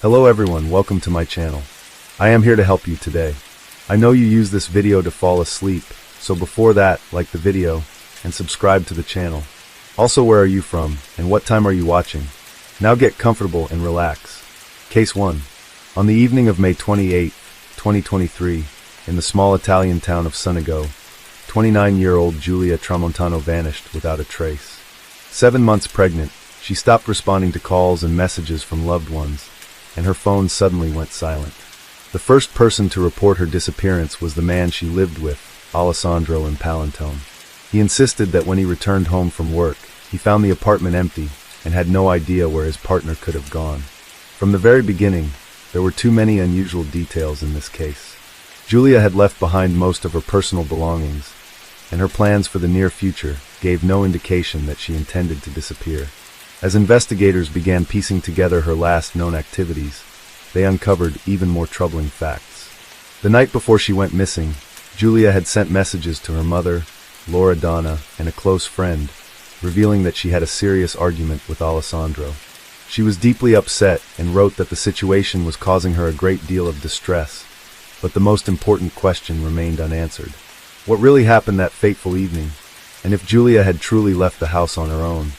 Hello everyone, welcome to my channel. I am here to help you today. I know you use this video to fall asleep, so before that, like the video and subscribe to the channel. Also, where are you from and what time are you watching? Now get comfortable and relax. Case 1. On the evening of May 28, 2023, in the small Italian town of Sonego, 29-year-old Giulia Tramontano vanished without a trace. 7 months pregnant, she stopped responding to calls and messages from loved ones, and her phone suddenly went silent. The first person to report her disappearance was the man she lived with, Alessandro in Palantone. He insisted that when he returned home from work, he found the apartment empty and had no idea where his partner could have gone. From the very beginning, there were too many unusual details in this case. Giulia had left behind most of her personal belongings, and her plans for the near future gave no indication that she intended to disappear. As investigators began piecing together her last known activities, they uncovered even more troubling facts. The night before she went missing, Giulia had sent messages to her mother, Laura Donna, and a close friend, revealing that she had a serious argument with Alessandro. She was deeply upset and wrote that the situation was causing her a great deal of distress, but the most important question remained unanswered. What really happened that fateful evening? And if Giulia had truly left the house on her own,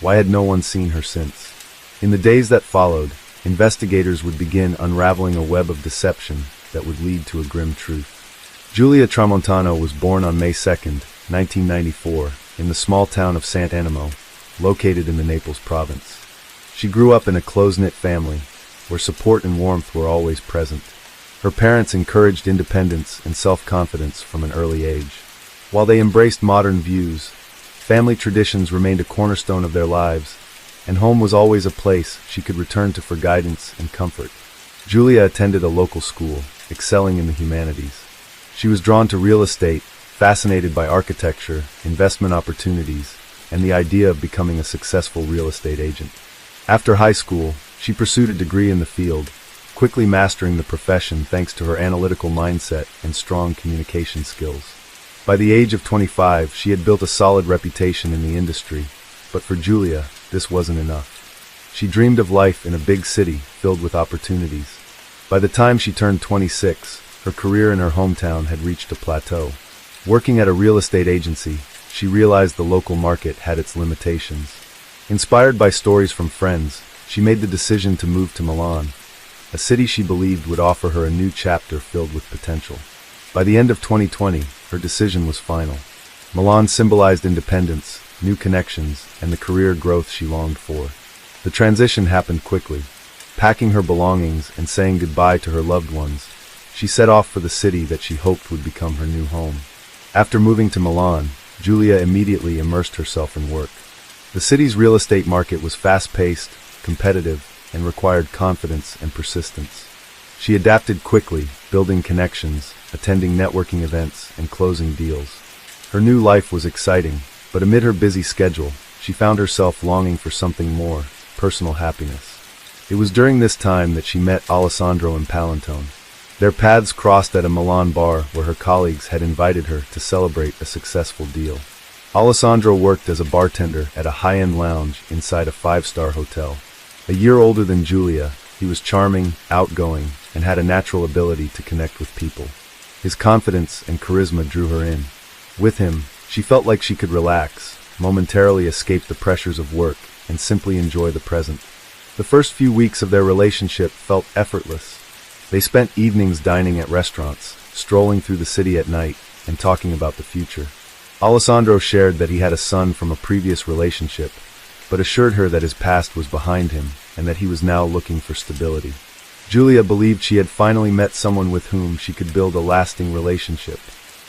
why had no one seen her since? In the days that followed, investigators would begin unraveling a web of deception that would lead to a grim truth. Giulia Tramontano was born on May 2, 1994, in the small town of Sant'Animo, located in the Naples province. She grew up in a close-knit family, where support and warmth were always present. Her parents encouraged independence and self-confidence from an early age. While they embraced modern views, family traditions remained a cornerstone of their lives, and home was always a place she could return to for guidance and comfort. Giulia attended a local school, excelling in the humanities. She was drawn to real estate, fascinated by architecture, investment opportunities, and the idea of becoming a successful real estate agent. After high school, she pursued a degree in the field, quickly mastering the profession thanks to her analytical mindset and strong communication skills. By the age of 25, she had built a solid reputation in the industry, but for Giulia, this wasn't enough. She dreamed of life in a big city filled with opportunities. By the time she turned 26, her career in her hometown had reached a plateau. Working at a real estate agency, she realized the local market had its limitations. Inspired by stories from friends, she made the decision to move to Milan, a city she believed would offer her a new chapter filled with potential. By the end of 2020, her decision was final. Milan symbolized independence, new connections, and the career growth she longed for. The transition happened quickly. Packing her belongings and saying goodbye to her loved ones, she set off for the city that she hoped would become her new home. After moving to Milan, Giulia immediately immersed herself in work. The city's real estate market was fast-paced, competitive, and required confidence and persistence. She adapted quickly, building connections, attending networking events, and closing deals. Her new life was exciting, but amid her busy schedule, she found herself longing for something more, personal happiness. It was during this time that she met Alessandro in Palantone. Their paths crossed at a Milan bar where her colleagues had invited her to celebrate a successful deal. Alessandro worked as a bartender at a high-end lounge inside a 5-star hotel. A year older than Giulia, he was charming, outgoing, and had a natural ability to connect with people. His confidence and charisma drew her in. With him, she felt like she could relax, momentarily escape the pressures of work, and simply enjoy the present. The first few weeks of their relationship felt effortless. They spent evenings dining at restaurants, strolling through the city at night, and talking about the future. Alessandro shared that he had a son from a previous relationship, but assured her that his past was behind him and that he was now looking for stability. Giulia believed she had finally met someone with whom she could build a lasting relationship.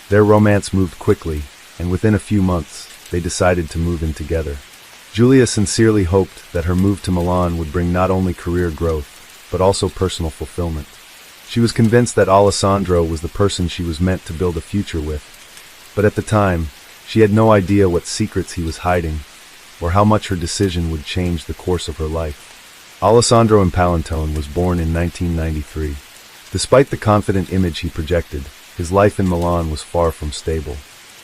Their romance moved quickly, and within a few months, they decided to move in together. Giulia sincerely hoped that her move to Milan would bring not only career growth, but also personal fulfillment. She was convinced that Alessandro was the person she was meant to build a future with, but at the time, she had no idea what secrets he was hiding, or how much her decision would change the course of her life. Alessandro in Palantone was born in 1993. Despite the confident image he projected, his life in Milan was far from stable.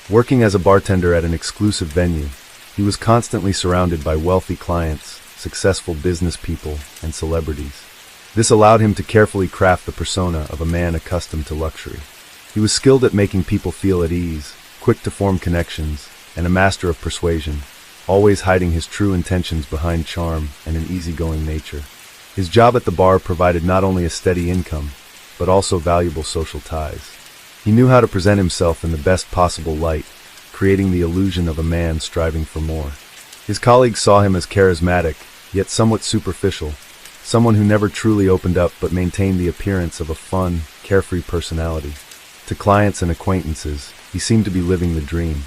Working as a bartender at an exclusive venue, he was constantly surrounded by wealthy clients, successful business people, and celebrities. This allowed him to carefully craft the persona of a man accustomed to luxury. He was skilled at making people feel at ease, quick to form connections, and a master of persuasion, always hiding his true intentions behind charm and an easygoing nature. His job at the bar provided not only a steady income, but also valuable social ties. He knew how to present himself in the best possible light, creating the illusion of a man striving for more. His colleagues saw him as charismatic, yet somewhat superficial, someone who never truly opened up but maintained the appearance of a fun, carefree personality. To clients and acquaintances, he seemed to be living the dream.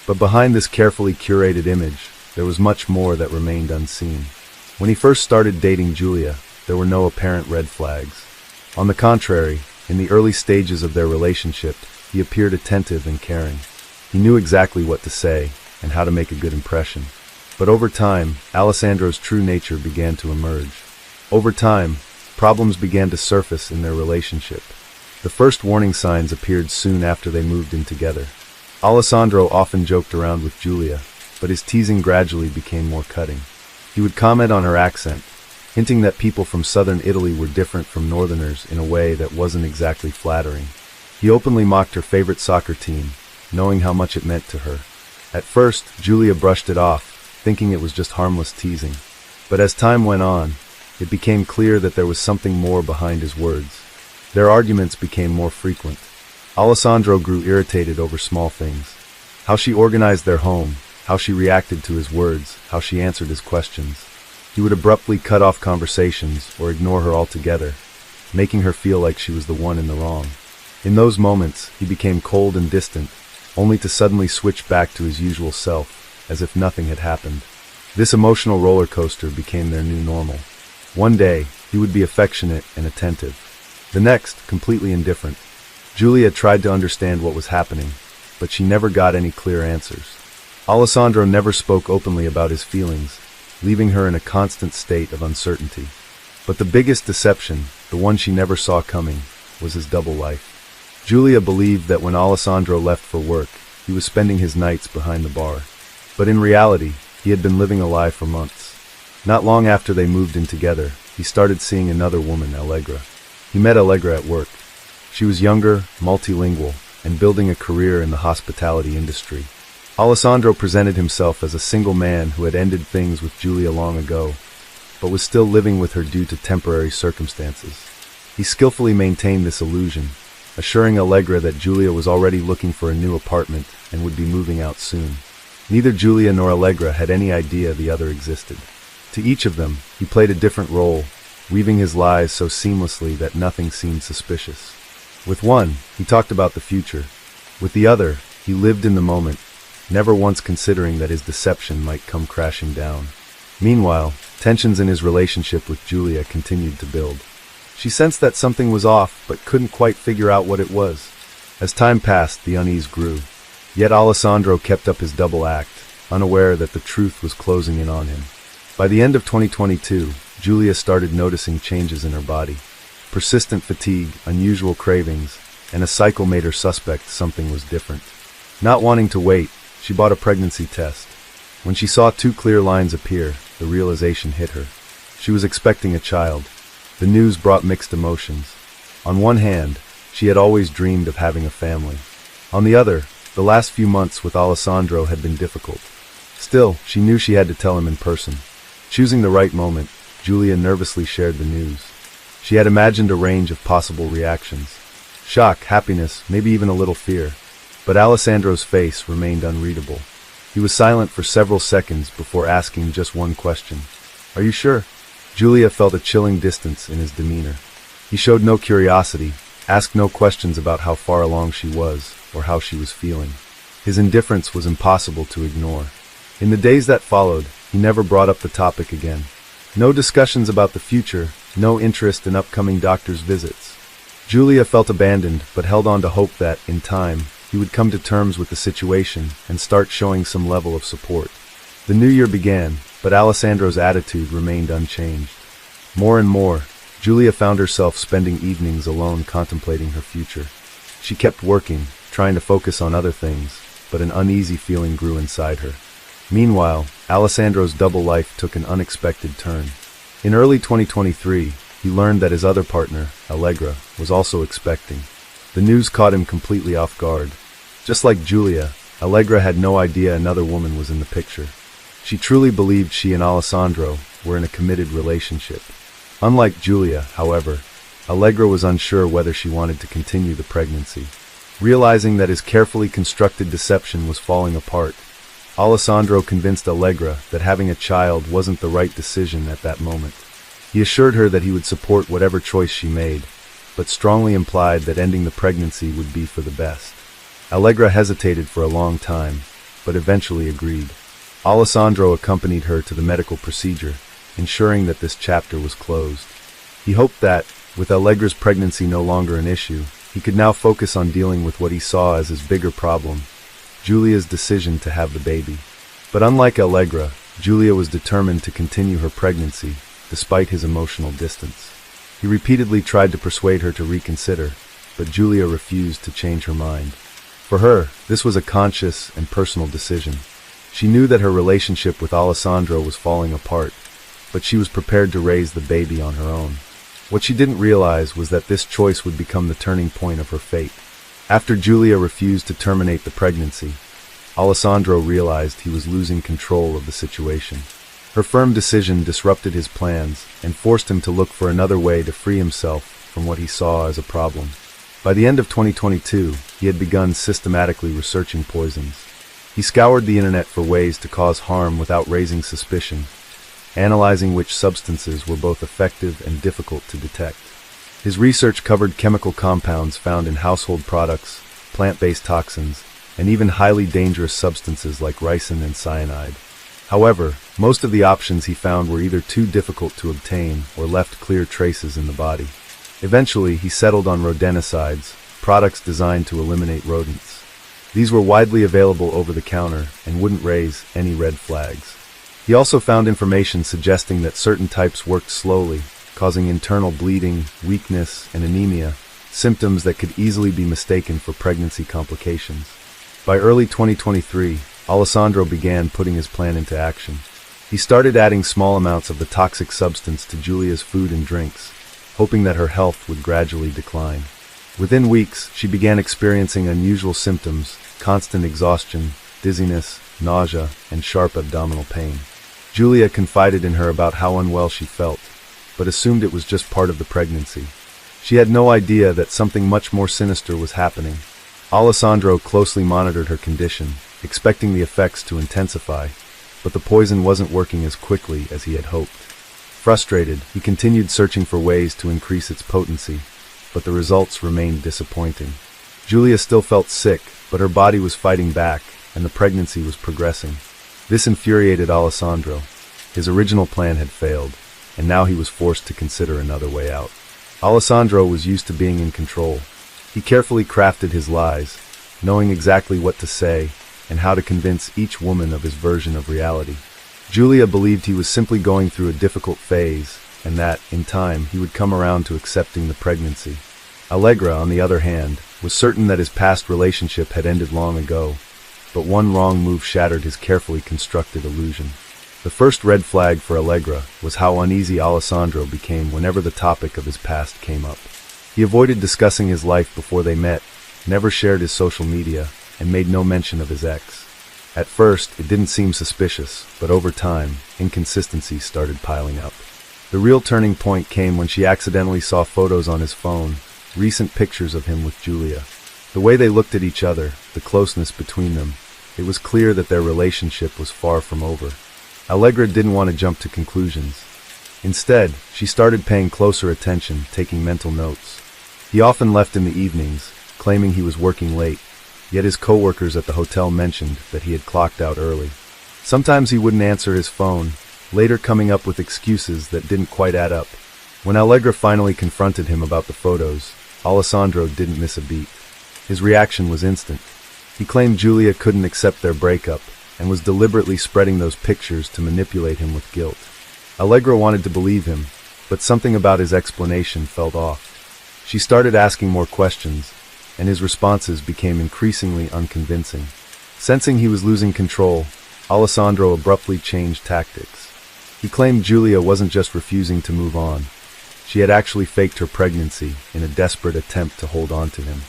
But behind this carefully curated image, there was much more that remained unseen. When he first started dating Julia, there were no apparent red flags. On the contrary, in the early stages of their relationship, he appeared attentive and caring. He knew exactly what to say and how to make a good impression. But over time, Alessandro's true nature began to emerge. Over time, problems began to surface in their relationship. The first warning signs appeared soon after they moved in together. Alessandro often joked around with Julia, but his teasing gradually became more cutting. He would comment on her accent, hinting that people from southern Italy were different from northerners in a way that wasn't exactly flattering. He openly mocked her favorite soccer team, knowing how much it meant to her. At first, Julia brushed it off, thinking it was just harmless teasing. But as time went on, it became clear that there was something more behind his words. Their arguments became more frequent. Alessandro grew irritated over small things. How she organized their home, how she reacted to his words, how she answered his questions. He would abruptly cut off conversations or ignore her altogether, making her feel like she was the one in the wrong. In those moments, he became cold and distant, only to suddenly switch back to his usual self, as if nothing had happened. This emotional roller coaster became their new normal. One day, he would be affectionate and attentive. The next, completely indifferent. Julia tried to understand what was happening, but she never got any clear answers. Alessandro never spoke openly about his feelings, leaving her in a constant state of uncertainty. But the biggest deception, the one she never saw coming, was his double life. Julia believed that when Alessandro left for work, he was spending his nights behind the bar. But in reality, he had been living a lie for months. Not long after they moved in together, he started seeing another woman, Allegra. He met Allegra at work. She was younger, multilingual, and building a career in the hospitality industry. Alessandro presented himself as a single man who had ended things with Julia long ago, but was still living with her due to temporary circumstances. He skillfully maintained this illusion, assuring Allegra that Julia was already looking for a new apartment and would be moving out soon. Neither Julia nor Allegra had any idea the other existed. To each of them, he played a different role, weaving his lies so seamlessly that nothing seemed suspicious. With one, he talked about the future. With the other, he lived in the moment, never once considering that his deception might come crashing down. Meanwhile, tensions in his relationship with Julia continued to build. She sensed that something was off, but couldn't quite figure out what it was. As time passed, the unease grew. Yet Alessandro kept up his double act, unaware that the truth was closing in on him. By the end of 2022, Julia started noticing changes in her body. Persistent fatigue, unusual cravings, and a cycle made her suspect something was different. Not wanting to wait, she bought a pregnancy test. When she saw 2 clear lines appear, the realization hit her. She was expecting a child. The news brought mixed emotions. On one hand, she had always dreamed of having a family. On the other, the last few months with Alessandro had been difficult. Still, she knew she had to tell him in person. Choosing the right moment, Julia nervously shared the news. She had imagined a range of possible reactions. Shock, happiness, maybe even a little fear. But Alessandro's face remained unreadable. He was silent for several seconds before asking just one question. "Are you sure?" Julia felt a chilling distance in his demeanor. He showed no curiosity, asked no questions about how far along she was, or how she was feeling. His indifference was impossible to ignore. In the days that followed, he never brought up the topic again. No discussions about the future, no interest in upcoming doctor's visits. Julia felt abandoned, but held on to hope that, in time, he would come to terms with the situation and start showing some level of support. The new year began, but Alessandro's attitude remained unchanged. More and more, Julia found herself spending evenings alone contemplating her future. She kept working, trying to focus on other things, but an uneasy feeling grew inside her. Meanwhile, Alessandro's double life took an unexpected turn. In early 2023, he he learned that his other partner, Allegra, was also expecting. The news caught him completely off guard. Just like Giulia, Allegra had no idea another woman was in the picture. She truly believed she and Alessandro were in a committed relationship. Unlike Giulia, however, Allegra was unsure whether she wanted to continue the pregnancy. Realizing that his carefully constructed deception was falling apart, Alessandro convinced Allegra that having a child wasn't the right decision at that moment. He assured her that he would support whatever choice she made, but strongly implied that ending the pregnancy would be for the best. Allegra hesitated for a long time, but eventually agreed. Alessandro accompanied her to the medical procedure, ensuring that this chapter was closed. He hoped that, with Allegra's pregnancy no longer an issue, he could now focus on dealing with what he saw as his bigger problem, Giulia's decision to have the baby. But unlike Allegra, Giulia was determined to continue her pregnancy, despite his emotional distance. He repeatedly tried to persuade her to reconsider, but Giulia refused to change her mind. For her, this was a conscious and personal decision. She knew that her relationship with Alessandro was falling apart, but she was prepared to raise the baby on her own. What she didn't realize was that this choice would become the turning point of her fate. After Giulia refused to terminate the pregnancy, Alessandro realized he was losing control of the situation. Her firm decision disrupted his plans and forced him to look for another way to free himself from what he saw as a problem. By the end of 2022, he had begun systematically researching poisons. He scoured the internet for ways to cause harm without raising suspicion, analyzing which substances were both effective and difficult to detect. His research covered chemical compounds found in household products, plant-based toxins, and even highly dangerous substances like ricin and cyanide. However, most of the options he found were either too difficult to obtain or left clear traces in the body. Eventually, he settled on rodenticides, products designed to eliminate rodents. These were widely available over the counter and wouldn't raise any red flags. He also found information suggesting that certain types worked slowly, causing internal bleeding, weakness, and anemia, symptoms that could easily be mistaken for pregnancy complications. By early 2023, Alessandro began putting his plan into action. He started adding small amounts of the toxic substance to Giulia's food and drinks, hoping that her health would gradually decline. Within weeks, she began experiencing unusual symptoms, constant exhaustion, dizziness, nausea, and sharp abdominal pain. Giulia confided in her about how unwell she felt, but assumed it was just part of the pregnancy. She had no idea that something much more sinister was happening. Alessandro closely monitored her condition, expecting the effects to intensify, but the poison wasn't working as quickly as he had hoped. Frustrated, he continued searching for ways to increase its potency, but the results remained disappointing. Giulia still felt sick, but her body was fighting back, and the pregnancy was progressing. This infuriated Alessandro. His original plan had failed, and now he was forced to consider another way out. Alessandro was used to being in control. He carefully crafted his lies, knowing exactly what to say and how to convince each woman of his version of reality. Giulia believed he was simply going through a difficult phase, and that, in time, he would come around to accepting the pregnancy. Allegra, on the other hand, was certain that his past relationship had ended long ago, but one wrong move shattered his carefully constructed illusion. The first red flag for Allegra was how uneasy Alessandro became whenever the topic of his past came up. He avoided discussing his life before they met, never shared his social media, and made no mention of his ex. At first, it didn't seem suspicious, but over time, inconsistencies started piling up. The real turning point came when she accidentally saw photos on his phone, recent pictures of him with Giulia. The way they looked at each other, the closeness between them, it was clear that their relationship was far from over. Allegra didn't want to jump to conclusions. Instead, she started paying closer attention, taking mental notes. He often left in the evenings, claiming he was working late, yet his coworkers at the hotel mentioned that he had clocked out early. Sometimes he wouldn't answer his phone, later coming up with excuses that didn't quite add up. When Allegra finally confronted him about the photos, Alessandro didn't miss a beat. His reaction was instant. He claimed Giulia couldn't accept their breakup, and was deliberately spreading those pictures to manipulate him with guilt. Allegra wanted to believe him, but something about his explanation felt off. She started asking more questions, and his responses became increasingly unconvincing. Sensing he was losing control, Alessandro abruptly changed tactics. He claimed Giulia wasn't just refusing to move on. She had actually faked her pregnancy in a desperate attempt to hold on to him.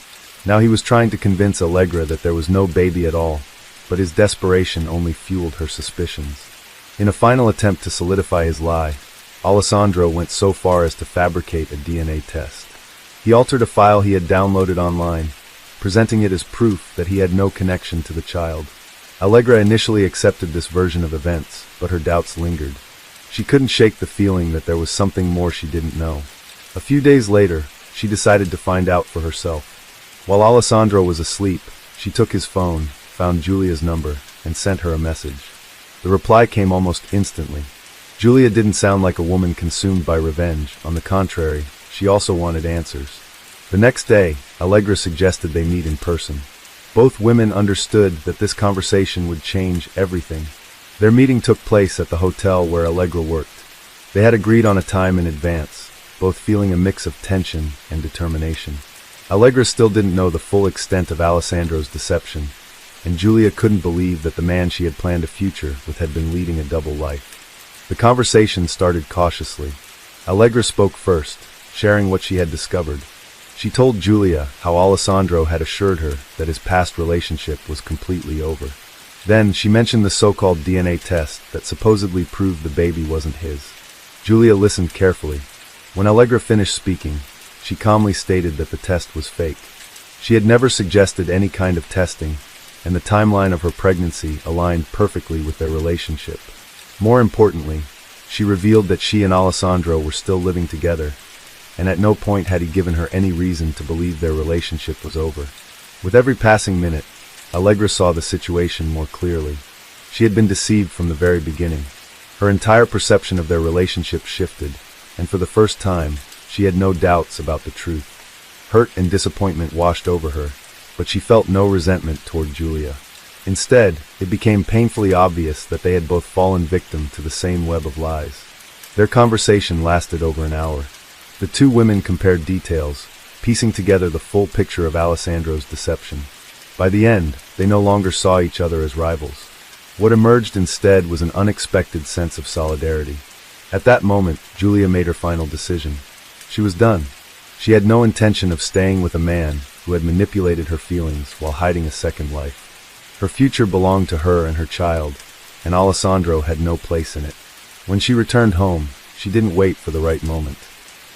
Now he was trying to convince Allegra that there was no baby at all, but his desperation only fueled her suspicions. In a final attempt to solidify his lie, Alessandro went so far as to fabricate a DNA test. He altered a file he had downloaded online, presenting it as proof that he had no connection to the child. Allegra initially accepted this version of events, but her doubts lingered. She couldn't shake the feeling that there was something more she didn't know. A few days later, she decided to find out for herself. While Alessandro was asleep, she took his phone, found Giulia's number, and sent her a message. The reply came almost instantly. Giulia didn't sound like a woman consumed by revenge. On the contrary, she also wanted answers. The next day, Allegra suggested they meet in person. Both women understood that this conversation would change everything. Their meeting took place at the hotel where Allegra worked. They had agreed on a time in advance, both feeling a mix of tension and determination. Allegra still didn't know the full extent of Alessandro's deception, and Giulia couldn't believe that the man she had planned a future with had been leading a double life. The conversation started cautiously. Allegra spoke first, sharing what she had discovered. She told Giulia how Alessandro had assured her that his past relationship was completely over. Then she mentioned the so-called DNA test that supposedly proved the baby wasn't his. Giulia listened carefully. When Allegra finished speaking, she calmly stated that the test was fake. She had never suggested any kind of testing, and the timeline of her pregnancy aligned perfectly with their relationship. More importantly, she revealed that she and Alessandro were still living together, and at no point had he given her any reason to believe their relationship was over. With every passing minute, Allegra saw the situation more clearly. She had been deceived from the very beginning. Her entire perception of their relationship shifted, and for the first time, she had no doubts about the truth. Hurt and disappointment washed over her, but she felt no resentment toward Giulia. Instead, it became painfully obvious that they had both fallen victim to the same web of lies. Their conversation lasted over an hour. The two women compared details, piecing together the full picture of Alessandro's deception. By the end, they no longer saw each other as rivals. What emerged instead was an unexpected sense of solidarity. At that moment, Giulia made her final decision. She was done. She had no intention of staying with a man who had manipulated her feelings while hiding a second life. Her future belonged to her and her child, and Alessandro had no place in it. When she returned home, she didn't wait for the right moment.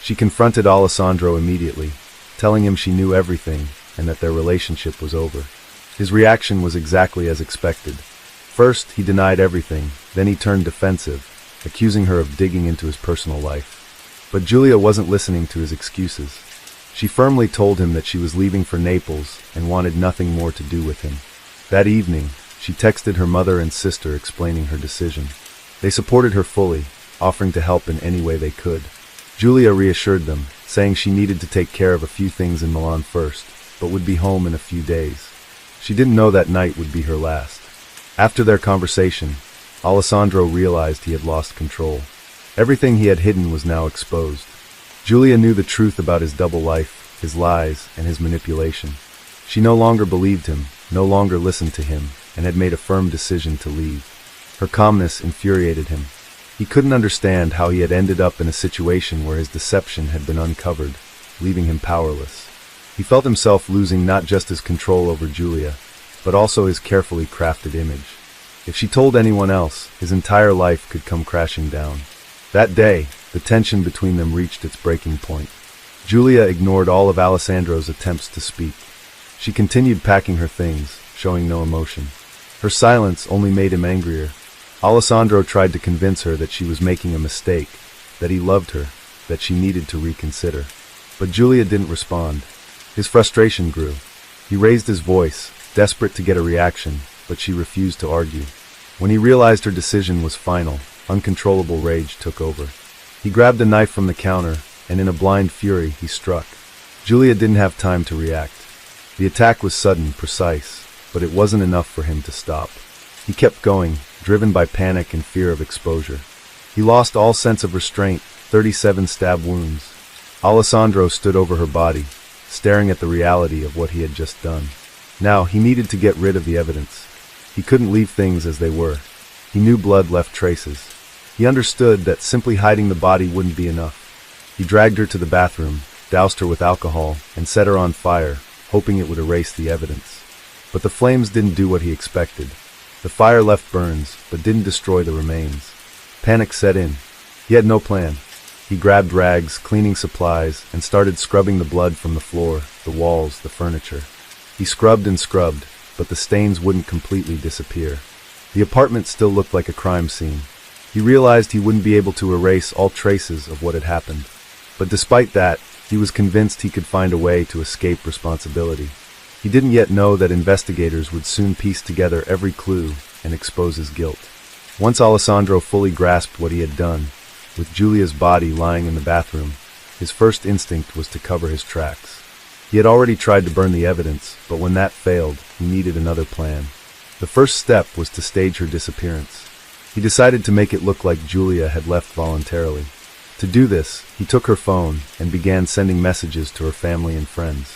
She confronted Alessandro immediately, telling him she knew everything and that their relationship was over. His reaction was exactly as expected. First, he denied everything, then he turned defensive, accusing her of digging into his personal life. But Giulia wasn't listening to his excuses. She firmly told him that she was leaving for Naples and wanted nothing more to do with him. That evening, she texted her mother and sister explaining her decision. They supported her fully, offering to help in any way they could. Giulia reassured them, saying she needed to take care of a few things in Milan first, but would be home in a few days. She didn't know that night would be her last. After their conversation, Alessandro realized he had lost control. Everything he had hidden was now exposed. Giulia knew the truth about his double life, his lies, and his manipulation. She no longer believed him, no longer listened to him, and had made a firm decision to leave. Her calmness infuriated him. He couldn't understand how he had ended up in a situation where his deception had been uncovered, leaving him powerless. He felt himself losing not just his control over Giulia, but also his carefully crafted image. If she told anyone else, his entire life could come crashing down. That day, the tension between them reached its breaking point. Giulia ignored all of Alessandro's attempts to speak. She continued packing her things, showing no emotion. Her silence only made him angrier. Alessandro tried to convince her that she was making a mistake, that he loved her, that she needed to reconsider. But Giulia didn't respond. His frustration grew. He raised his voice, desperate to get a reaction, but she refused to argue. When he realized her decision was final, uncontrollable rage took over. He grabbed a knife from the counter, and in a blind fury, he struck. Giulia didn't have time to react. The attack was sudden, precise, but it wasn't enough for him to stop. He kept going, driven by panic and fear of exposure. He lost all sense of restraint, 37 stab wounds. Alessandro stood over her body, staring at the reality of what he had just done. Now, he needed to get rid of the evidence. He couldn't leave things as they were. He knew blood left traces. He understood that simply hiding the body wouldn't be enough. He dragged her to the bathroom, doused her with alcohol, and set her on fire, hoping it would erase the evidence. But the flames didn't do what he expected. The fire left burns, but didn't destroy the remains. Panic set in. He had no plan. He grabbed rags, cleaning supplies, and started scrubbing the blood from the floor, the walls, the furniture. He scrubbed and scrubbed, but the stains wouldn't completely disappear. The apartment still looked like a crime scene. He realized he wouldn't be able to erase all traces of what had happened. But despite that, he was convinced he could find a way to escape responsibility. He didn't yet know that investigators would soon piece together every clue and expose his guilt. Once Alessandro fully grasped what he had done, with Giulia's body lying in the bathroom, his first instinct was to cover his tracks. He had already tried to burn the evidence, but when that failed, he needed another plan. The first step was to stage her disappearance. He decided to make it look like Giulia had left voluntarily. To do this, he took her phone and began sending messages to her family and friends.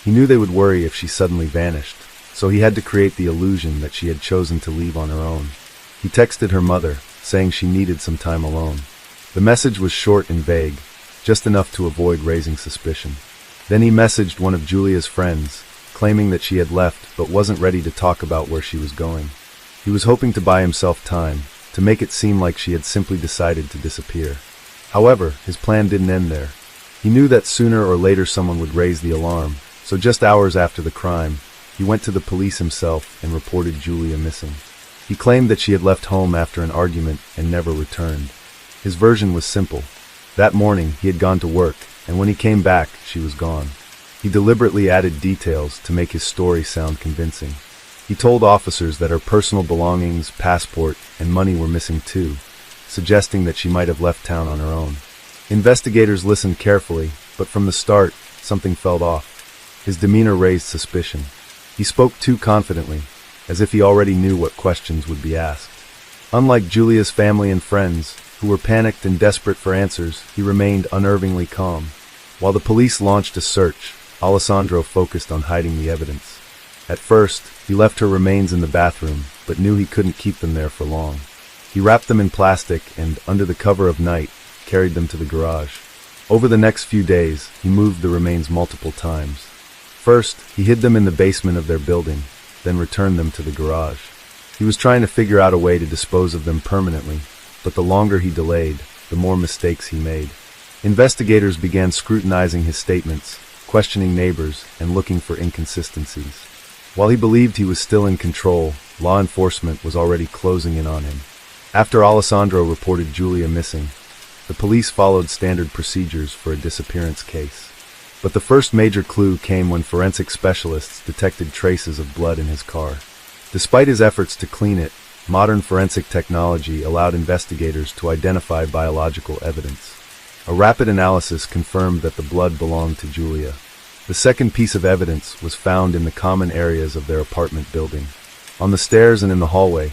He knew they would worry if she suddenly vanished, so he had to create the illusion that she had chosen to leave on her own. He texted her mother, saying she needed some time alone. The message was short and vague, just enough to avoid raising suspicion. Then he messaged one of Giulia's friends, claiming that she had left but wasn't ready to talk about where she was going. He was hoping to buy himself time, to make it seem like she had simply decided to disappear. However, his plan didn't end there. He knew that sooner or later someone would raise the alarm, so just hours after the crime, he went to the police himself and reported Giulia missing. He claimed that she had left home after an argument and never returned. His version was simple. That morning, he had gone to work, and when he came back, she was gone. He deliberately added details to make his story sound convincing. He told officers that her personal belongings, passport, and money were missing too, suggesting that she might have left town on her own. Investigators listened carefully, but from the start, something felt off. His demeanor raised suspicion. He spoke too confidently, as if he already knew what questions would be asked. Unlike Giulia's family and friends, who were panicked and desperate for answers, he remained unnervingly calm. While the police launched a search, Alessandro focused on hiding the evidence. At first, he left her remains in the bathroom, but knew he couldn't keep them there for long. He wrapped them in plastic and, under the cover of night, carried them to the garage. Over the next few days, he moved the remains multiple times. First, he hid them in the basement of their building, then returned them to the garage. He was trying to figure out a way to dispose of them permanently, but the longer he delayed, the more mistakes he made. Investigators began scrutinizing his statements, questioning neighbors, and looking for inconsistencies. While he believed he was still in control, law enforcement was already closing in on him. After Alessandro reported Giulia missing, the police followed standard procedures for a disappearance case. But the first major clue came when forensic specialists detected traces of blood in his car. Despite his efforts to clean it, modern forensic technology allowed investigators to identify biological evidence. A rapid analysis confirmed that the blood belonged to Giulia. The second piece of evidence was found in the common areas of their apartment building. On the stairs and in the hallway,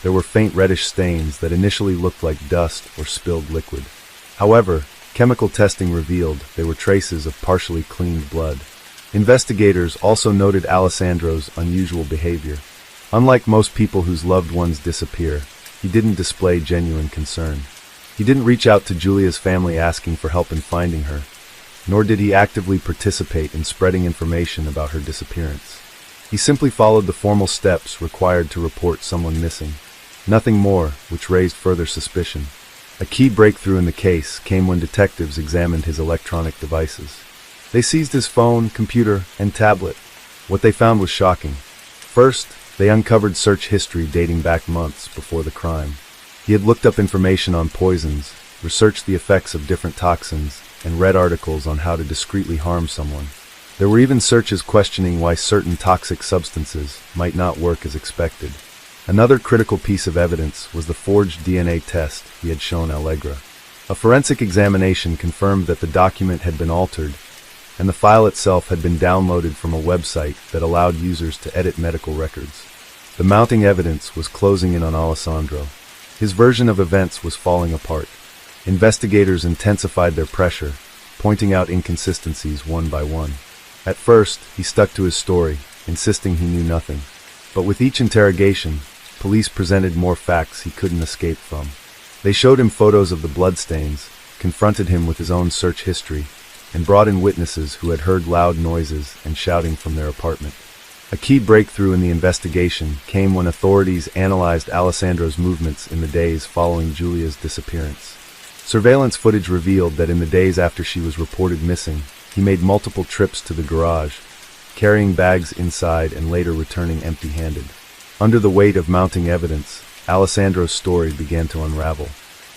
there were faint reddish stains that initially looked like dust or spilled liquid. However, chemical testing revealed they were traces of partially cleaned blood. Investigators also noted Alessandro's unusual behavior. Unlike most people whose loved ones disappear, he didn't display genuine concern. He didn't reach out to Giulia's family asking for help in finding her, nor did he actively participate in spreading information about her disappearance. He simply followed the formal steps required to report someone missing. Nothing more, which raised further suspicion. A key breakthrough in the case came when detectives examined his electronic devices. They seized his phone, computer, and tablet. What they found was shocking. First, they uncovered search history dating back months before the crime. He had looked up information on poisons, researched the effects of different toxins, and read articles on how to discreetly harm someone. There were even searches questioning why certain toxic substances might not work as expected. Another critical piece of evidence was the forged DNA test he had shown Allegra. A forensic examination confirmed that the document had been altered, and the file itself had been downloaded from a website that allowed users to edit medical records. The mounting evidence was closing in on Alessandro. His version of events was falling apart. Investigators intensified their pressure, pointing out inconsistencies one by one. At first, he stuck to his story, insisting he knew nothing. But with each interrogation, police presented more facts he couldn't escape from. They showed him photos of the bloodstains, confronted him with his own search history, and brought in witnesses who had heard loud noises and shouting from their apartment. A key breakthrough in the investigation came when authorities analyzed Alessandro's movements in the days following Giulia's disappearance. Surveillance footage revealed that in the days after she was reported missing, he made multiple trips to the garage, carrying bags inside and later returning empty-handed. Under the weight of mounting evidence, Alessandro's story began to unravel.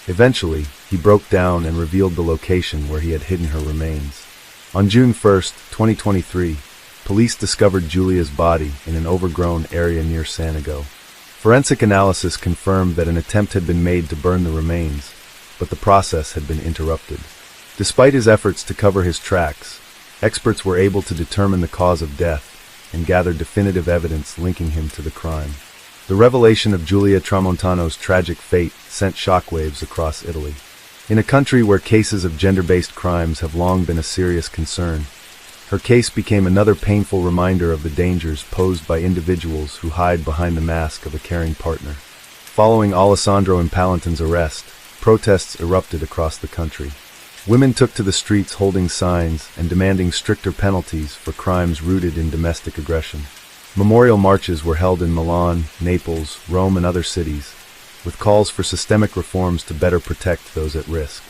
Eventually, he broke down and revealed the location where he had hidden her remains. On June 1, 2023, police discovered Giulia's body in an overgrown area near Sanago. Forensic analysis confirmed that an attempt had been made to burn the remains, but the process had been interrupted. Despite his efforts to cover his tracks, experts were able to determine the cause of death and gather definitive evidence linking him to the crime. The revelation of Giulia Tramontano's tragic fate sent shockwaves across Italy. In a country where cases of gender-based crimes have long been a serious concern, her case became another painful reminder of the dangers posed by individuals who hide behind the mask of a caring partner. Following Alessandro Impalanton's arrest, protests erupted across the country. Women took to the streets holding signs and demanding stricter penalties for crimes rooted in domestic aggression. Memorial marches were held in Milan, Naples, Rome, and other cities, with calls for systemic reforms to better protect those at risk.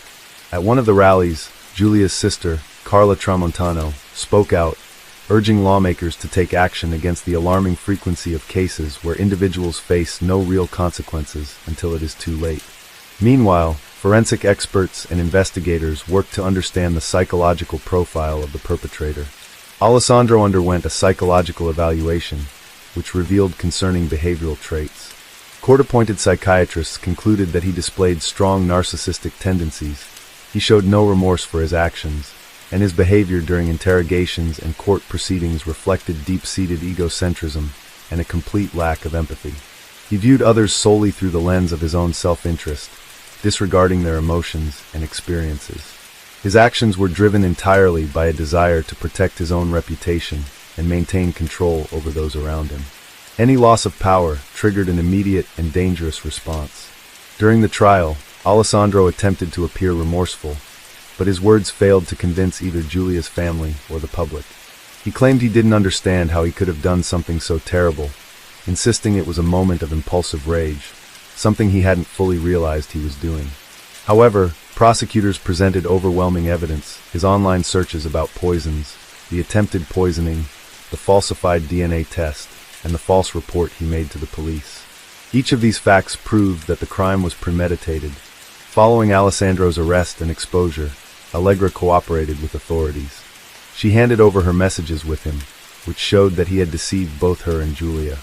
At one of the rallies, Giulia's sister, Carla Tramontano, spoke out, urging lawmakers to take action against the alarming frequency of cases where individuals face no real consequences until it is too late. Meanwhile, forensic experts and investigators worked to understand the psychological profile of the perpetrator. Alessandro underwent a psychological evaluation, which revealed concerning behavioral traits. Court-appointed psychiatrists concluded that he displayed strong narcissistic tendencies. He showed no remorse for his actions, and his behavior during interrogations and court proceedings reflected deep-seated egocentrism and a complete lack of empathy. He viewed others solely through the lens of his own self-interest, disregarding their emotions and experiences. His actions were driven entirely by a desire to protect his own reputation and maintain control over those around him. Any loss of power triggered an immediate and dangerous response. During the trial, Alessandro attempted to appear remorseful, but his words failed to convince either Giulia's family or the public. He claimed he didn't understand how he could have done something so terrible, insisting it was a moment of impulsive rage, something he hadn't fully realized he was doing. However, prosecutors presented overwhelming evidence: his online searches about poisons, the attempted poisoning, the falsified DNA test, and the false report he made to the police. Each of these facts proved that the crime was premeditated. Following Alessandro's arrest and exposure, Allegra cooperated with authorities. She handed over her messages with him, which showed that he had deceived both her and Giulia.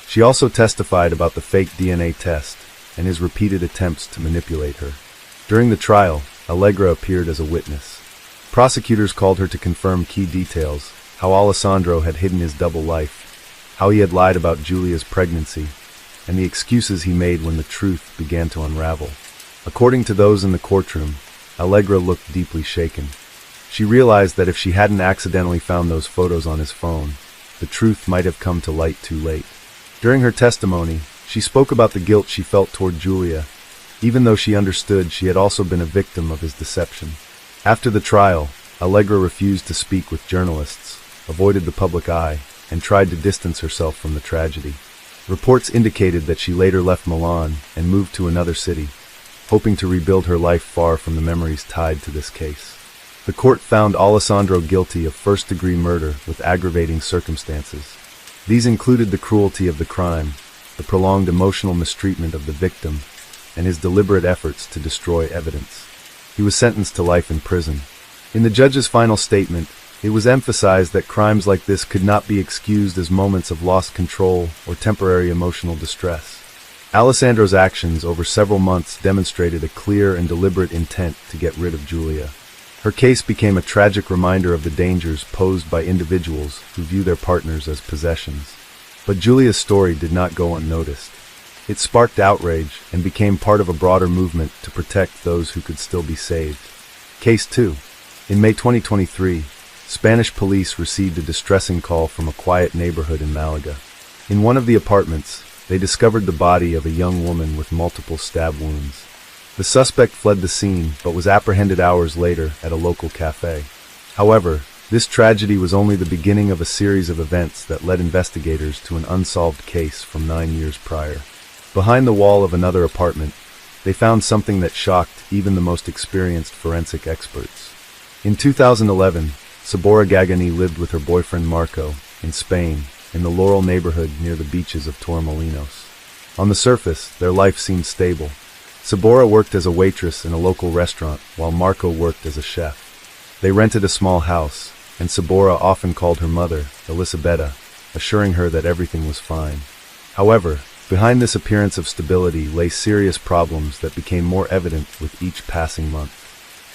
She also testified about the fake DNA test and his repeated attempts to manipulate her. During the trial, Allegra appeared as a witness. Prosecutors called her to confirm key details: how Alessandro had hidden his double life, how he had lied about Giulia's pregnancy, and the excuses he made when the truth began to unravel. According to those in the courtroom, Allegra looked deeply shaken. She realized that if she hadn't accidentally found those photos on his phone, the truth might have come to light too late. During her testimony, she spoke about the guilt she felt toward Giulia, even though she understood she had also been a victim of his deception. After the trial, Allegra refused to speak with journalists, avoided the public eye, and tried to distance herself from the tragedy. Reports indicated that she later left Milan and moved to another city, hoping to rebuild her life far from the memories tied to this case. The court found Alessandro guilty of first-degree murder with aggravating circumstances. These included the cruelty of the crime, the prolonged emotional mistreatment of the victim, and his deliberate efforts to destroy evidence. He was sentenced to life in prison. In the judge's final statement, it was emphasized that crimes like this could not be excused as moments of lost control or temporary emotional distress. Alessandro's actions over several months demonstrated a clear and deliberate intent to get rid of Giulia. Her case became a tragic reminder of the dangers posed by individuals who view their partners as possessions. But Giulia's story did not go unnoticed. It sparked outrage and became part of a broader movement to protect those who could still be saved. Case 2. In May 2023, Spanish police received a distressing call from a quiet neighborhood in Malaga. In one of the apartments, they discovered the body of a young woman with multiple stab wounds. The suspect fled the scene, but was apprehended hours later at a local cafe. However, this tragedy was only the beginning of a series of events that led investigators to an unsolved case from 9 years prior. Behind the wall of another apartment, they found something that shocked even the most experienced forensic experts. In 2011, Sabora Gagani lived with her boyfriend Marco in Spain, in the Laurel neighborhood near the beaches of Torremolinos. On the surface, their life seemed stable. Sabora worked as a waitress in a local restaurant, while Marco worked as a chef. They rented a small house, and Sabora often called her mother, Elisabetta, assuring her that everything was fine. However, behind this appearance of stability lay serious problems that became more evident with each passing month.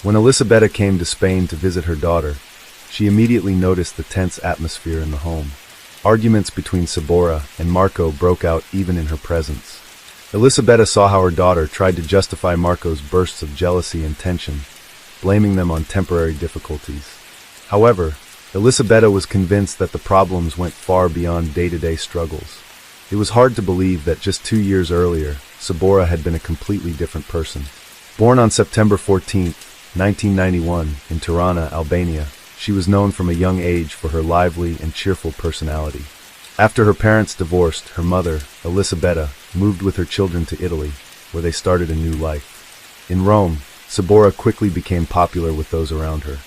When Elisabetta came to Spain to visit her daughter, she immediately noticed the tense atmosphere in the home. Arguments between Sabora and Marco broke out even in her presence. Elisabetta saw how her daughter tried to justify Marco's bursts of jealousy and tension, blaming them on temporary difficulties. However, Elisabetta was convinced that the problems went far beyond day-to-day struggles. It was hard to believe that just 2 years earlier, Sabora had been a completely different person. Born on September 14, 1991, in Tirana, Albania, she was known from a young age for her lively and cheerful personality. After her parents divorced, her mother, Elisabetta, moved with her children to Italy, where they started a new life. In Rome, Sabora quickly became popular with those around her.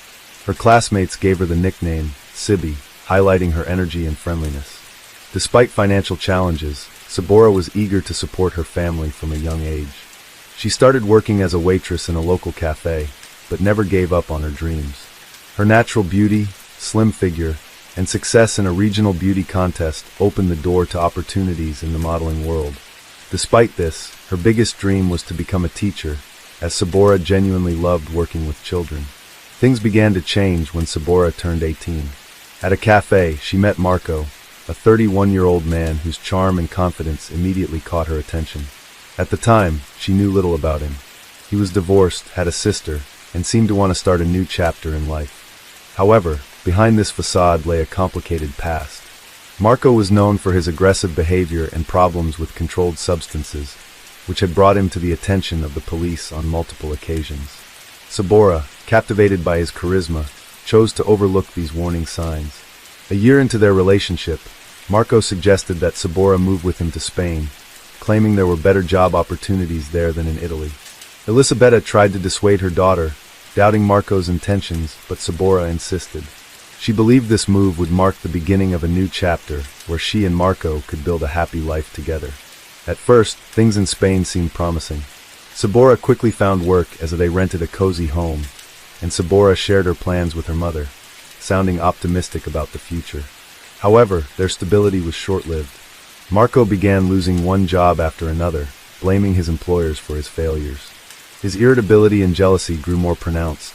Her classmates gave her the nickname Sibi, highlighting her energy and friendliness. Despite financial challenges, Sabora was eager to support her family from a young age. She started working as a waitress in a local cafe, but never gave up on her dreams. Her natural beauty, slim figure, and success in a regional beauty contest opened the door to opportunities in the modeling world. Despite this, her biggest dream was to become a teacher, as Sabora genuinely loved working with children. Things began to change when Sabora turned 18. At a cafe, she met Marco, a 31-year-old man whose charm and confidence immediately caught her attention. At the time, she knew little about him. He was divorced, had a sister, and seemed to want to start a new chapter in life. However, behind this facade lay a complicated past. Marco was known for his aggressive behavior and problems with controlled substances, which had brought him to the attention of the police on multiple occasions. Sabora, captivated by his charisma, chose to overlook these warning signs. A year into their relationship, Marco suggested that Sabora move with him to Spain, claiming there were better job opportunities there than in Italy. Elisabetta tried to dissuade her daughter, doubting Marco's intentions, but Sabora insisted. She believed this move would mark the beginning of a new chapter, where she and Marco could build a happy life together. At first, things in Spain seemed promising. Sabora quickly found work as they rented a cozy home, and Sabora shared her plans with her mother, sounding optimistic about the future. However, their stability was short-lived. Marco began losing one job after another, blaming his employers for his failures. His irritability and jealousy grew more pronounced,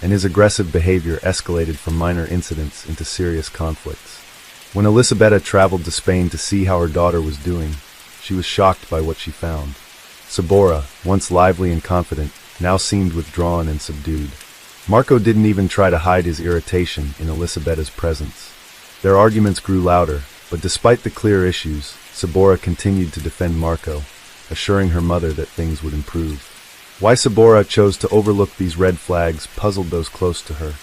and his aggressive behavior escalated from minor incidents into serious conflicts. When Elisabetta traveled to Spain to see how her daughter was doing, she was shocked by what she found. Sabora, once lively and confident, now seemed withdrawn and subdued. Marco didn't even try to hide his irritation in Elisabetta's presence. Their arguments grew louder, but despite the clear issues, Sabora continued to defend Marco, assuring her mother that things would improve. Why Sabora chose to overlook these red flags puzzled those close to her.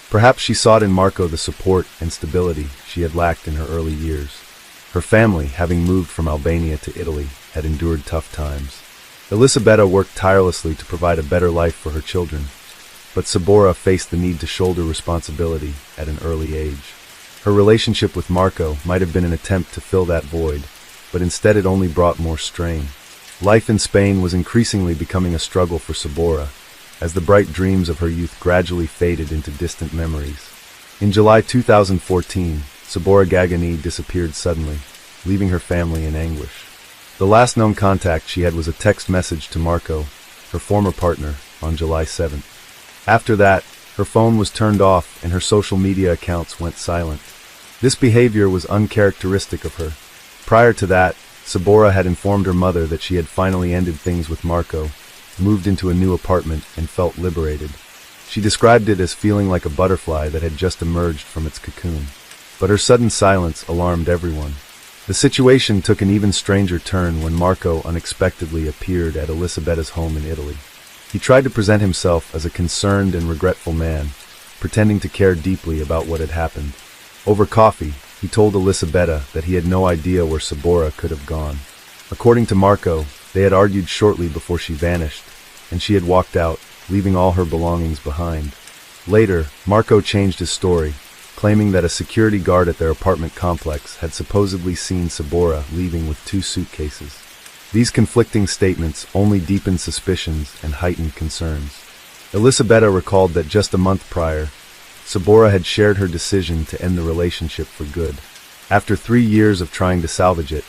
Perhaps she sought in Marco the support and stability she had lacked in her early years. Her family, having moved from Albania to Italy, had endured tough times. Elisabetta worked tirelessly to provide a better life for her children, but Sabora faced the need to shoulder responsibility at an early age. Her relationship with Marco might have been an attempt to fill that void, but instead it only brought more strain. Life in Spain was increasingly becoming a struggle for Sabora, as the bright dreams of her youth gradually faded into distant memories. In July 2014, Sabora Gagani disappeared suddenly, leaving her family in anguish. The last known contact she had was a text message to Marco, her former partner, on July 7th. After that, her phone was turned off and her social media accounts went silent. This behavior was uncharacteristic of her. Prior to that, Sabora had informed her mother that she had finally ended things with Marco, moved into a new apartment, and felt liberated. She described it as feeling like a butterfly that had just emerged from its cocoon. But her sudden silence alarmed everyone. The situation took an even stranger turn when Marco unexpectedly appeared at Elisabetta's home in Italy. He tried to present himself as a concerned and regretful man, pretending to care deeply about what had happened. Over coffee, he told Elisabetta that he had no idea where Sabora could have gone. According to Marco, they had argued shortly before she vanished, and she had walked out, leaving all her belongings behind. Later, Marco changed his story, claiming that a security guard at their apartment complex had supposedly seen Sabora leaving with 2 suitcases. These conflicting statements only deepened suspicions and heightened concerns. Elisabetta recalled that just a month prior, Sabora had shared her decision to end the relationship for good. After 3 years of trying to salvage it,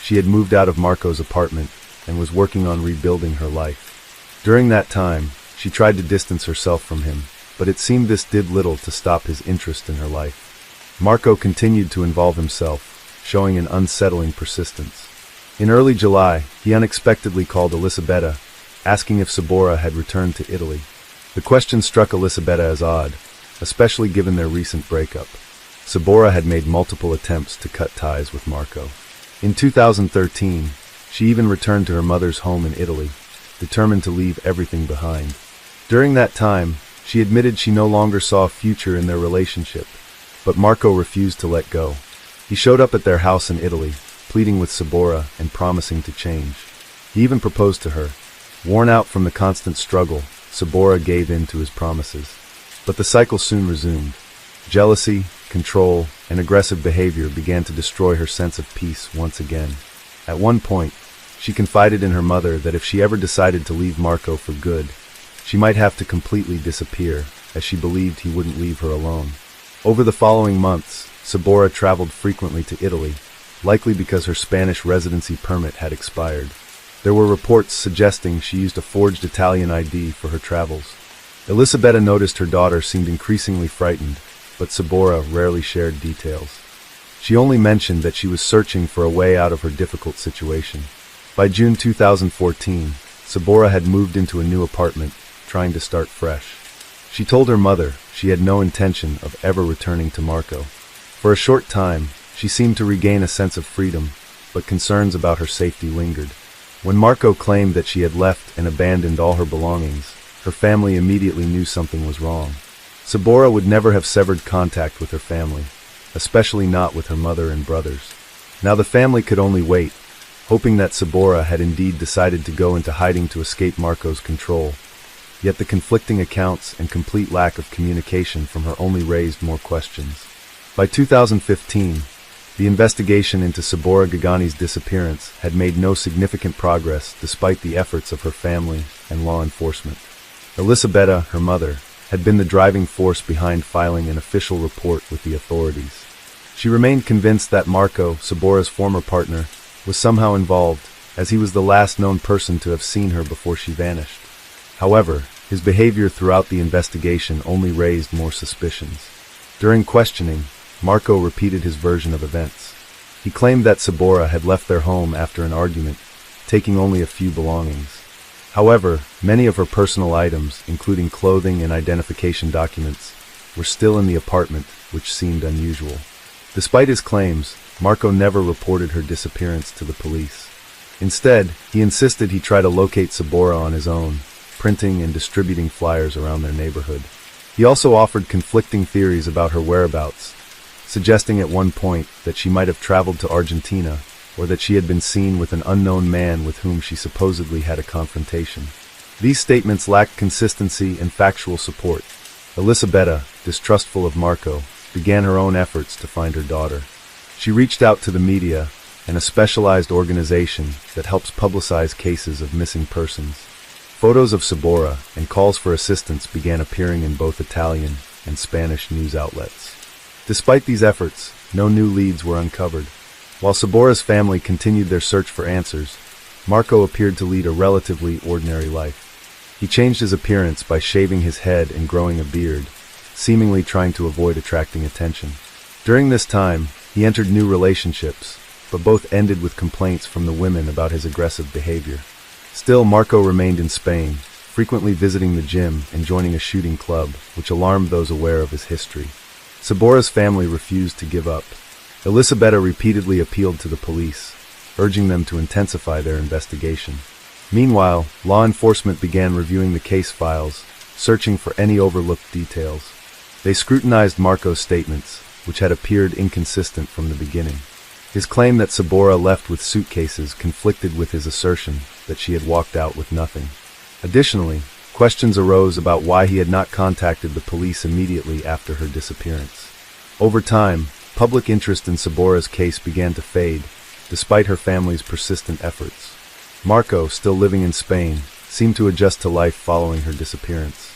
she had moved out of Marco's apartment and was working on rebuilding her life. During that time, she tried to distance herself from him, but it seemed this did little to stop his interest in her life. Marco continued to involve himself, showing an unsettling persistence. In early July, he unexpectedly called Elisabetta, asking if Sabora had returned to Italy. The question struck Elisabetta as odd, especially given their recent breakup. Sabora had made multiple attempts to cut ties with Marco. In 2013, she even returned to her mother's home in Italy, determined to leave everything behind. During that time, she admitted she no longer saw a future in their relationship, but Marco refused to let go. He showed up at their house in Italy, pleading with Sabora and promising to change. He even proposed to her. Worn out from the constant struggle, Sabora gave in to his promises. But the cycle soon resumed. Jealousy, control, and aggressive behavior began to destroy her sense of peace once again. At one point, she confided in her mother that if she ever decided to leave Marco for good, she might have to completely disappear, as she believed he wouldn't leave her alone. Over the following months, Sabora traveled frequently to Italy, likely because her Spanish residency permit had expired. There were reports suggesting she used a forged Italian ID for her travels. Elisabetta noticed her daughter seemed increasingly frightened, but Sabora rarely shared details. She only mentioned that she was searching for a way out of her difficult situation. By June 2014, Sabora had moved into a new apartment, trying to start fresh. She told her mother she had no intention of ever returning to Marco. For a short time, she seemed to regain a sense of freedom, but concerns about her safety lingered. When Marco claimed that she had left and abandoned all her belongings, her family immediately knew something was wrong. Sabora would never have severed contact with her family, especially not with her mother and brothers. Now the family could only wait, hoping that Sabora had indeed decided to go into hiding to escape Marco's control. Yet the conflicting accounts and complete lack of communication from her only raised more questions. By 2015, the investigation into Sabora Gagani's disappearance had made no significant progress despite the efforts of her family and law enforcement. Elisabetta, her mother, had been the driving force behind filing an official report with the authorities. She remained convinced that Marco, Sabora's former partner, was somehow involved, as he was the last known person to have seen her before she vanished. However, his behavior throughout the investigation only raised more suspicions. During questioning, Marco repeated his version of events. He claimed that Sabora had left their home after an argument, taking only a few belongings. However, many of her personal items, including clothing and identification documents, were still in the apartment, which seemed unusual. Despite his claims, Marco never reported her disappearance to the police. Instead, he insisted he try to locate Sabora on his own, printing and distributing flyers around their neighborhood. He also offered conflicting theories about her whereabouts, suggesting at one point that she might have traveled to Argentina, or that she had been seen with an unknown man with whom she supposedly had a confrontation. These statements lacked consistency and factual support. Elisabetta, distrustful of Marco, began her own efforts to find her daughter. She reached out to the media and a specialized organization that helps publicize cases of missing persons. Photos of Sabora and calls for assistance began appearing in both Italian and Spanish news outlets. Despite these efforts, no new leads were uncovered. While Sabora's family continued their search for answers, Marco appeared to lead a relatively ordinary life. He changed his appearance by shaving his head and growing a beard, seemingly trying to avoid attracting attention. During this time, he entered new relationships, but both ended with complaints from the women about his aggressive behavior. Still, Marco remained in Spain, frequently visiting the gym and joining a shooting club, which alarmed those aware of his history. Sabora's family refused to give up. Elisabetta repeatedly appealed to the police, urging them to intensify their investigation. Meanwhile, law enforcement began reviewing the case files, searching for any overlooked details. They scrutinized Marco's statements, which had appeared inconsistent from the beginning. His claim that Sabora left with suitcases conflicted with his assertion that she had walked out with nothing. Additionally, questions arose about why he had not contacted the police immediately after her disappearance. Over time, public interest in Sabora's case began to fade, despite her family's persistent efforts. Marco, still living in Spain, seemed to adjust to life following her disappearance.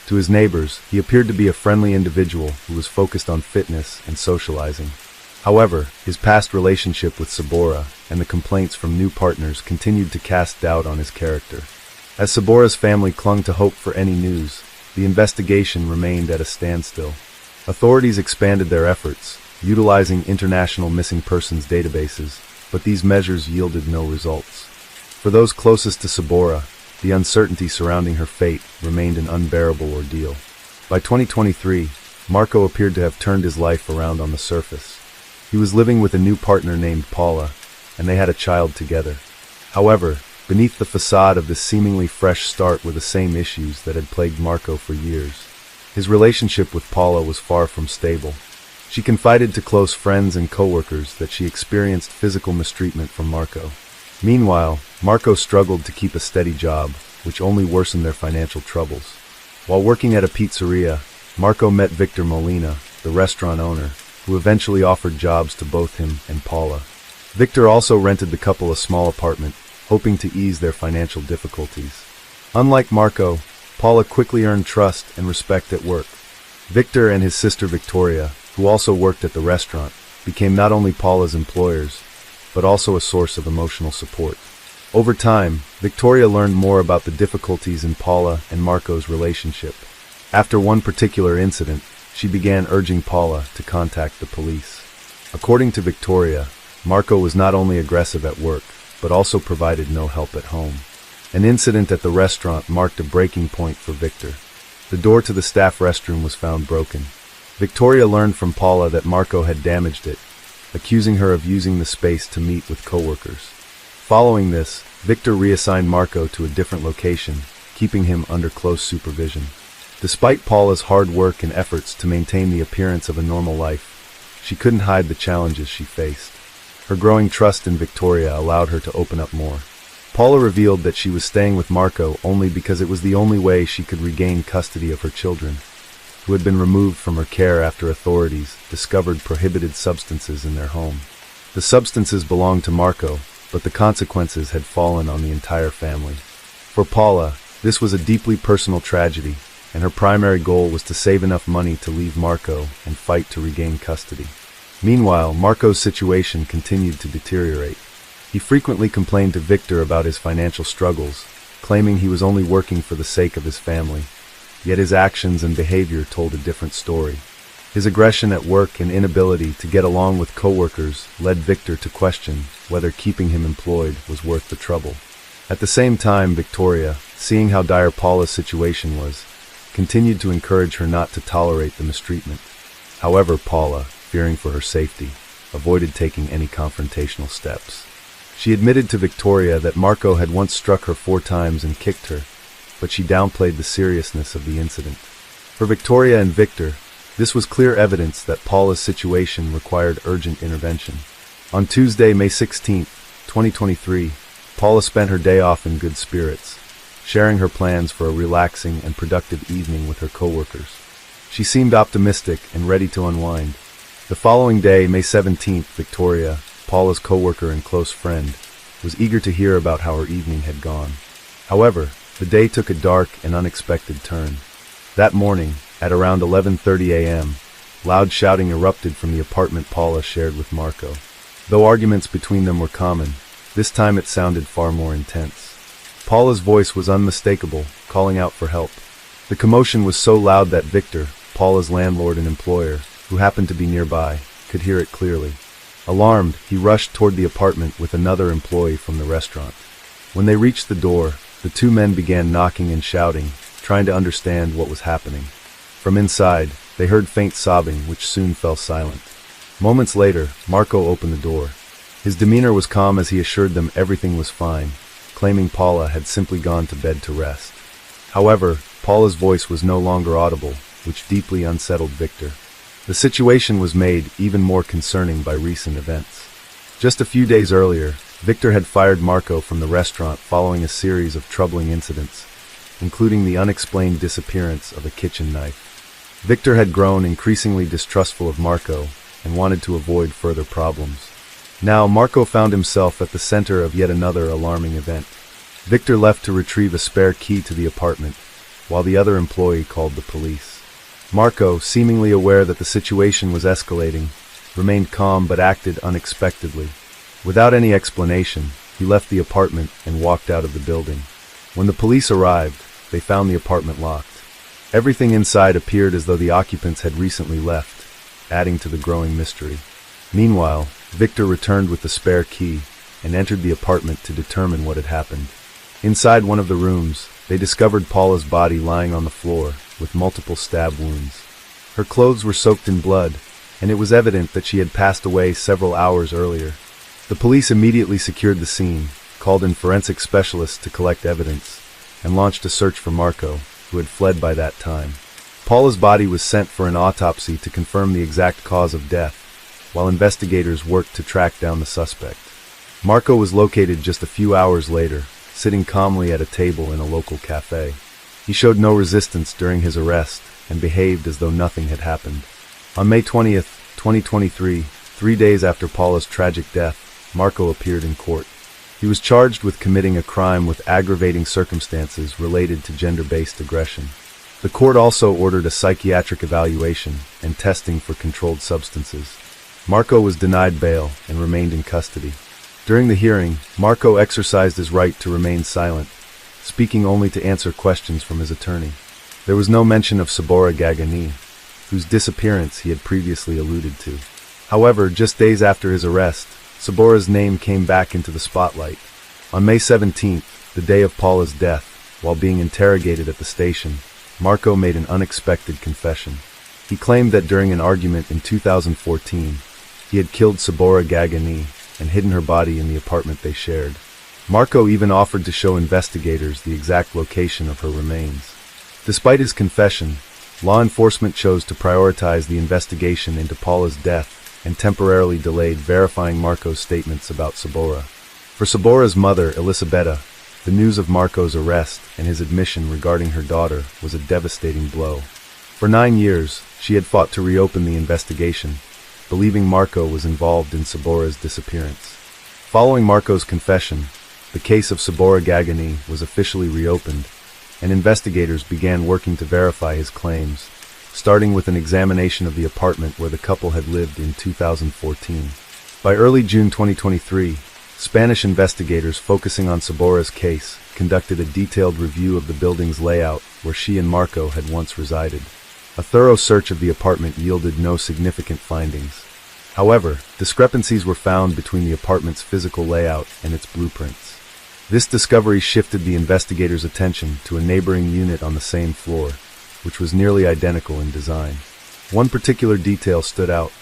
To his neighbors, he appeared to be a friendly individual who was focused on fitness and socializing. However, his past relationship with Sabora and the complaints from new partners continued to cast doubt on his character. As Sabora's family clung to hope for any news, the investigation remained at a standstill. Authorities expanded their efforts, utilizing international missing persons databases, but these measures yielded no results. For those closest to Sabora, the uncertainty surrounding her fate remained an unbearable ordeal. By 2023, Marco appeared to have turned his life around on the surface. He was living with a new partner named Paula, and they had a child together. However, beneath the facade of this seemingly fresh start were the same issues that had plagued Marco for years. His relationship with Paula was far from stable. She confided to close friends and coworkers that she experienced physical mistreatment from Marco. Meanwhile, Marco struggled to keep a steady job, which only worsened their financial troubles. While working at a pizzeria, Marco met Victor Molina, the restaurant owner, who eventually offered jobs to both him and Paula. Victor also rented the couple a small apartment, hoping to ease their financial difficulties. Unlike Marco, Paula quickly earned trust and respect at work. Victor and his sister Victoria, who also worked at the restaurant, became not only Paula's employers, but also a source of emotional support. Over time, Victoria learned more about the difficulties in Paula and Marco's relationship. After one particular incident, she began urging Paula to contact the police. According to Victoria, Marco was not only aggressive at work, but also provided no help at home. An incident at the restaurant marked a breaking point for Victor. The door to the staff restroom was found broken. Victoria learned from Paula that Marco had damaged it, accusing her of using the space to meet with coworkers. Following this, Victor reassigned Marco to a different location, keeping him under close supervision. Despite Paula's hard work and efforts to maintain the appearance of a normal life, she couldn't hide the challenges she faced. Her growing trust in Victoria allowed her to open up more. Paula revealed that she was staying with Marco only because it was the only way she could regain custody of her children, who had been removed from her care after authorities discovered prohibited substances in their home. The substances belonged to Marco, but the consequences had fallen on the entire family. For Paula, this was a deeply personal tragedy, and her primary goal was to save enough money to leave Marco and fight to regain custody. Meanwhile, Marco's situation continued to deteriorate. He frequently complained to Victor about his financial struggles, claiming he was only working for the sake of his family. Yet his actions and behavior told a different story. His aggression at work and inability to get along with coworkers led Victor to question whether keeping him employed was worth the trouble. At the same time, Victoria, seeing how dire Paula's situation was, continued to encourage her not to tolerate the mistreatment. However, Paula, fearing for her safety, avoided taking any confrontational steps. She admitted to Victoria that Marco had once struck her 4 times and kicked her, but she downplayed the seriousness of the incident. For Victoria and Victor, this was clear evidence that Paula's situation required urgent intervention. On Tuesday, May 16, 2023, Paula spent her day off in good spirits, sharing her plans for a relaxing and productive evening with her coworkers. She seemed optimistic and ready to unwind. The following day, May 17th, Victoria, Paula's coworker and close friend, was eager to hear about how her evening had gone. However, the day took a dark and unexpected turn. That morning, at around 11:30 a.m., loud shouting erupted from the apartment Paula shared with Marco. Though arguments between them were common, this time it sounded far more intense. Paula's voice was unmistakable, calling out for help. The commotion was so loud that Victor, Paula's landlord and employer, who happened to be nearby, could hear it clearly. Alarmed, he rushed toward the apartment with another employee from the restaurant. When they reached the door, the 2 men began knocking and shouting, trying to understand what was happening. From inside, they heard faint sobbing, which soon fell silent. Moments later, Marco opened the door. His demeanor was calm as he assured them everything was fine, claiming Paula had simply gone to bed to rest. However, Paula's voice was no longer audible, which deeply unsettled Victor. The situation was made even more concerning by recent events. Just a few days earlier, Victor had fired Marco from the restaurant following a series of troubling incidents, including the unexplained disappearance of a kitchen knife. Victor had grown increasingly distrustful of Marco and wanted to avoid further problems. Now, Marco found himself at the center of yet another alarming event. Victor left to retrieve a spare key to the apartment, while the other employee called the police. Marco, seemingly aware that the situation was escalating, remained calm but acted unexpectedly. Without any explanation, he left the apartment and walked out of the building. When the police arrived, they found the apartment locked. Everything inside appeared as though the occupants had recently left, adding to the growing mystery. Meanwhile, Victor returned with the spare key and entered the apartment to determine what had happened. Inside one of the rooms, they discovered Paula's body lying on the floor with multiple stab wounds. Her clothes were soaked in blood, and it was evident that she had passed away several hours earlier. The police immediately secured the scene, called in forensic specialists to collect evidence, and launched a search for Marco, who had fled by that time. Paula's body was sent for an autopsy to confirm the exact cause of death, while investigators worked to track down the suspect. Marco was located just a few hours later, sitting calmly at a table in a local cafe. He showed no resistance during his arrest and behaved as though nothing had happened. On May 20th, 2023, 3 days after Paula's tragic death, Marco appeared in court. He was charged with committing a crime with aggravating circumstances related to gender-based aggression. The court also ordered a psychiatric evaluation and testing for controlled substances. Marco was denied bail and remained in custody. During the hearing, Marco exercised his right to remain silent, speaking only to answer questions from his attorney. There was no mention of Sabora Gagani, whose disappearance he had previously alluded to. However, just days after his arrest, Sabora's name came back into the spotlight. On May 17th, the day of Paula's death, while being interrogated at the station, Marco made an unexpected confession. He claimed that during an argument in 2014, he had killed Sabora Gagani and hidden her body in the apartment they shared. Marco even offered to show investigators the exact location of her remains. Despite his confession, law enforcement chose to prioritize the investigation into Paula's death and temporarily delayed verifying Marco's statements about Sabora. For Sabora's mother, Elisabetta, the news of Marco's arrest and his admission regarding her daughter was a devastating blow. For 9 years, she had fought to reopen the investigation, believing Marco was involved in Sabora's disappearance. Following Marco's confession, the case of Sabora Gagani was officially reopened, and investigators began working to verify his claims, starting with an examination of the apartment where the couple had lived in 2014. By early June 2023, Spanish investigators focusing on Sabora's case conducted a detailed review of the building's layout where she and Marco had once resided. A thorough search of the apartment yielded no significant findings. However, discrepancies were found between the apartment's physical layout and its blueprints. This discovery shifted the investigators' attention to a neighboring unit on the same floor, which was nearly identical in design. One particular detail stood out.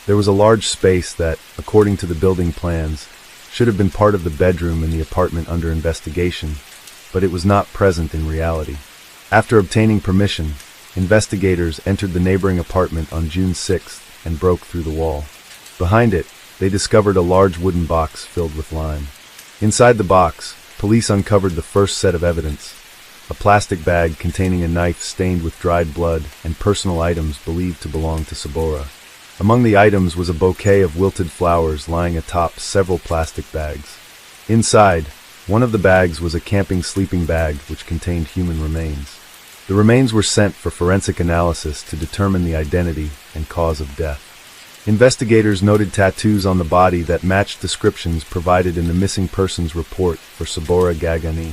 There was a large space that, according to the building plans, should have been part of the bedroom in the apartment under investigation, but it was not present in reality. After obtaining permission, investigators entered the neighboring apartment on June 6th and broke through the wall. Behind it, they discovered a large wooden box filled with lime. Inside the box, police uncovered the first set of evidence: a plastic bag containing a knife stained with dried blood and personal items believed to belong to Sabora. Among the items was a bouquet of wilted flowers lying atop several plastic bags. Inside, one of the bags was a camping sleeping bag which contained human remains. The remains were sent for forensic analysis to determine the identity and cause of death. Investigators noted tattoos on the body that matched descriptions provided in the missing persons report for Sabora Gagani.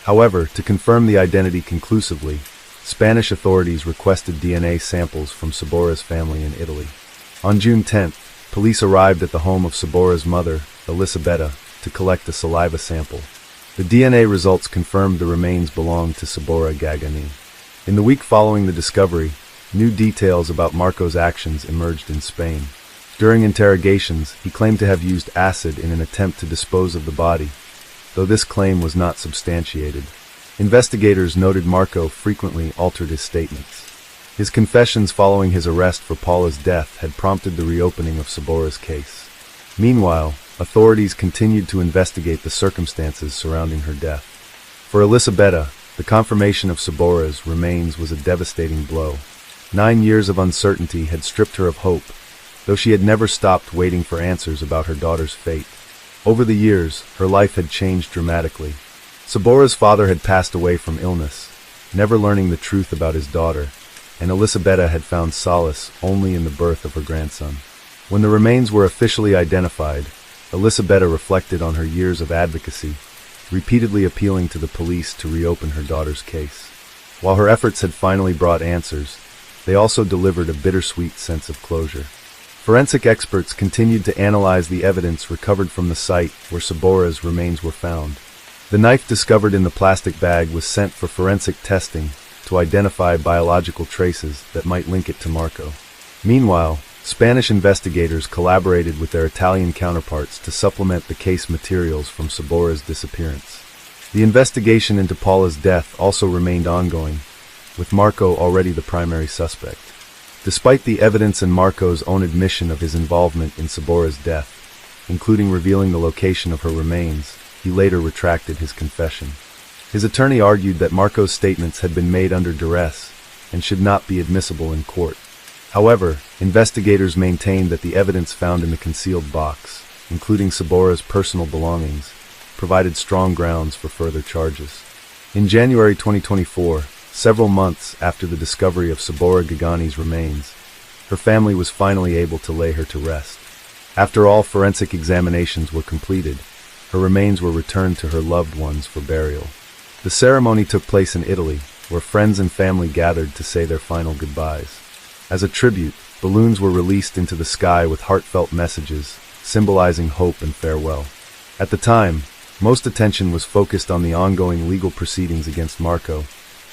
However, to confirm the identity conclusively, Spanish authorities requested DNA samples from Sabora's family in Italy. On June 10th, police arrived at the home of Sabora's mother, Elisabetta, to collect a saliva sample. The DNA results confirmed the remains belonged to Sabora Gagani. In the week following the discovery, new details about Marco's actions emerged in Spain. During interrogations, he claimed to have used acid in an attempt to dispose of the body, though this claim was not substantiated. Investigators noted Marco frequently altered his statements. His confessions following his arrest for Paula's death had prompted the reopening of Sabora's case. Meanwhile, authorities continued to investigate the circumstances surrounding her death. For Elisabetta, the confirmation of Sabora's remains was a devastating blow. 9 years of uncertainty had stripped her of hope, though she had never stopped waiting for answers about her daughter's fate. Over the years, her life had changed dramatically. Sabora's father had passed away from illness, never learning the truth about his daughter, and Elisabetta had found solace only in the birth of her grandson. When the remains were officially identified, Elisabetta reflected on her years of advocacy, repeatedly appealing to the police to reopen her daughter's case. While her efforts had finally brought answers, they also delivered a bittersweet sense of closure. Forensic experts continued to analyze the evidence recovered from the site where Sabora's remains were found. The knife discovered in the plastic bag was sent for forensic testing to identify biological traces that might link it to Marco. Meanwhile, Spanish investigators collaborated with their Italian counterparts to supplement the case materials from Sabora's disappearance. The investigation into Paula's death also remained ongoing, with Marco already the primary suspect. Despite the evidence and Marco's own admission of his involvement in Sabora's death, including revealing the location of her remains, he later retracted his confession. His attorney argued that Marco's statements had been made under duress and should not be admissible in court. However, investigators maintained that the evidence found in the concealed box, including Sabora's personal belongings, provided strong grounds for further charges. In January 2024, several months after the discovery of Sabora Gagani's remains, her family was finally able to lay her to rest. After all forensic examinations were completed, her remains were returned to her loved ones for burial. The ceremony took place in Italy, where friends and family gathered to say their final goodbyes. As a tribute, balloons were released into the sky with heartfelt messages, symbolizing hope and farewell. At the time, most attention was focused on the ongoing legal proceedings against Marco,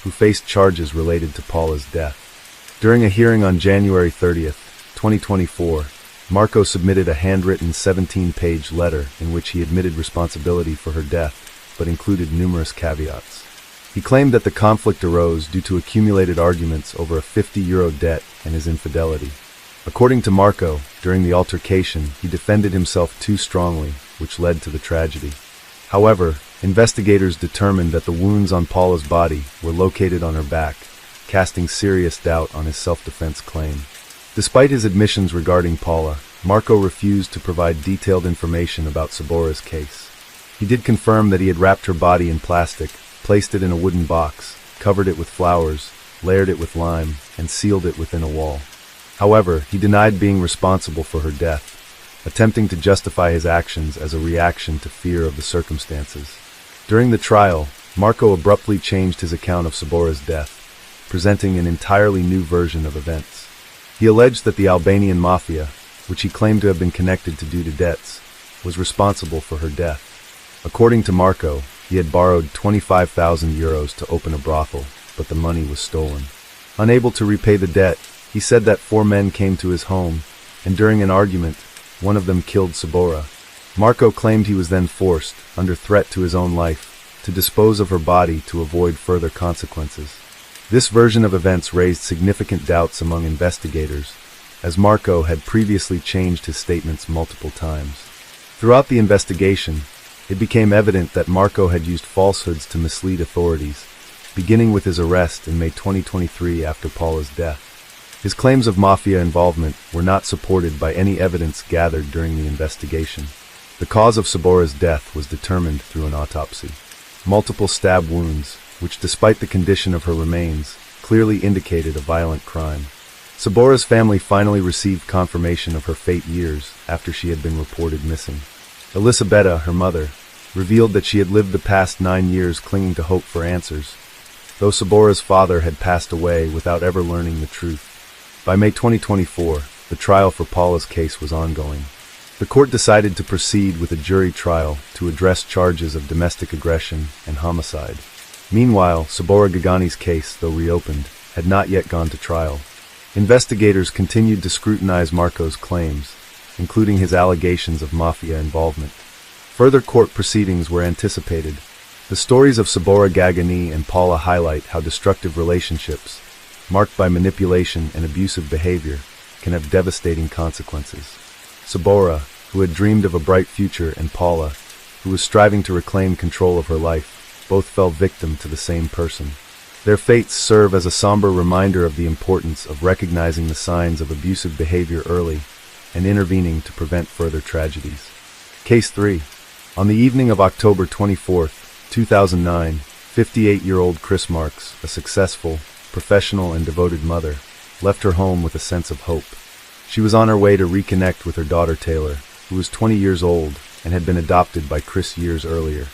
who faced charges related to Paula's death. During a hearing on January 30th, 2024, Marco submitted a handwritten 17-page letter in which he admitted responsibility for her death, but included numerous caveats. He claimed that the conflict arose due to accumulated arguments over a €50 debt and his infidelity. According to Marco, during the altercation, he defended himself too strongly, which led to the tragedy. However, investigators determined that the wounds on Paula's body were located on her back, casting serious doubt on his self-defense claim. Despite his admissions regarding Paula, Marco refused to provide detailed information about Sabora's case. He did confirm that he had wrapped her body in plastic, placed it in a wooden box, covered it with flowers, layered it with lime, and sealed it within a wall. However, he denied being responsible for her death, attempting to justify his actions as a reaction to fear of the circumstances. During the trial, Marco abruptly changed his account of Sabora's death, presenting an entirely new version of events. He alleged that the Albanian mafia, which he claimed to have been connected to due to debts, was responsible for her death. According to Marco, he had borrowed €25,000 to open a brothel, but the money was stolen. Unable to repay the debt, he said that 4 men came to his home, and during an argument, one of them killed Sabora. Marco claimed he was then forced, under threat to his own life, to dispose of her body to avoid further consequences. This version of events raised significant doubts among investigators, as Marco had previously changed his statements multiple times. Throughout the investigation, it became evident that Marco had used falsehoods to mislead authorities, beginning with his arrest in May 2023 after Paula's death. His claims of mafia involvement were not supported by any evidence gathered during the investigation. The cause of Sabora's death was determined through an autopsy. Multiple stab wounds, which despite the condition of her remains, clearly indicated a violent crime. Sabora's family finally received confirmation of her fate years after she had been reported missing. Elisabetta, her mother, revealed that she had lived the past 9 years clinging to hope for answers, though Sabora's father had passed away without ever learning the truth. By May 2024, the trial for Paula's case was ongoing. The court decided to proceed with a jury trial to address charges of domestic aggression and homicide. Meanwhile, Sabora Gagani's case, though reopened, had not yet gone to trial. Investigators continued to scrutinize Marco's claims, including his allegations of mafia involvement. Further court proceedings were anticipated. The stories of Sabora Gagani and Paula highlight how destructive relationships, marked by manipulation and abusive behavior, can have devastating consequences. Sabora, who had dreamed of a bright future, and Paula, who was striving to reclaim control of her life, both fell victim to the same person. Their fates serve as a somber reminder of the importance of recognizing the signs of abusive behavior early and intervening to prevent further tragedies. Case 3. On the evening of October 24, 2009, 58-year-old Chris Marks, a successful, professional, and devoted mother, left her home with a sense of hope. She was on her way to reconnect with her daughter Taylor, who was 20 years old and had been adopted by Chris years earlier.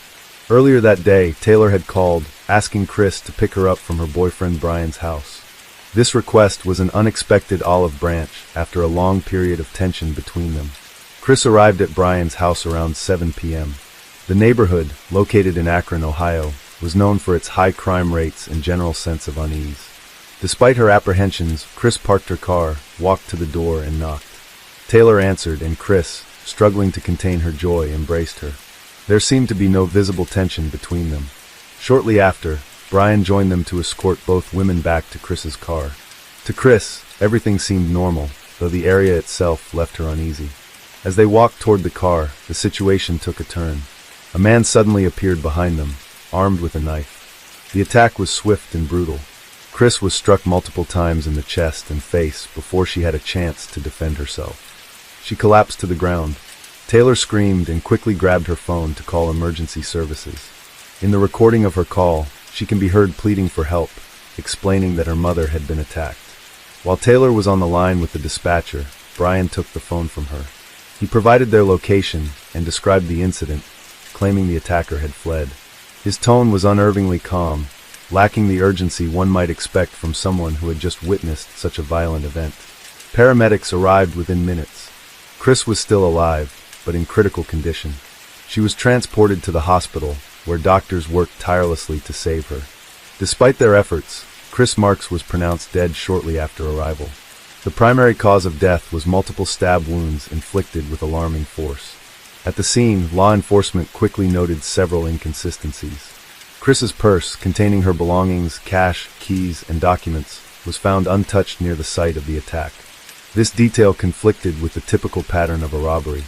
Earlier that day, Taylor had called, asking Chris to pick her up from her boyfriend Brian's house. This request was an unexpected olive branch after a long period of tension between them. Chris arrived at Brian's house around 7 p.m. The neighborhood, located in Akron, Ohio, was known for its high crime rates and general sense of unease. Despite her apprehensions, Chris parked her car, walked to the door, and knocked. Taylor answered, and Chris, struggling to contain her joy, embraced her. There seemed to be no visible tension between them. Shortly after, Brian joined them to escort both women back to Chris's car. To Chris, everything seemed normal, though the area itself left her uneasy. As they walked toward the car, the situation took a turn. A man suddenly appeared behind them, armed with a knife. The attack was swift and brutal. Chris was struck multiple times in the chest and face before she had a chance to defend herself. She collapsed to the ground. Taylor screamed and quickly grabbed her phone to call emergency services. In the recording of her call, she can be heard pleading for help, explaining that her mother had been attacked. While Taylor was on the line with the dispatcher, Brian took the phone from her. He provided their location and described the incident, claiming the attacker had fled. His tone was unnervingly calm, lacking the urgency one might expect from someone who had just witnessed such a violent event. Paramedics arrived within minutes. Chris was still alive, but in critical condition. She was transported to the hospital, where doctors worked tirelessly to save her. Despite their efforts, Chris Marks was pronounced dead shortly after arrival. The primary cause of death was multiple stab wounds inflicted with alarming force. At the scene, law enforcement quickly noted several inconsistencies. Chris's purse, containing her belongings, cash, keys, and documents, was found untouched near the site of the attack. This detail conflicted with the typical pattern of a robbery.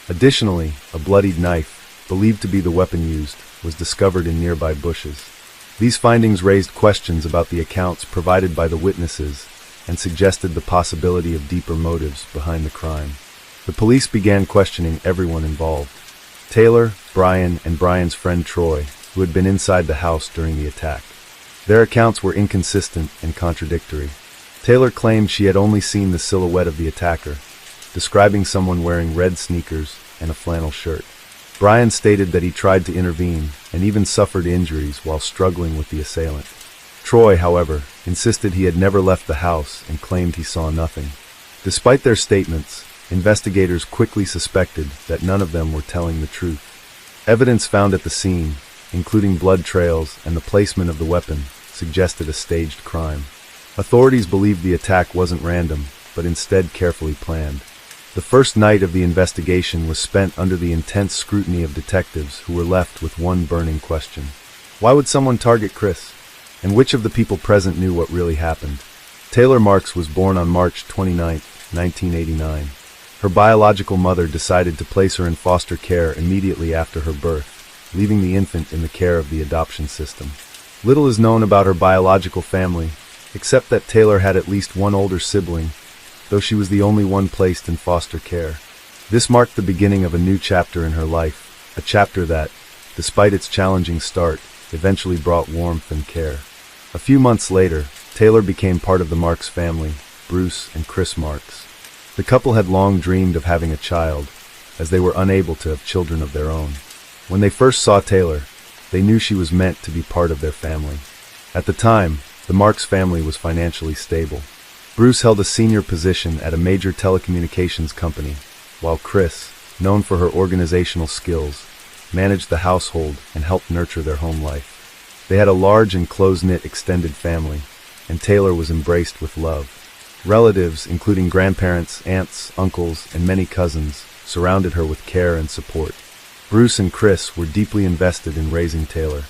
Additionally, a bloodied knife, believed to be the weapon used, was discovered in nearby bushes. These findings raised questions about the accounts provided by the witnesses and suggested the possibility of deeper motives behind the crime. The police began questioning everyone involved: Taylor, Brian, and Brian's friend Troy, who had been inside the house during the attack. Their accounts were inconsistent and contradictory. Taylor claimed she had only seen the silhouette of the attacker, describing someone wearing red sneakers and a flannel shirt. Brian stated that he tried to intervene and even suffered injuries while struggling with the assailant. Troy, however, insisted he had never left the house and claimed he saw nothing. Despite their statements, investigators quickly suspected that none of them were telling the truth. Evidence found at the scene, including blood trails and the placement of the weapon, suggested a staged crime. Authorities believed the attack wasn't random, but instead carefully planned. The first night of the investigation was spent under the intense scrutiny of detectives who were left with one burning question. Why would someone target Chris? And which of the people present knew what really happened? Taylor Marks was born on March 29, 1989. Her biological mother decided to place her in foster care immediately after her birth, leaving the infant in the care of the adoption system. Little is known about her biological family, except that Taylor had at least one older sibling, though she was the only one placed in foster care. This marked the beginning of a new chapter in her life, a chapter that, despite its challenging start, eventually brought warmth and care. A few months later, Taylor became part of the Marks family, Bruce and Chris Marks. The couple had long dreamed of having a child, as they were unable to have children of their own. When they first saw Taylor, they knew she was meant to be part of their family. At the time, the Marks family was financially stable. Bruce held a senior position at a major telecommunications company, while Chris, known for her organizational skills, managed the household and helped nurture their home life. They had a large and close-knit extended family, and Taylor was embraced with love. Relatives, including grandparents, aunts, uncles, and many cousins, surrounded her with care and support. Bruce and Chris were deeply invested in raising Taylor.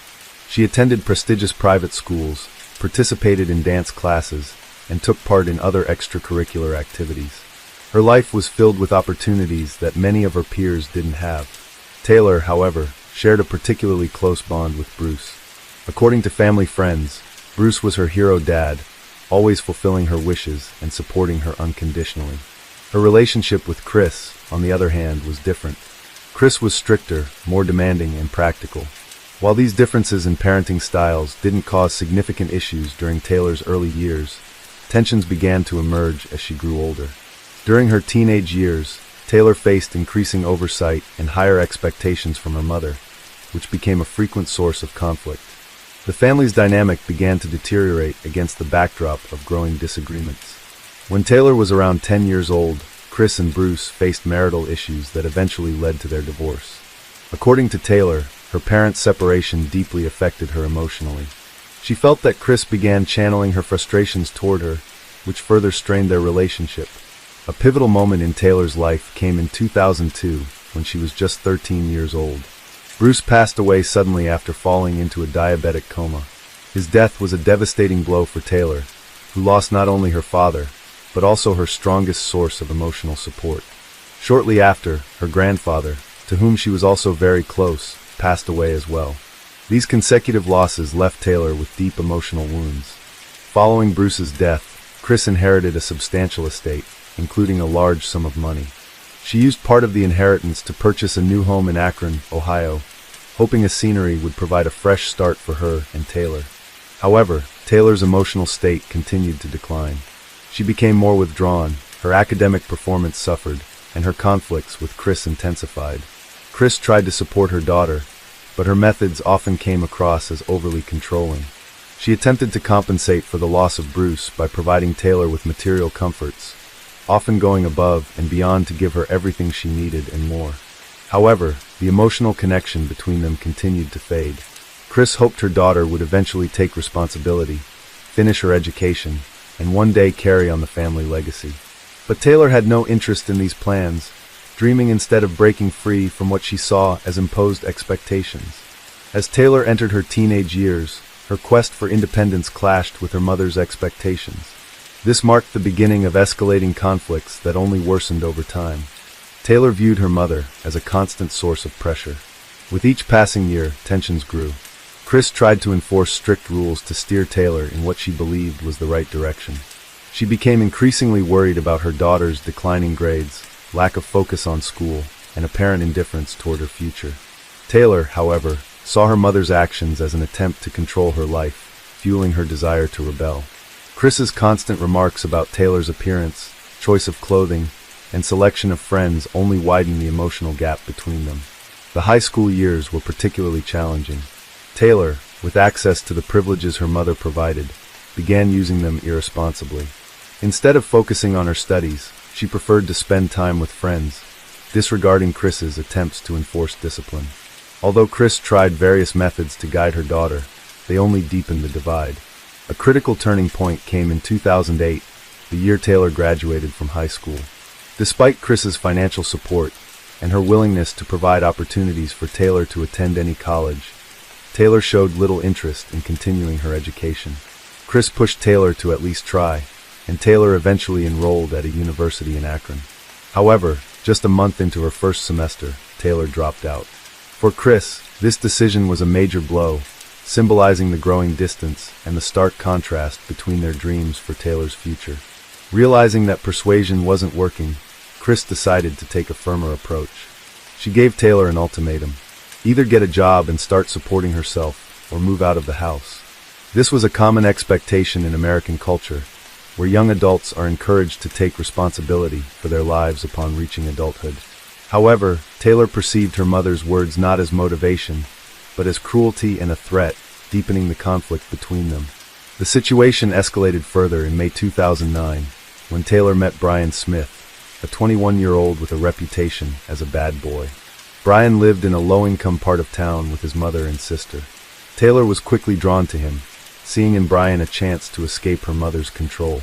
She attended prestigious private schools, participated in dance classes, and took part in other extracurricular activities. Her life was filled with opportunities that many of her peers didn't have. Taylor, however, shared a particularly close bond with Bruce. According to family friends, Bruce was her hero dad, always fulfilling her wishes and supporting her unconditionally. Her relationship with Chris, on the other hand, was different. Chris was stricter, more demanding, and practical. While these differences in parenting styles didn't cause significant issues during Taylor's early years, tensions began to emerge as she grew older. During her teenage years, Taylor faced increasing oversight and higher expectations from her mother, which became a frequent source of conflict. The family's dynamic began to deteriorate against the backdrop of growing disagreements. When Taylor was around 10 years old, Chris and Bruce faced marital issues that eventually led to their divorce. According to Taylor, her parents' separation deeply affected her emotionally. She felt that Chris began channeling her frustrations toward her, which further strained their relationship. A pivotal moment in Taylor's life came in 2002, when she was just 13 years old. Bruce passed away suddenly after falling into a diabetic coma. His death was a devastating blow for Taylor, who lost not only her father, but also her strongest source of emotional support. Shortly after, her grandfather, to whom she was also very close, passed away as well. These consecutive losses left Taylor with deep emotional wounds. Following Bruce's death, Chris inherited a substantial estate, including a large sum of money. She used part of the inheritance to purchase a new home in Akron, Ohio, hoping a scenery would provide a fresh start for her and Taylor. However, Taylor's emotional state continued to decline. She became more withdrawn, her academic performance suffered, and her conflicts with Chris intensified. Chris tried to support her daughter, but her methods often came across as overly controlling. She attempted to compensate for the loss of Bruce by providing Taylor with material comforts, often going above and beyond to give her everything she needed and more. However, the emotional connection between them continued to fade. Chris hoped her daughter would eventually take responsibility, finish her education, and one day carry on the family legacy. But Taylor had no interest in these plans, dreaming instead of breaking free from what she saw as imposed expectations. As Taylor entered her teenage years, her quest for independence clashed with her mother's expectations. This marked the beginning of escalating conflicts that only worsened over time. Taylor viewed her mother as a constant source of pressure. With each passing year, tensions grew. Chris tried to enforce strict rules to steer Taylor in what she believed was the right direction. She became increasingly worried about her daughter's declining grades, lack of focus on school, and apparent indifference toward her future. Taylor, however, saw her mother's actions as an attempt to control her life, fueling her desire to rebel. Chris's constant remarks about Taylor's appearance, choice of clothing, and selection of friends only widened the emotional gap between them. The high school years were particularly challenging. Taylor, with access to the privileges her mother provided, began using them irresponsibly. Instead of focusing on her studies, she preferred to spend time with friends, disregarding Chris's attempts to enforce discipline. Although Chris tried various methods to guide her daughter, they only deepened the divide. A critical turning point came in 2008, the year Taylor graduated from high school. Despite Chris's financial support and her willingness to provide opportunities for Taylor to attend any college, Taylor showed little interest in continuing her education. Chris pushed Taylor to at least try, and Taylor eventually enrolled at a university in Akron. However, just a month into her first semester, Taylor dropped out. For Chris, this decision was a major blow, symbolizing the growing distance and the stark contrast between their dreams for Taylor's future. Realizing that persuasion wasn't working, Chris decided to take a firmer approach. She gave Taylor an ultimatum: either get a job and start supporting herself, or move out of the house. This was a common expectation in American culture, where young adults are encouraged to take responsibility for their lives upon reaching adulthood. However, Taylor perceived her mother's words not as motivation, but as cruelty and a threat, deepening the conflict between them. The situation escalated further in May 2009, when Taylor met Brian Smith, a 21-year-old with a reputation as a bad boy. Brian lived in a low-income part of town with his mother and sister. Taylor was quickly drawn to him, seeing in Brian a chance to escape her mother's control.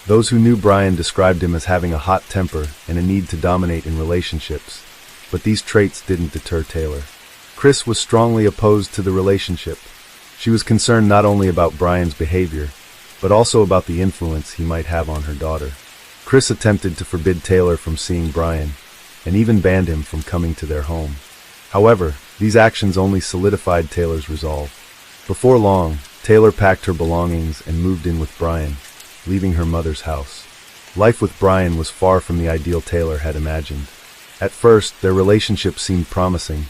Those who knew Brian described him as having a hot temper and a need to dominate in relationships, but these traits didn't deter Taylor. Chris was strongly opposed to the relationship. She was concerned not only about Brian's behavior, but also about the influence he might have on her daughter. Chris attempted to forbid Taylor from seeing Brian, and even banned him from coming to their home. However, these actions only solidified Taylor's resolve. Before long, Taylor packed her belongings and moved in with Brian, leaving her mother's house. Life with Brian was far from the ideal Taylor had imagined. At first, their relationship seemed promising,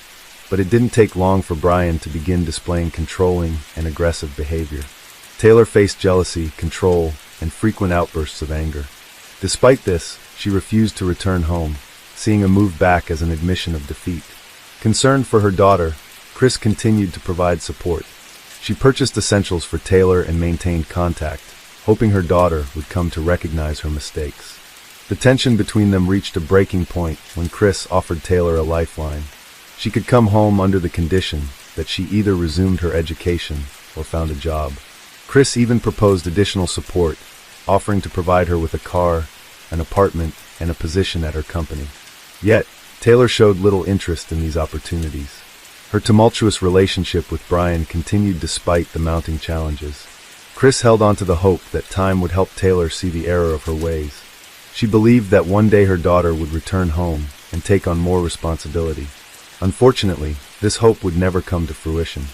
but it didn't take long for Brian to begin displaying controlling and aggressive behavior. Taylor faced jealousy, control, and frequent outbursts of anger. Despite this, she refused to return home, seeing a move back as an admission of defeat. Concerned for her daughter, Chris continued to provide support. She purchased essentials for Taylor and maintained contact, hoping her daughter would come to recognize her mistakes. The tension between them reached a breaking point when Chris offered Taylor a lifeline. She could come home under the condition that she either resumed her education or found a job. Chris even proposed additional support, offering to provide her with a car, an apartment, and a position at her company. Yet, Taylor showed little interest in these opportunities. Her tumultuous relationship with Brian continued despite the mounting challenges. Chris held on to the hope that time would help Taylor see the error of her ways. She believed that one day her daughter would return home and take on more responsibility. Unfortunately, this hope would never come to fruition.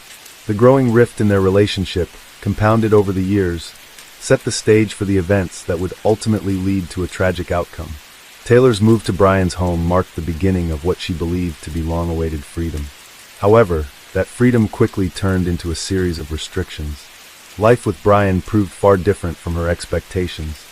The growing rift in their relationship, compounded over the years, set the stage for the events that would ultimately lead to a tragic outcome. Taylor's move to Brian's home marked the beginning of what she believed to be long-awaited freedom. However, that freedom quickly turned into a series of restrictions. Life with Brian proved far different from her expectations.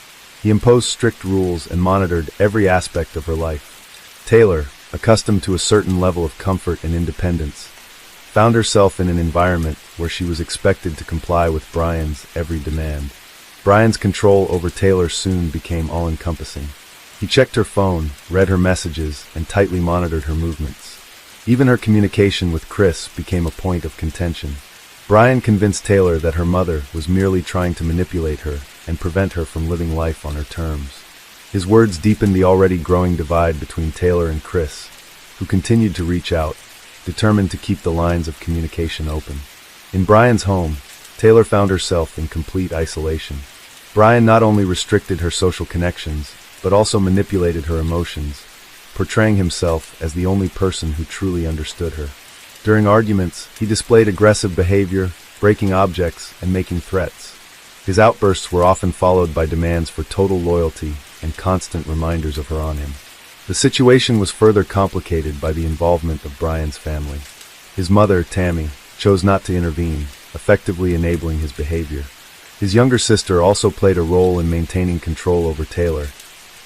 He imposed strict rules and monitored every aspect of her life. Taylor, accustomed to a certain level of comfort and independence, found herself in an environment where she was expected to comply with Brian's every demand. Brian's control over Taylor soon became all-encompassing. He checked her phone, read her messages, and tightly monitored her movements. Even her communication with Chris became a point of contention. Brian convinced Taylor that her mother was merely trying to manipulate her and prevent her from living life on her terms. His words deepened the already growing divide between Taylor and Chris, who continued to reach out, determined to keep the lines of communication open. In Brian's home, Taylor found herself in complete isolation. Brian not only restricted her social connections, but also manipulated her emotions, portraying himself as the only person who truly understood her. During arguments, he displayed aggressive behavior, breaking objects, and making threats. His outbursts were often followed by demands for total loyalty and constant reminders of her on him. The situation was further complicated by the involvement of Brian's family. His mother, Tammy, chose not to intervene, effectively enabling his behavior. His younger sister also played a role in maintaining control over Taylor,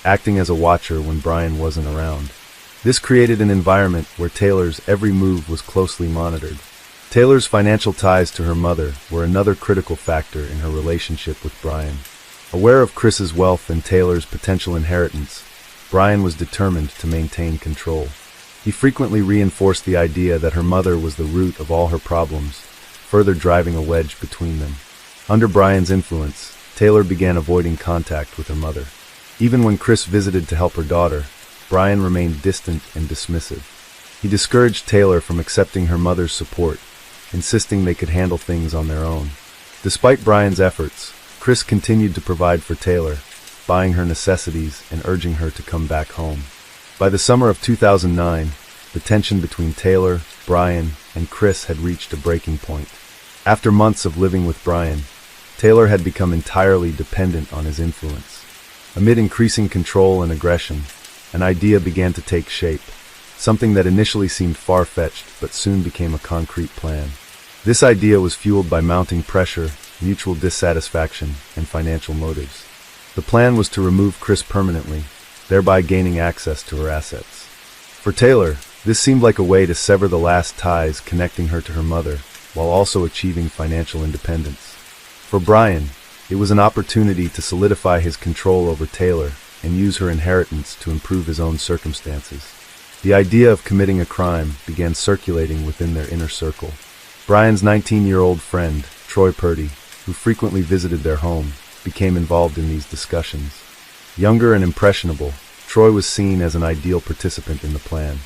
acting as a watcher when Brian wasn't around. This created an environment where Taylor's every move was closely monitored. Taylor's financial ties to her mother were another critical factor in her relationship with Brian. Aware of Chris's wealth and Taylor's potential inheritance, Brian was determined to maintain control. He frequently reinforced the idea that her mother was the root of all her problems, further driving a wedge between them. Under Brian's influence, Taylor began avoiding contact with her mother. Even when Chris visited to help her daughter, Brian remained distant and dismissive. He discouraged Taylor from accepting her mother's support, insisting they could handle things on their own. Despite Brian's efforts, Chris continued to provide for Taylor, buying her necessities and urging her to come back home. By the summer of 2009, the tension between Taylor, Brian, and Chris had reached a breaking point. After months of living with Brian, Taylor had become entirely dependent on his influence. Amid increasing control and aggression, an idea began to take shape, something that initially seemed far-fetched but soon became a concrete plan. This idea was fueled by mounting pressure, mutual dissatisfaction, and financial motives. The plan was to remove Chris permanently, thereby gaining access to her assets. For Taylor, this seemed like a way to sever the last ties connecting her to her mother, while also achieving financial independence. For Brian, it was an opportunity to solidify his control over Taylor and use her inheritance to improve his own circumstances. The idea of committing a crime began circulating within their inner circle. Brian's 19-year-old friend, Troy Purdy, who frequently visited their home, became involved in these discussions. Younger and impressionable, Troy was seen as an ideal participant in the plan.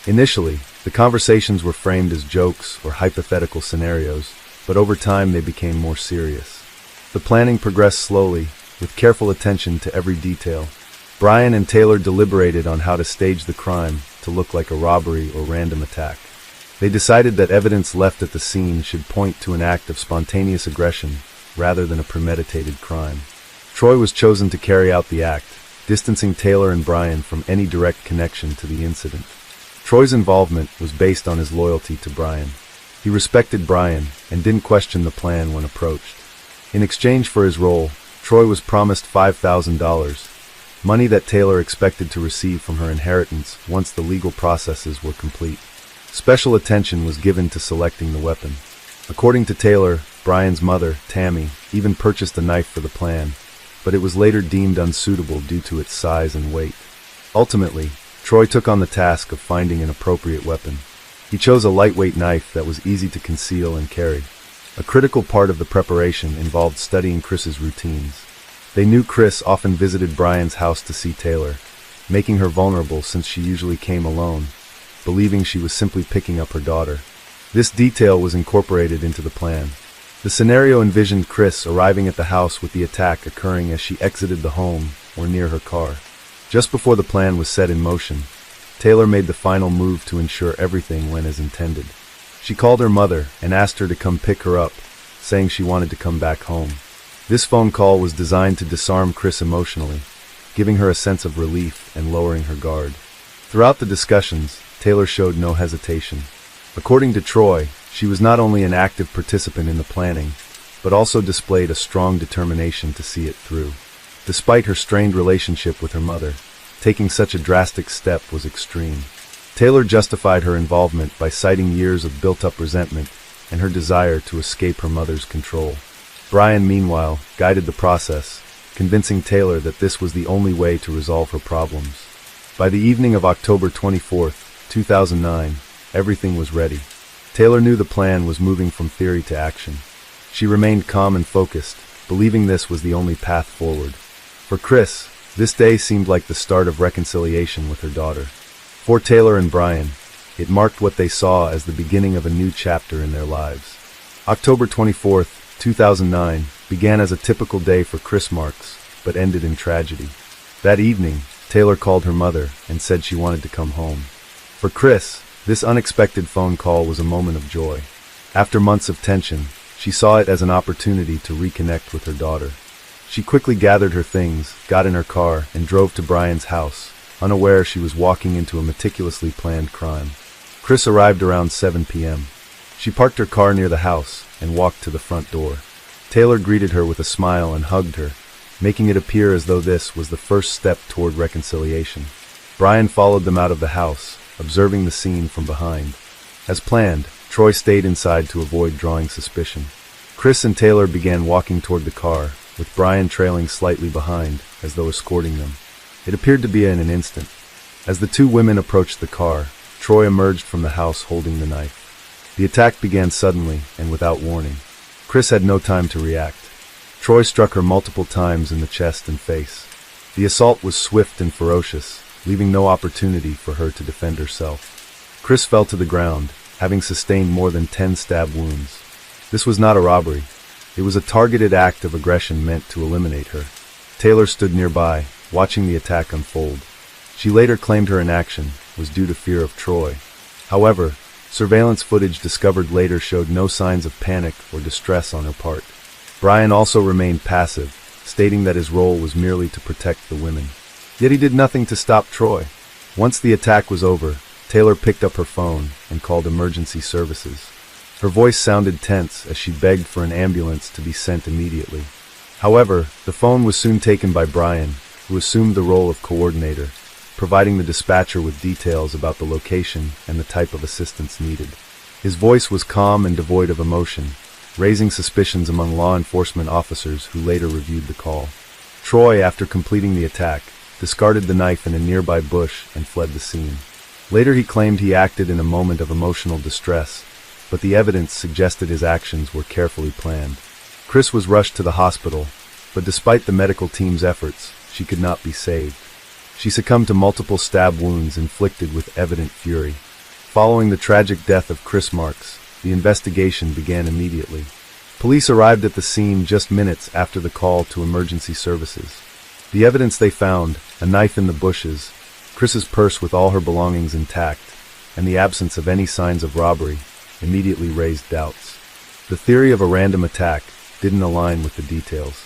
Initially, the conversations were framed as jokes or hypothetical scenarios, but over time they became more serious. The planning progressed slowly, with careful attention to every detail. Brian and Taylor deliberated on how to stage the crime to look like a robbery or random attack. They decided that evidence left at the scene should point to an act of spontaneous aggression rather than a premeditated crime. Troy was chosen to carry out the act, distancing Taylor and Brian from any direct connection to the incident. Troy's involvement was based on his loyalty to Brian. He respected Brian and didn't question the plan when approached. In exchange for his role, Troy was promised $5,000, money that Taylor expected to receive from her inheritance once the legal processes were complete. Special attention was given to selecting the weapon. According to Taylor, Brian's mother, Tammy, even purchased a knife for the plan, but it was later deemed unsuitable due to its size and weight. Ultimately, Troy took on the task of finding an appropriate weapon. He chose a lightweight knife that was easy to conceal and carry. A critical part of the preparation involved studying Chris's routines. They knew Chris often visited Brian's house to see Taylor, making her vulnerable since she usually came alone, believing she was simply picking up her daughter. This detail was incorporated into the plan. The scenario envisioned Chris arriving at the house with the attack occurring as she exited the home or near her car. Just before the plan was set in motion, Taylor made the final move to ensure everything went as intended. She called her mother and asked her to come pick her up, saying she wanted to come back home. This phone call was designed to disarm Chris emotionally, giving her a sense of relief and lowering her guard. Throughout the discussions, Taylor showed no hesitation. According to Troy, she was not only an active participant in the planning, but also displayed a strong determination to see it through. Despite her strained relationship with her mother, taking such a drastic step was extreme. Taylor justified her involvement by citing years of built-up resentment and her desire to escape her mother's control. Brian, meanwhile, guided the process, convincing Taylor that this was the only way to resolve her problems. By the evening of October 24, 2009, everything was ready. Taylor knew the plan was moving from theory to action. She remained calm and focused, believing this was the only path forward. For Chris, this day seemed like the start of reconciliation with her daughter. For Taylor and Brian, it marked what they saw as the beginning of a new chapter in their lives. October 24, 2009, began as a typical day for Chris Marks, but ended in tragedy. That evening, Taylor called her mother and said she wanted to come home. For Chris, this unexpected phone call was a moment of joy. After months of tension, she saw it as an opportunity to reconnect with her daughter. She quickly gathered her things, got in her car, and drove to Brian's house, unaware she was walking into a meticulously planned crime. Chris arrived around 7 p.m. She parked her car near the house and walked to the front door. Taylor greeted her with a smile and hugged her, making it appear as though this was the first step toward reconciliation. Brian followed them out of the house, observing the scene from behind. As planned, Troy stayed inside to avoid drawing suspicion. Chris and Taylor began walking toward the car, with Brian trailing slightly behind, as though escorting them. It appeared to be in an instant. As the two women approached the car, Troy emerged from the house holding the knife. The attack began suddenly and without warning. Chris had no time to react. Troy struck her multiple times in the chest and face. The assault was swift and ferocious, leaving no opportunity for her to defend herself. Chris fell to the ground, having sustained more than 10 stab wounds. This was not a robbery. It was a targeted act of aggression meant to eliminate her. Taylor stood nearby, watching the attack unfold. She later claimed her inaction was due to fear of Troy. However, surveillance footage discovered later showed no signs of panic or distress on her part. Brian also remained passive, stating that his role was merely to protect the women. Yet he did nothing to stop Troy. Once the attack was over, Taylor picked up her phone and called emergency services. Her voice sounded tense as she begged for an ambulance to be sent immediately. However, the phone was soon taken by Brian, who assumed the role of coordinator, providing the dispatcher with details about the location and the type of assistance needed. His voice was calm and devoid of emotion, raising suspicions among law enforcement officers who later reviewed the call. Troy, after completing the attack, discarded the knife in a nearby bush and fled the scene. Later he claimed he acted in a moment of emotional distress, but the evidence suggested his actions were carefully planned. Chris was rushed to the hospital, but despite the medical team's efforts, she could not be saved. She succumbed to multiple stab wounds inflicted with evident fury. Following the tragic death of Chris Marks, the investigation began immediately. Police arrived at the scene just minutes after the call to emergency services. The evidence they found, a knife in the bushes, Chris's purse with all her belongings intact, and the absence of any signs of robbery, immediately raised doubts. The theory of a random attack didn't align with the details.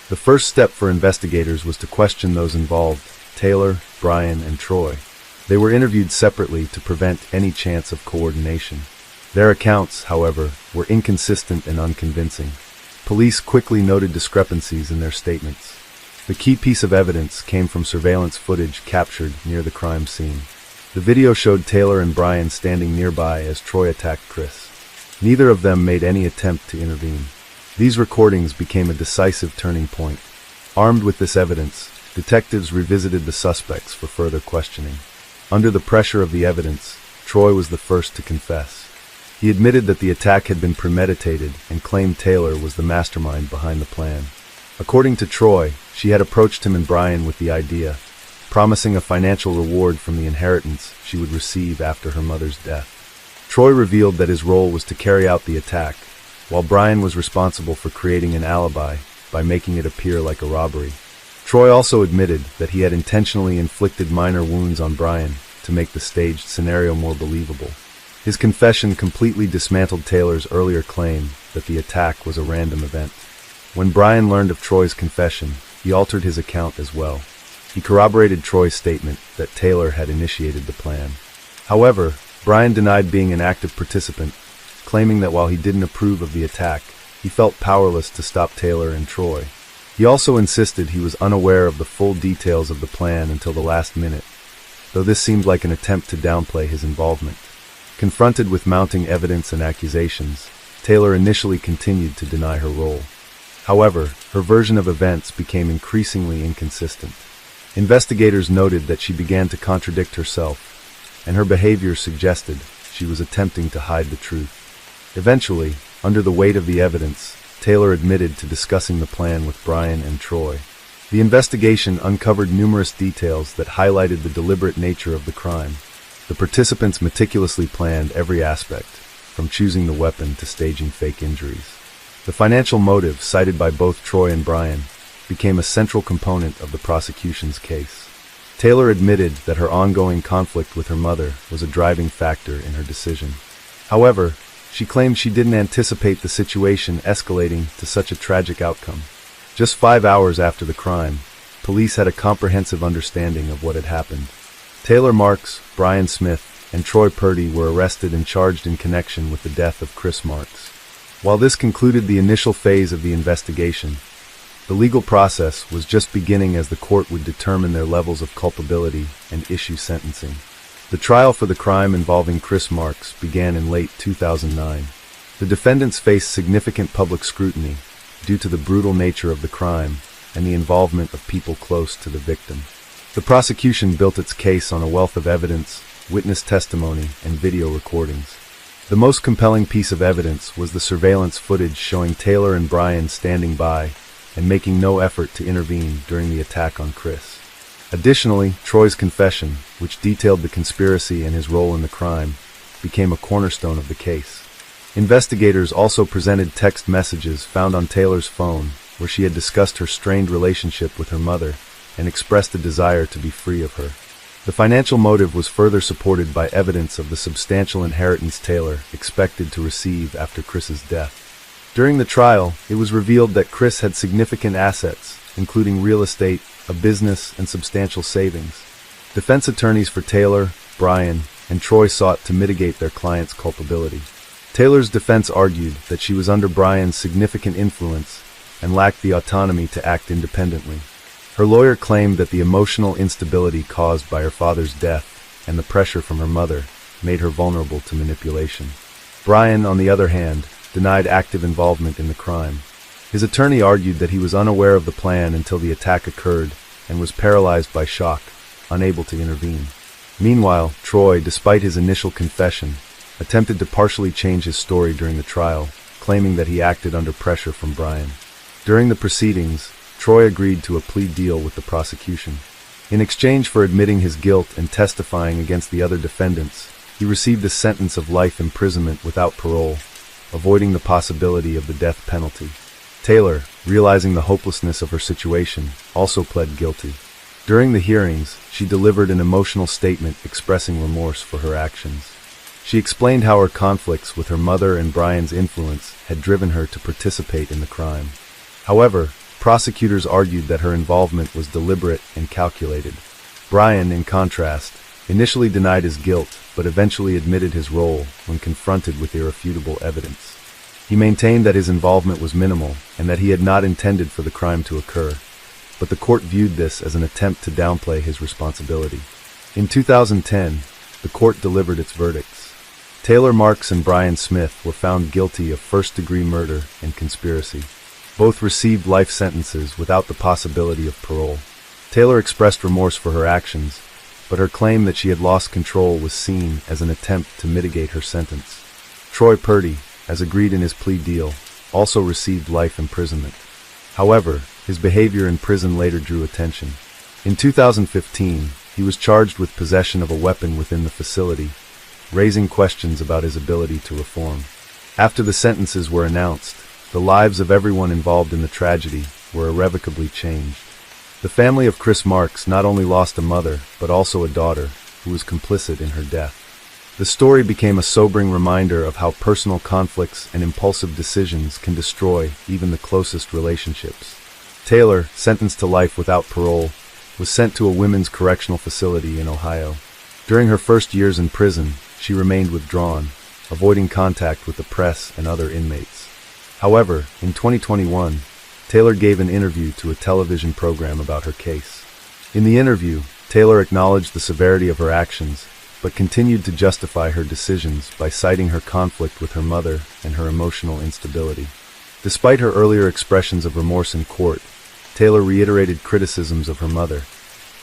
The first step for investigators was to question those involved, Taylor, Brian, and Troy. They were interviewed separately to prevent any chance of coordination. Their accounts, however, were inconsistent and unconvincing. Police quickly noted discrepancies in their statements. The key piece of evidence came from surveillance footage captured near the crime scene. The video showed Taylor and Brian standing nearby as Troy attacked Chris. Neither of them made any attempt to intervene. These recordings became a decisive turning point. Armed with this evidence, detectives revisited the suspects for further questioning. Under the pressure of the evidence, Troy was the first to confess. He admitted that the attack had been premeditated and claimed Taylor was the mastermind behind the plan. According to Troy, she had approached him and Brian with the idea, promising a financial reward from the inheritance she would receive after her mother's death. Troy revealed that his role was to carry out the attack, while Brian was responsible for creating an alibi by making it appear like a robbery. Troy also admitted that he had intentionally inflicted minor wounds on Brian to make the staged scenario more believable. His confession completely dismantled Taylor's earlier claim that the attack was a random event. When Brian learned of Troy's confession, he altered his account as well. He corroborated Troy's statement that Taylor had initiated the plan. However, Brian denied being an active participant, claiming that while he didn't approve of the attack, he felt powerless to stop Taylor and Troy. He also insisted he was unaware of the full details of the plan until the last minute, though this seemed like an attempt to downplay his involvement. Confronted with mounting evidence and accusations, Taylor initially continued to deny her role. However, her version of events became increasingly inconsistent. Investigators noted that she began to contradict herself, and her behavior suggested she was attempting to hide the truth. Eventually, under the weight of the evidence, Taylor admitted to discussing the plan with Brian and Troy. The investigation uncovered numerous details that highlighted the deliberate nature of the crime. The participants meticulously planned every aspect, from choosing the weapon to staging fake injuries. The financial motive cited by both Troy and Brian became a central component of the prosecution's case. Taylor admitted that her ongoing conflict with her mother was a driving factor in her decision. However, she claimed she didn't anticipate the situation escalating to such a tragic outcome. Just 5 hours after the crime, police had a comprehensive understanding of what had happened. Taylor Marks, Brian Smith, and Troy Purdy were arrested and charged in connection with the death of Chris Marks. While this concluded the initial phase of the investigation, the legal process was just beginning as the court would determine their levels of culpability and issue sentencing. The trial for the crime involving Chris Marks began in late 2009. The defendants faced significant public scrutiny due to the brutal nature of the crime and the involvement of people close to the victim. The prosecution built its case on a wealth of evidence, witness testimony, and video recordings. The most compelling piece of evidence was the surveillance footage showing Taylor and Brian standing by and making no effort to intervene during the attack on Chris. Additionally, Troy's confession, which detailed the conspiracy and his role in the crime, became a cornerstone of the case. Investigators also presented text messages found on Taylor's phone where she had discussed her strained relationship with her mother and expressed a desire to be free of her. The financial motive was further supported by evidence of the substantial inheritance Taylor expected to receive after Chris's death. During the trial, it was revealed that Chris had significant assets, including real estate, a business, and substantial savings. Defense attorneys for Taylor, Brian, and Troy sought to mitigate their client's culpability. Taylor's defense argued that she was under Brian's significant influence and lacked the autonomy to act independently. Her lawyer claimed that the emotional instability caused by her father's death and the pressure from her mother made her vulnerable to manipulation. Brian, on the other hand, denied active involvement in the crime. His attorney argued that he was unaware of the plan until the attack occurred and was paralyzed by shock, unable to intervene. Meanwhile, Troy, despite his initial confession, attempted to partially change his story during the trial, claiming that he acted under pressure from Brian. During the proceedings, Troy agreed to a plea deal with the prosecution. In exchange for admitting his guilt and testifying against the other defendants, He received a sentence of life imprisonment without parole, avoiding the possibility of the death penalty. Taylor, realizing the hopelessness of her situation, also pled guilty. During the hearings, she delivered an emotional statement expressing remorse for her actions. She explained how her conflicts with her mother and Brian's influence had driven her to participate in the crime. However, prosecutors argued that her involvement was deliberate and calculated. Brian, in contrast, initially denied his guilt, but eventually admitted his role when confronted with irrefutable evidence. He maintained that his involvement was minimal and that he had not intended for the crime to occur, but the court viewed this as an attempt to downplay his responsibility. In 2010, the court delivered its verdicts. Taylor Marks and Brian Smith were found guilty of first-degree murder and conspiracy. Both received life sentences without the possibility of parole. Taylor expressed remorse for her actions, but her claim that she had lost control was seen as an attempt to mitigate her sentence. Troy Purdy, as agreed in his plea deal, also received life imprisonment. However, his behavior in prison later drew attention. In 2015, he was charged with possession of a weapon within the facility, raising questions about his ability to reform. After the sentences were announced, the lives of everyone involved in the tragedy were irrevocably changed. The family of Chris Marks not only lost a mother, but also a daughter, who was complicit in her death. The story became a sobering reminder of how personal conflicts and impulsive decisions can destroy even the closest relationships. Taylor, sentenced to life without parole, was sent to a women's correctional facility in Ohio. During her first years in prison, she remained withdrawn, avoiding contact with the press and other inmates. However, in 2021, Taylor gave an interview to a television program about her case. In the interview, Taylor acknowledged the severity of her actions, but continued to justify her decisions by citing her conflict with her mother and her emotional instability. Despite her earlier expressions of remorse in court, Taylor reiterated criticisms of her mother,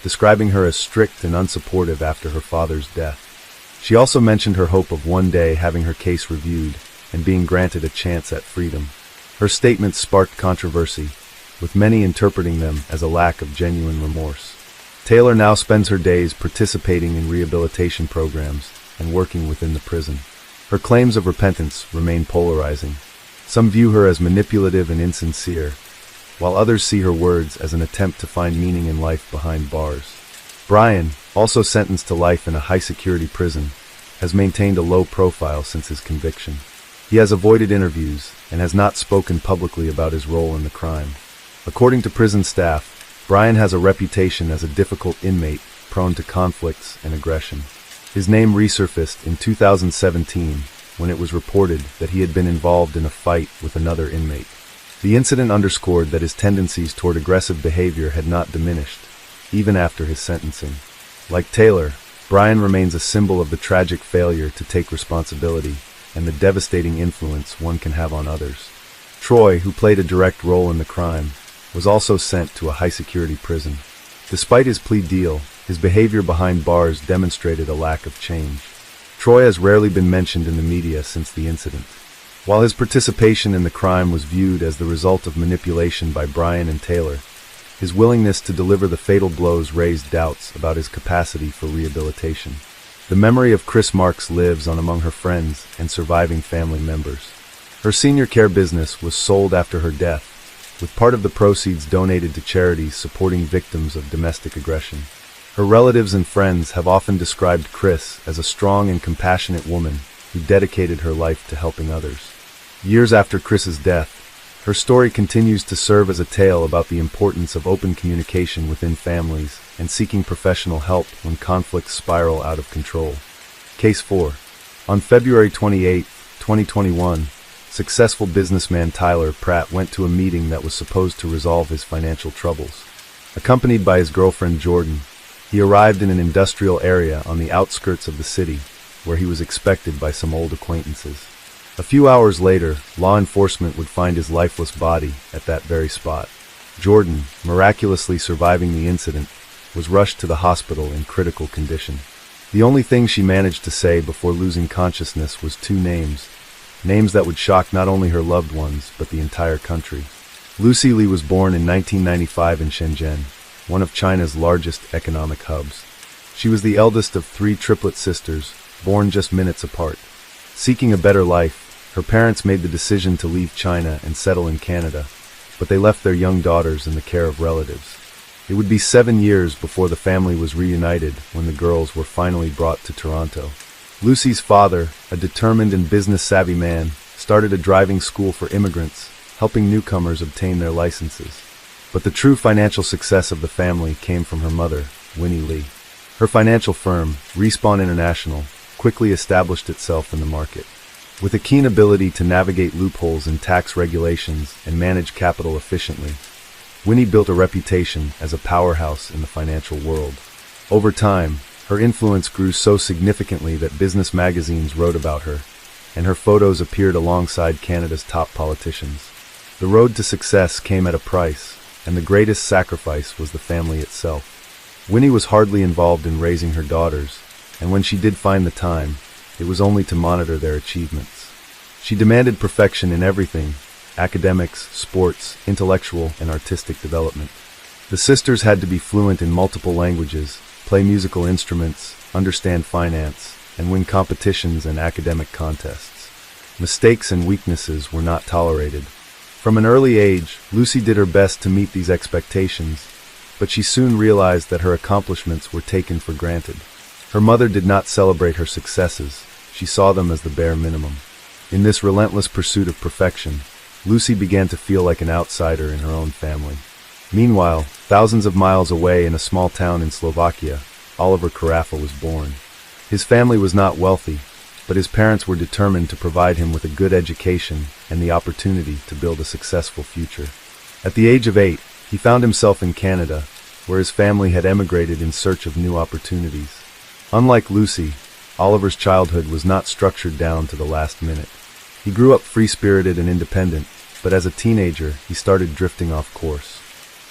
describing her as strict and unsupportive after her father's death. She also mentioned her hope of one day having her case reviewed and being granted a chance at freedom. Her statements sparked controversy, with many interpreting them as a lack of genuine remorse. Taylor now spends her days participating in rehabilitation programs and working within the prison. Her claims of repentance remain polarizing. Some view her as manipulative and insincere, while others see her words as an attempt to find meaning in life behind bars. Brian, also sentenced to life in a high-security prison, has maintained a low profile since his conviction. He has avoided interviews and has not spoken publicly about his role in the crime. According to prison staff, Brian has a reputation as a difficult inmate, prone to conflicts and aggression. His name resurfaced in 2017 when it was reported that he had been involved in a fight with another inmate. The incident underscored that his tendencies toward aggressive behavior had not diminished, even after his sentencing. Like Taylor, Brian remains a symbol of the tragic failure to take responsibility and the devastating influence one can have on others. Troy, who played a direct role in the crime, was also sent to a high-security prison. Despite his plea deal, his behavior behind bars demonstrated a lack of change. Troy has rarely been mentioned in the media since the incident. While his participation in the crime was viewed as the result of manipulation by Brian and Taylor, his willingness to deliver the fatal blows raised doubts about his capacity for rehabilitation. The memory of Chris Marks lives on among her friends and surviving family members. Her senior care business was sold after her death, with part of the proceeds donated to charities supporting victims of domestic aggression. Her relatives and friends have often described Chris as a strong and compassionate woman who dedicated her life to helping others. Years after Chris's death, her story continues to serve as a tale about the importance of open communication within families and seeking professional help when conflicts spiral out of control. Case 4. On February 28, 2021, successful businessman Tyler Pratt went to a meeting that was supposed to resolve his financial troubles. Accompanied by his girlfriend Jordan, he arrived in an industrial area on the outskirts of the city, where he was expected by some old acquaintances. A few hours later, law enforcement would find his lifeless body at that very spot. Jordan, miraculously surviving the incident, was rushed to the hospital in critical condition. The only thing she managed to say before losing consciousness was two names that would shock not only her loved ones, but the entire country. Lucy Li was born in 1995 in Shenzhen, one of China's largest economic hubs. She was the eldest of three triplet sisters, born just minutes apart. Seeking a better life, her parents made the decision to leave China and settle in Canada, but they left their young daughters in the care of relatives. It would be 7 years before the family was reunited when the girls were finally brought to Toronto. Lucy's father, a determined and business-savvy man, started a driving school for immigrants, helping newcomers obtain their licenses. But the true financial success of the family came from her mother, Winnie Lee. Her financial firm, Respawn International, quickly established itself in the market. With a keen ability to navigate loopholes in tax regulations and manage capital efficiently, Winnie built a reputation as a powerhouse in the financial world. Over time, her influence grew so significantly that business magazines wrote about her, and her photos appeared alongside Canada's top politicians. The road to success came at a price, and the greatest sacrifice was the family itself. Winnie was hardly involved in raising her daughters, and when she did find the time, it was only to monitor their achievements. She demanded perfection in everything: academics, sports, intellectual, and artistic development. The sisters had to be fluent in multiple languages, play musical instruments, understand finance, and win competitions and academic contests. Mistakes and weaknesses were not tolerated. From an early age, Lucy did her best to meet these expectations, but she soon realized that her accomplishments were taken for granted. Her mother did not celebrate her successes; she saw them as the bare minimum. In this relentless pursuit of perfection, Lucy began to feel like an outsider in her own family. Meanwhile, thousands of miles away in a small town in Slovakia, Oliver Carafa was born. His family was not wealthy, but his parents were determined to provide him with a good education and the opportunity to build a successful future. At the age of 8, he found himself in Canada, where his family had emigrated in search of new opportunities. Unlike Lucy, Oliver's childhood was not structured down to the last minute. He grew up free-spirited and independent, but as a teenager, he started drifting off course.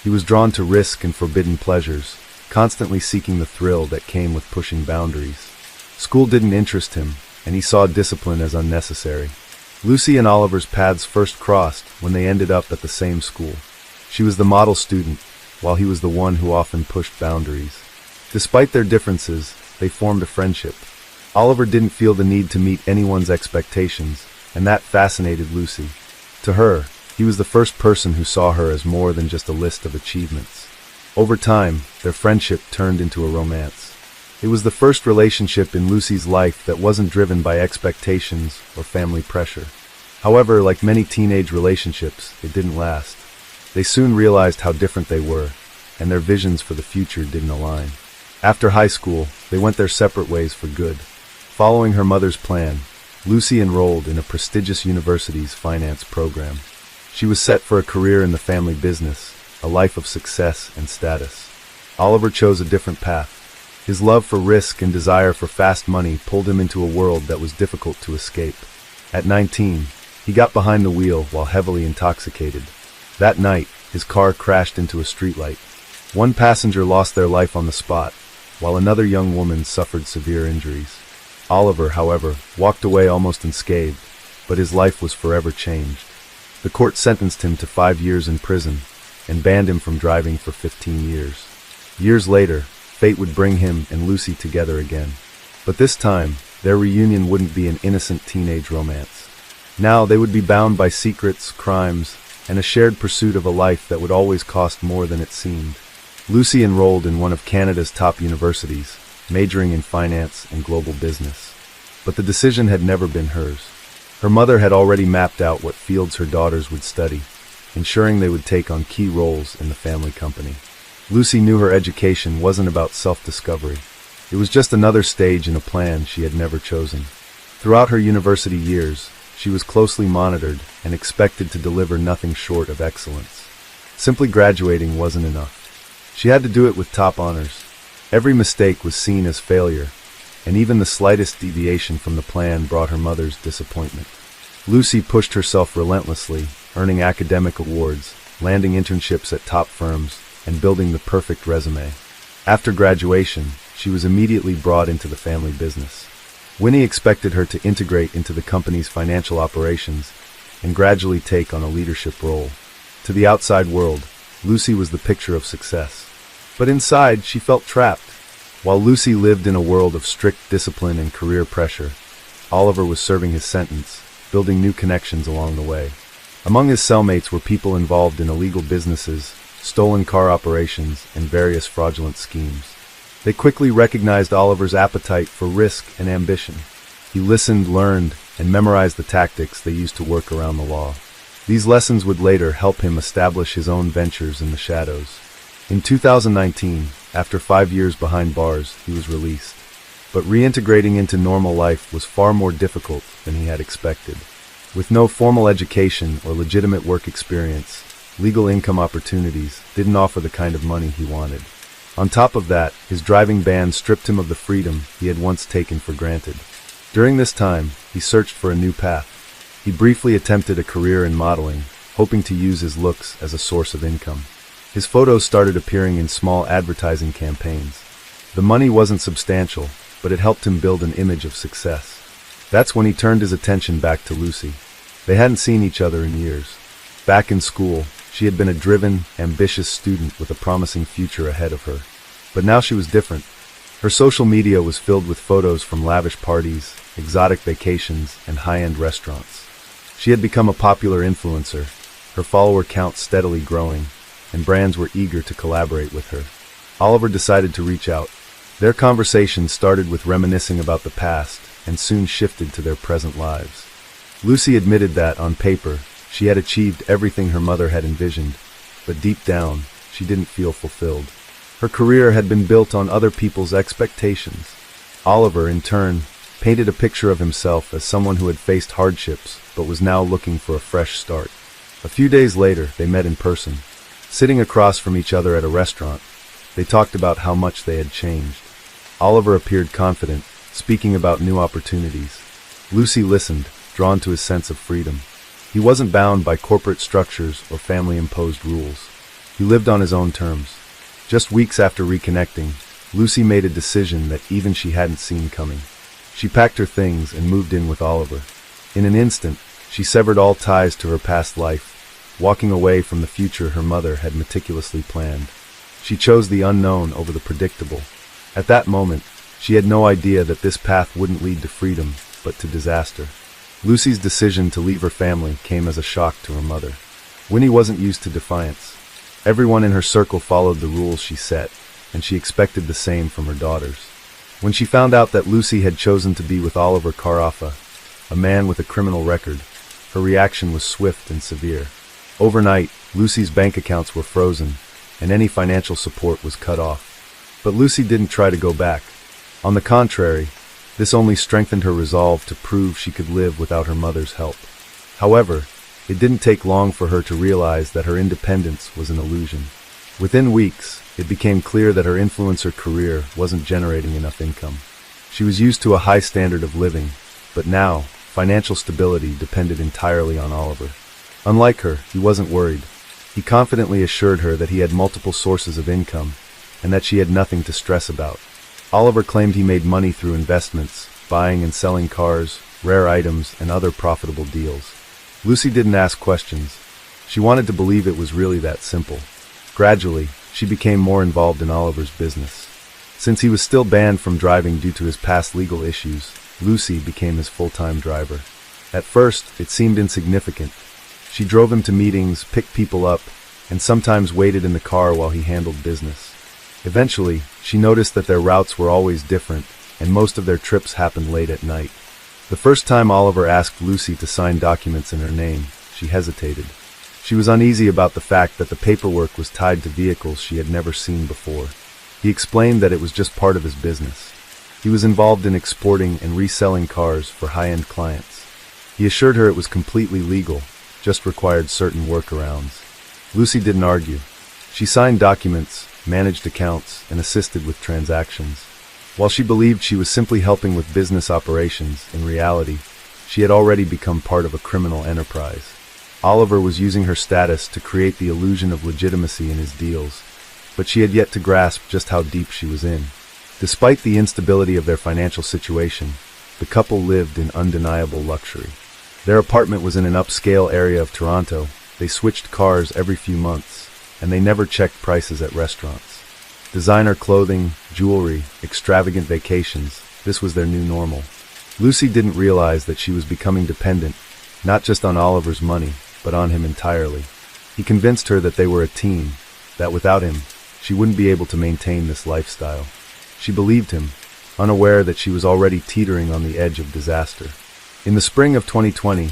He was drawn to risk and forbidden pleasures, constantly seeking the thrill that came with pushing boundaries. School didn't interest him, and he saw discipline as unnecessary. Lucy and Oliver's paths first crossed when they ended up at the same school. She was the model student, while he was the one who often pushed boundaries. Despite their differences, they formed a friendship. Oliver didn't feel the need to meet anyone's expectations, and that fascinated Lucy. To her, he was the first person who saw her as more than just a list of achievements. Over time, their friendship turned into a romance. It was the first relationship in Lucy's life that wasn't driven by expectations or family pressure. However, like many teenage relationships, it didn't last. They soon realized how different they were, and their visions for the future didn't align. After high school, they went their separate ways for good. Following her mother's plan, Lucy enrolled in a prestigious university's finance program. She was set for a career in the family business, a life of success and status. Oliver chose a different path. His love for risk and desire for fast money pulled him into a world that was difficult to escape. At 19, he got behind the wheel while heavily intoxicated. That night, his car crashed into a streetlight. One passenger lost their life on the spot, while another young woman suffered severe injuries. Oliver, however, walked away almost unscathed, but his life was forever changed. The court sentenced him to 5 years in prison and banned him from driving for 15 years. Years later, fate would bring him and Lucy together again. But this time, their reunion wouldn't be an innocent teenage romance. Now they would be bound by secrets, crimes, and a shared pursuit of a life that would always cost more than it seemed. Lucy enrolled in one of Canada's top universities, majoring in finance and global business. But the decision had never been hers. Her mother had already mapped out what fields her daughters would study, ensuring they would take on key roles in the family company. Lucy knew her education wasn't about self-discovery. It was just another stage in a plan she had never chosen. Throughout her university years, she was closely monitored and expected to deliver nothing short of excellence. Simply graduating wasn't enough. She had to do it with top honors. Every mistake was seen as failure, and even the slightest deviation from the plan brought her mother's disappointment. Lucy pushed herself relentlessly, earning academic awards, landing internships at top firms, and building the perfect resume. After graduation, she was immediately brought into the family business. Winnie expected her to integrate into the company's financial operations and gradually take on a leadership role. To the outside world, Lucy was the picture of success. But inside, she felt trapped. While Lucy lived in a world of strict discipline and career pressure, Oliver was serving his sentence, building new connections along the way. Among his cellmates were people involved in illegal businesses, stolen car operations, and various fraudulent schemes. They quickly recognized Oliver's appetite for risk and ambition. He listened, learned, and memorized the tactics they used to work around the law. These lessons would later help him establish his own ventures in the shadows. In 2019, after 5 years behind bars, he was released. But reintegrating into normal life was far more difficult than he had expected. With no formal education or legitimate work experience, legal income opportunities didn't offer the kind of money he wanted. On top of that, his driving ban stripped him of the freedom he had once taken for granted. During this time, he searched for a new path. He briefly attempted a career in modeling, hoping to use his looks as a source of income. His photos started appearing in small advertising campaigns. The money wasn't substantial, but it helped him build an image of success. That's when he turned his attention back to Lucy. They hadn't seen each other in years. Back in school, she had been a driven, ambitious student with a promising future ahead of her. But now she was different. Her social media was filled with photos from lavish parties, exotic vacations, and high-end restaurants. She had become a popular influencer, her follower count steadily growing, and brands were eager to collaborate with her. Oliver decided to reach out. Their conversation started with reminiscing about the past and soon shifted to their present lives. Lucy admitted that, on paper, she had achieved everything her mother had envisioned, but deep down, she didn't feel fulfilled. Her career had been built on other people's expectations. Oliver, in turn, painted a picture of himself as someone who had faced hardships but was now looking for a fresh start. A few days later, they met in person. Sitting across from each other at a restaurant, they talked about how much they had changed. Oliver appeared confident, speaking about new opportunities. Lucy listened, drawn to his sense of freedom. He wasn't bound by corporate structures or family-imposed rules. He lived on his own terms. Just weeks after reconnecting, Lucy made a decision that even she hadn't seen coming. She packed her things and moved in with Oliver. In an instant, she severed all ties to her past life, walking away from the future her mother had meticulously planned. She chose the unknown over the predictable. At that moment, she had no idea that this path wouldn't lead to freedom, but to disaster. Lucy's decision to leave her family came as a shock to her mother. Winnie wasn't used to defiance. Everyone in her circle followed the rules she set, and she expected the same from her daughters. When she found out that Lucy had chosen to be with Oliver Carafa, a man with a criminal record, her reaction was swift and severe. Overnight, Lucy's bank accounts were frozen, and any financial support was cut off. But Lucy didn't try to go back. On the contrary, this only strengthened her resolve to prove she could live without her mother's help. However, it didn't take long for her to realize that her independence was an illusion. Within weeks, it became clear that her influencer career wasn't generating enough income. She was used to a high standard of living, but now, financial stability depended entirely on Oliver. Unlike her, he wasn't worried. He confidently assured her that he had multiple sources of income, and that she had nothing to stress about. Oliver claimed he made money through investments, buying and selling cars, rare items, and other profitable deals. Lucy didn't ask questions. She wanted to believe it was really that simple. Gradually, she became more involved in Oliver's business. Since he was still banned from driving due to his past legal issues, Lucy became his full-time driver. At first, it seemed insignificant. She drove him to meetings, picked people up, and sometimes waited in the car while he handled business. Eventually, she noticed that their routes were always different, and most of their trips happened late at night. The first time Oliver asked Lucy to sign documents in her name, she hesitated. She was uneasy about the fact that the paperwork was tied to vehicles she had never seen before. He explained that it was just part of his business. He was involved in exporting and reselling cars for high-end clients. He assured her it was completely legal, just required certain workarounds. Lucy didn't argue. She signed documents, managed accounts, and assisted with transactions. While she believed she was simply helping with business operations, in reality, she had already become part of a criminal enterprise. Oliver was using her status to create the illusion of legitimacy in his deals, but she had yet to grasp just how deep she was in. Despite the instability of their financial situation, the couple lived in undeniable luxury. Their apartment was in an upscale area of Toronto. They switched cars every few months, and they never checked prices at restaurants. Designer clothing, jewelry, extravagant vacations. This was their new normal. Lucy didn't realize that she was becoming dependent, not just on Oliver's money, but on him entirely. He convinced her that they were a team, that without him, she wouldn't be able to maintain this lifestyle. She believed him, unaware that she was already teetering on the edge of disaster. In the spring of 2020,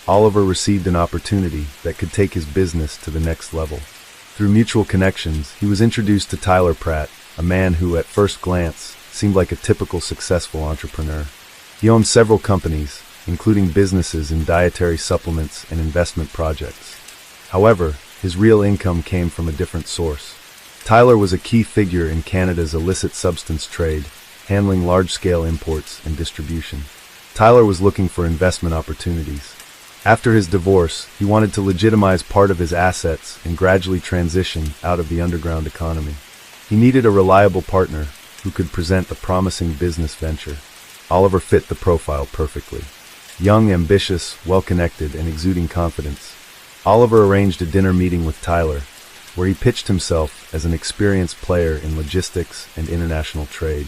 Oliver received an opportunity that could take his business to the next level. Through mutual connections, he was introduced to Tyler Pratt, a man who, at first glance, seemed like a typical successful entrepreneur. He owned several companies, including businesses in dietary supplements and investment projects. However, his real income came from a different source. Tyler was a key figure in Canada's illicit substance trade, handling large-scale imports and distribution. Tyler was looking for investment opportunities. After his divorce, he wanted to legitimize part of his assets and gradually transition out of the underground economy. He needed a reliable partner who could present a promising business venture. Oliver fit the profile perfectly. Young, ambitious, well-connected, and exuding confidence, Oliver arranged a dinner meeting with Tyler, where he pitched himself as an experienced player in logistics and international trade.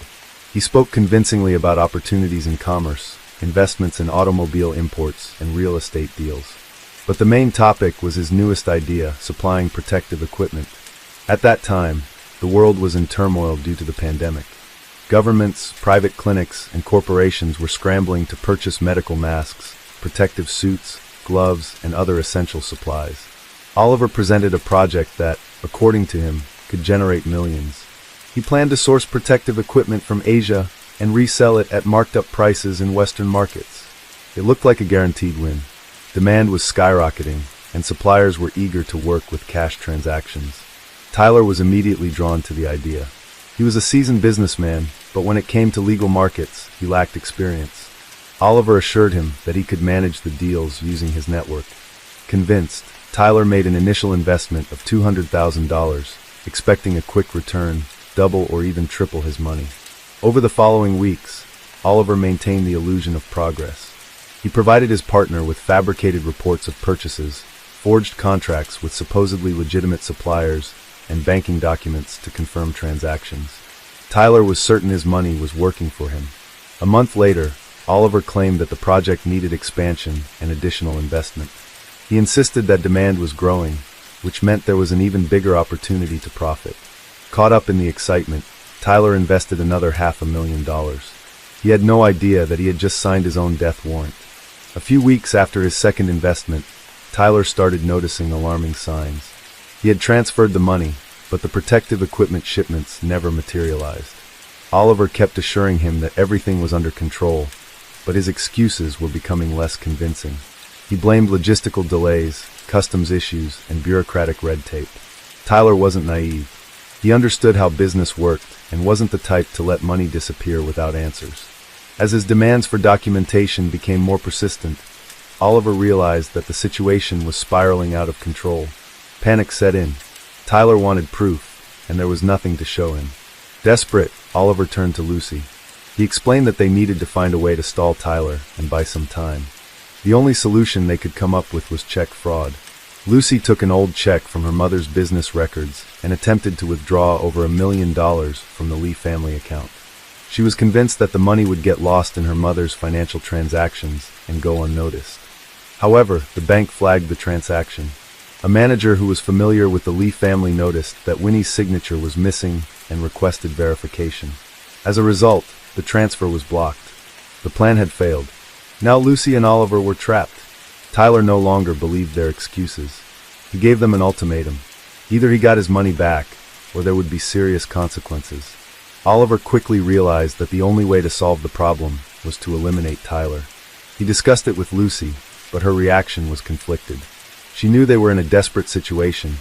He spoke convincingly about opportunities in commerce, investments in automobile imports, and real estate deals. But the main topic was his newest idea, supplying protective equipment. At that time, the world was in turmoil due to the pandemic. Governments, private clinics, and corporations were scrambling to purchase medical masks, protective suits, gloves, and other essential supplies. Oliver presented a project that, according to him, could generate millions. He planned to source protective equipment from Asia and resell it at marked-up prices in Western markets. It looked like a guaranteed win. Demand was skyrocketing, and suppliers were eager to work with cash transactions. Tyler was immediately drawn to the idea. He was a seasoned businessman, but when it came to legal markets, he lacked experience. Oliver assured him that he could manage the deals using his network. Convinced, Tyler made an initial investment of $200,000, expecting a quick return, double or even triple his money. Over the following weeks, Oliver maintained the illusion of progress. He provided his partner with fabricated reports of purchases, forged contracts with supposedly legitimate suppliers, and banking documents to confirm transactions. Tyler was certain his money was working for him. A month later, Oliver claimed that the project needed expansion and additional investment. He insisted that demand was growing, which meant there was an even bigger opportunity to profit. Caught up in the excitement, Tyler invested another $500,000. He had no idea that he had just signed his own death warrant. A few weeks after his second investment, Tyler started noticing alarming signs. He had transferred the money, but the protective equipment shipments never materialized. Oliver kept assuring him that everything was under control, but his excuses were becoming less convincing. He blamed logistical delays, customs issues, and bureaucratic red tape. Tyler wasn't naive. He understood how business worked and wasn't the type to let money disappear without answers. As his demands for documentation became more persistent, Oliver realized that the situation was spiraling out of control. Panic set in. Tyler wanted proof, and there was nothing to show him. Desperate, Oliver turned to Lucy. He explained that they needed to find a way to stall Tyler and buy some time. The only solution they could come up with was check fraud. Lucy took an old check from her mother's business records and attempted to withdraw over $1 million from the Lee family account. She was convinced that the money would get lost in her mother's financial transactions and go unnoticed. However, the bank flagged the transaction. A manager who was familiar with the Lee family noticed that Winnie's signature was missing and requested verification. As a result, the transfer was blocked. The plan had failed. Now Lucy and Oliver were trapped. Tyler no longer believed their excuses. He gave them an ultimatum. Either he got his money back, or there would be serious consequences. Oliver quickly realized that the only way to solve the problem was to eliminate Tyler. He discussed it with Lucy, but her reaction was conflicted. She knew they were in a desperate situation,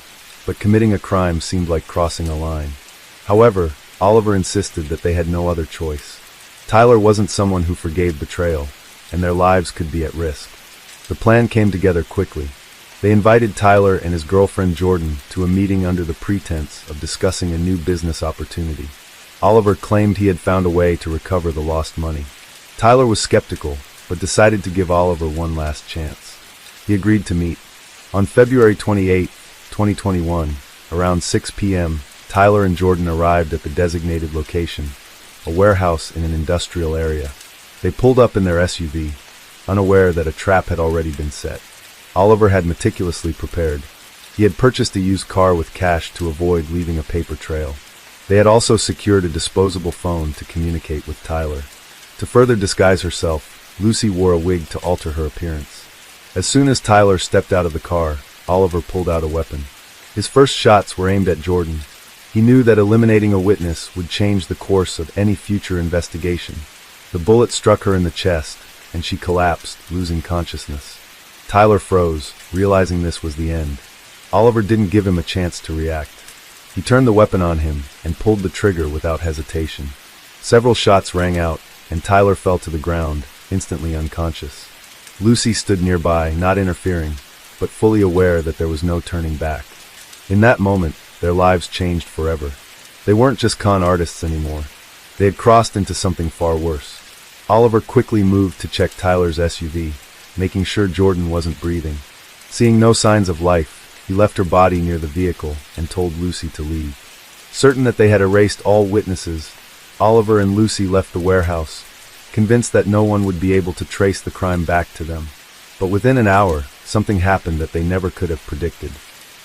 but committing a crime seemed like crossing a line. However, Oliver insisted that they had no other choice. Tyler wasn't someone who forgave betrayal, and their lives could be at risk. The plan came together quickly. They invited Tyler and his girlfriend Jordan to a meeting under the pretense of discussing a new business opportunity. Oliver claimed he had found a way to recover the lost money. Tyler was skeptical, but decided to give Oliver one last chance. He agreed to meet. On February 28, 2021, around 6 p.m., Tyler and Jordan arrived at the designated location, a warehouse in an industrial area. They pulled up in their SUV, unaware that a trap had already been set. Oliver had meticulously prepared. He had purchased a used car with cash to avoid leaving a paper trail. They had also secured a disposable phone to communicate with Tyler. To further disguise herself, Lucy wore a wig to alter her appearance. As soon as Tyler stepped out of the car, Oliver pulled out a weapon. His first shots were aimed at Jordan. He knew that eliminating a witness would change the course of any future investigation. The bullet struck her in the chest, and she collapsed, losing consciousness. Tyler froze, realizing this was the end. Oliver didn't give him a chance to react. He turned the weapon on him and pulled the trigger without hesitation. Several shots rang out, and Tyler fell to the ground, instantly unconscious. Lucy stood nearby, not interfering, but fully aware that there was no turning back. In that moment, their lives changed forever. They weren't just con artists anymore. They had crossed into something far worse. Oliver quickly moved to check Tyler's SUV, making sure Jordan wasn't breathing. Seeing no signs of life, he left her body near the vehicle and told Lucy to leave. Certain that they had erased all witnesses, Oliver and Lucy left the warehouse, convinced that no one would be able to trace the crime back to them. But within an hour, something happened that they never could have predicted.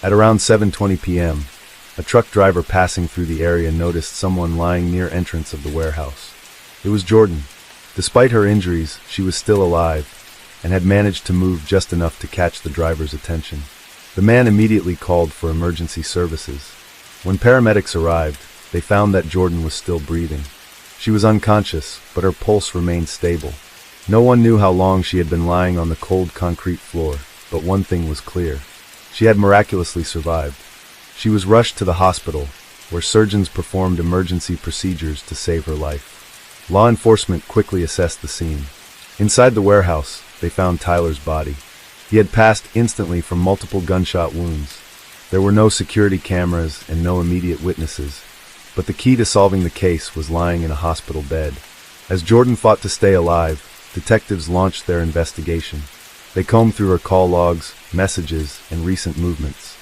At around 7:20 p.m., a truck driver passing through the area noticed someone lying near entrance of the warehouse. It was Jordan. Despite her injuries, she was still alive, and had managed to move just enough to catch the driver's attention. The man immediately called for emergency services. When paramedics arrived, they found that Jordan was still breathing. She was unconscious, but her pulse remained stable. No one knew how long she had been lying on the cold concrete floor, but one thing was clear. She had miraculously survived. She was rushed to the hospital, where surgeons performed emergency procedures to save her life. Law enforcement quickly assessed the scene. Inside the warehouse, they found Tyler's body. He had passed instantly from multiple gunshot wounds. There were no security cameras and no immediate witnesses, but the key to solving the case was lying in a hospital bed. As Jordan fought to stay alive, detectives launched their investigation. They combed through her call logs, messages, and recent movements.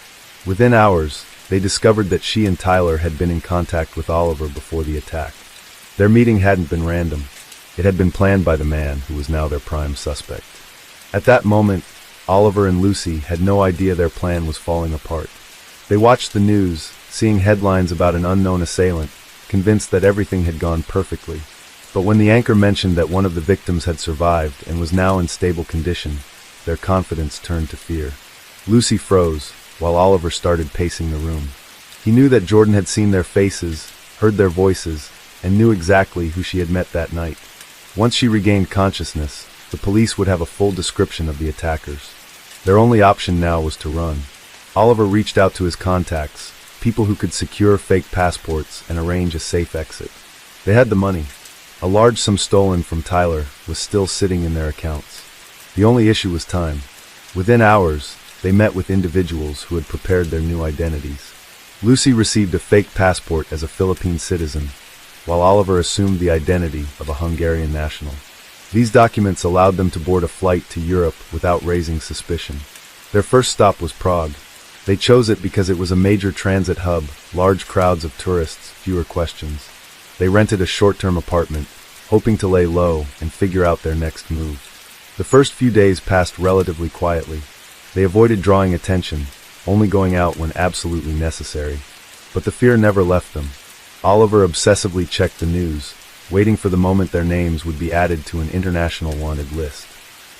Within hours, they discovered that she and Tyler had been in contact with Oliver before the attack. Their meeting hadn't been random. It had been planned by the man who was now their prime suspect. At that moment, Oliver and Lucy had no idea their plan was falling apart. They watched the news, seeing headlines about an unknown assailant, convinced that everything had gone perfectly. But when the anchor mentioned that one of the victims had survived and was now in stable condition, their confidence turned to fear. Lucy froze, while Oliver started pacing the room. He knew that Jordan had seen their faces, heard their voices, and knew exactly who she had met that night. Once she regained consciousness, the police would have a full description of the attackers. Their only option now was to run. Oliver reached out to his contacts, people who could secure fake passports and arrange a safe exit. They had the money. A large sum stolen from Tyler was still sitting in their accounts. The only issue was time. Within hours, they met with individuals who had prepared their new identities. Lucy received a fake passport as a Philippine citizen, while Oliver assumed the identity of a Hungarian national. These documents allowed them to board a flight to Europe without raising suspicion. Their first stop was Prague. They chose it because it was a major transit hub, large crowds of tourists, fewer questions. They rented a short-term apartment, hoping to lay low and figure out their next move. The first few days passed relatively quietly. They avoided drawing attention, only going out when absolutely necessary. But the fear never left them. Oliver obsessively checked the news, waiting for the moment their names would be added to an international wanted list.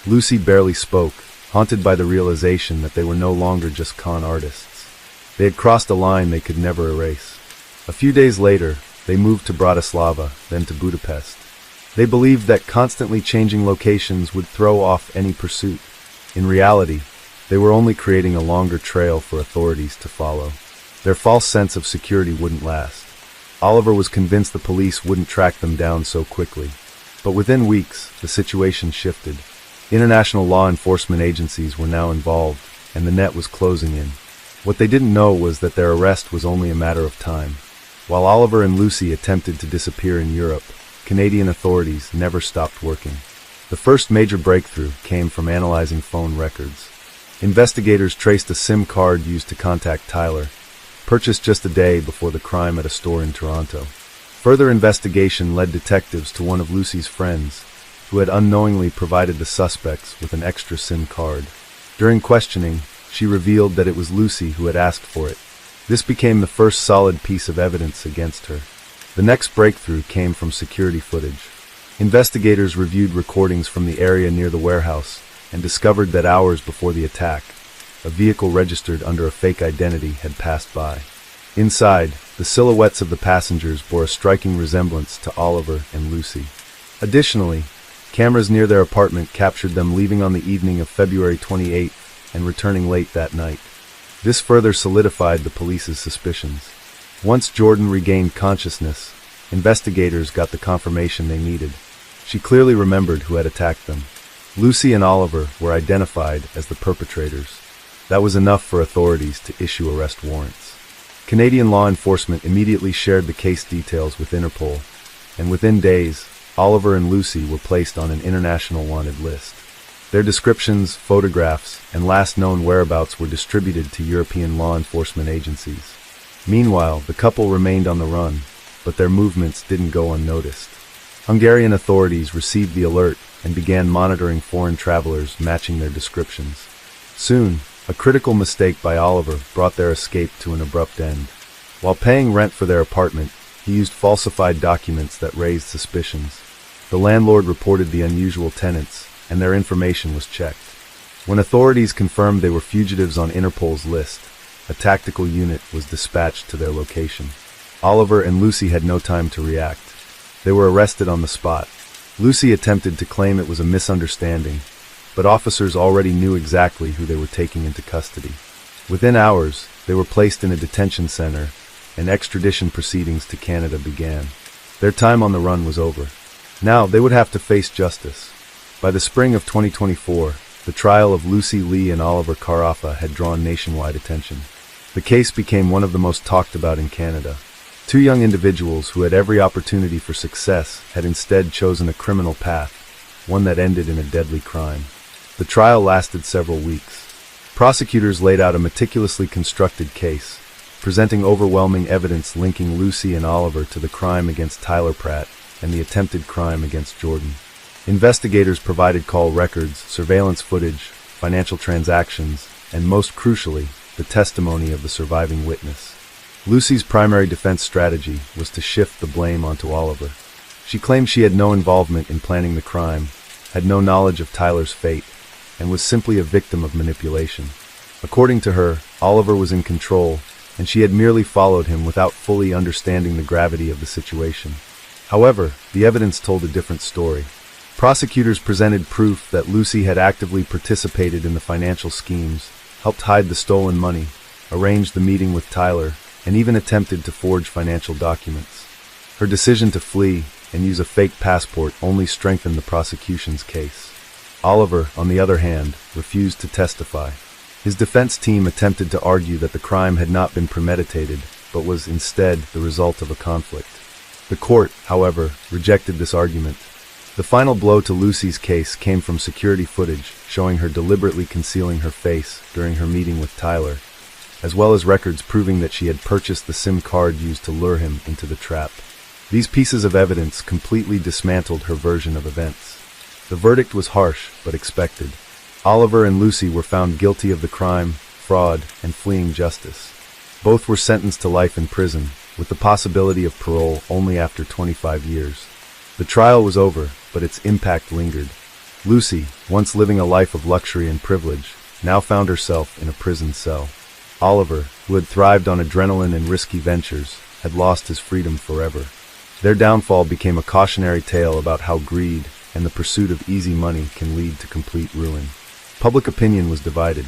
Lucy barely spoke, haunted by the realization that they were no longer just con artists. They had crossed a line they could never erase. A few days later, they moved to Bratislava, then to Budapest. They believed that constantly changing locations would throw off any pursuit. In reality, they were only creating a longer trail for authorities to follow. Their false sense of security wouldn't last. Oliver was convinced the police wouldn't track them down so quickly. But within weeks, the situation shifted. International law enforcement agencies were now involved, and the net was closing in. What they didn't know was that their arrest was only a matter of time. While Oliver and Lucy attempted to disappear in Europe, Canadian authorities never stopped working. The first major breakthrough came from analyzing phone records. Investigators traced a SIM card used to contact Tyler, purchased just a day before the crime at a store in Toronto. Further investigation led detectives to one of Lucy's friends, who had unknowingly provided the suspects with an extra SIM card. During questioning, she revealed that it was Lucy who had asked for it. This became the first solid piece of evidence against her. The next breakthrough came from security footage. Investigators reviewed recordings from the area near the warehouse and discovered that hours before the attack, a vehicle registered under a fake identity had passed by. Inside, the silhouettes of the passengers bore a striking resemblance to Oliver and Lucy. Additionally, cameras near their apartment captured them leaving on the evening of February 28th and returning late that night. This further solidified the police's suspicions. Once Jordan regained consciousness, investigators got the confirmation they needed. She clearly remembered who had attacked them. Lucy and Oliver were identified as the perpetrators. That was enough for authorities to issue arrest warrants. Canadian law enforcement immediately shared the case details with Interpol, and within days, Oliver and Lucy were placed on an international wanted list. Their descriptions, photographs, and last known whereabouts were distributed to European law enforcement agencies. Meanwhile, the couple remained on the run, but their movements didn't go unnoticed. Hungarian authorities received the alert and began monitoring foreign travelers matching their descriptions. Soon, a critical mistake by Oliver brought their escape to an abrupt end. While paying rent for their apartment, he used falsified documents that raised suspicions. The landlord reported the unusual tenants, and their information was checked. When authorities confirmed they were fugitives on Interpol's list, a tactical unit was dispatched to their location. Oliver and Lucy had no time to react. They were arrested on the spot. Lucy attempted to claim it was a misunderstanding, but officers already knew exactly who they were taking into custody. Within hours, they were placed in a detention center, and extradition proceedings to Canada began. Their time on the run was over. Now they would have to face justice. By the spring of 2024, the trial of Lucy Lee and Oliver Carafa had drawn nationwide attention. The case became one of the most talked about in Canada. Two young individuals who had every opportunity for success had instead chosen a criminal path, one that ended in a deadly crime. The trial lasted several weeks. Prosecutors laid out a meticulously constructed case, presenting overwhelming evidence linking Lucy and Oliver to the crime against Tyler Pratt and the attempted crime against Jordan. Investigators provided call records, surveillance footage, financial transactions, and most crucially, the testimony of the surviving witness. Lucy's primary defense strategy was to shift the blame onto Oliver. She claimed she had no involvement in planning the crime, had no knowledge of Tyler's fate, and was simply a victim of manipulation. According to her, Oliver was in control, and she had merely followed him without fully understanding the gravity of the situation. However, the evidence told a different story. Prosecutors presented proof that Lucy had actively participated in the financial schemes, helped hide the stolen money, arranged the meeting with Tyler, and even attempted to forge financial documents. Her decision to flee and use a fake passport only strengthened the prosecution's case. Oliver, on the other hand, refused to testify. His defense team attempted to argue that the crime had not been premeditated, but was instead the result of a conflict. The court, however, rejected this argument. The final blow to Lucy's case came from security footage showing her deliberately concealing her face during her meeting with Tyler, as well as records proving that she had purchased the SIM card used to lure him into the trap. These pieces of evidence completely dismantled her version of events. The verdict was harsh, but expected. Oliver and Lucy were found guilty of the crime, fraud, and fleeing justice. Both were sentenced to life in prison, with the possibility of parole only after 25 years. The trial was over, but its impact lingered. Lucy, once living a life of luxury and privilege, now found herself in a prison cell. Oliver, who had thrived on adrenaline and risky ventures, had lost his freedom forever. Their downfall became a cautionary tale about how greed and the pursuit of easy money can lead to complete ruin. Public opinion was divided.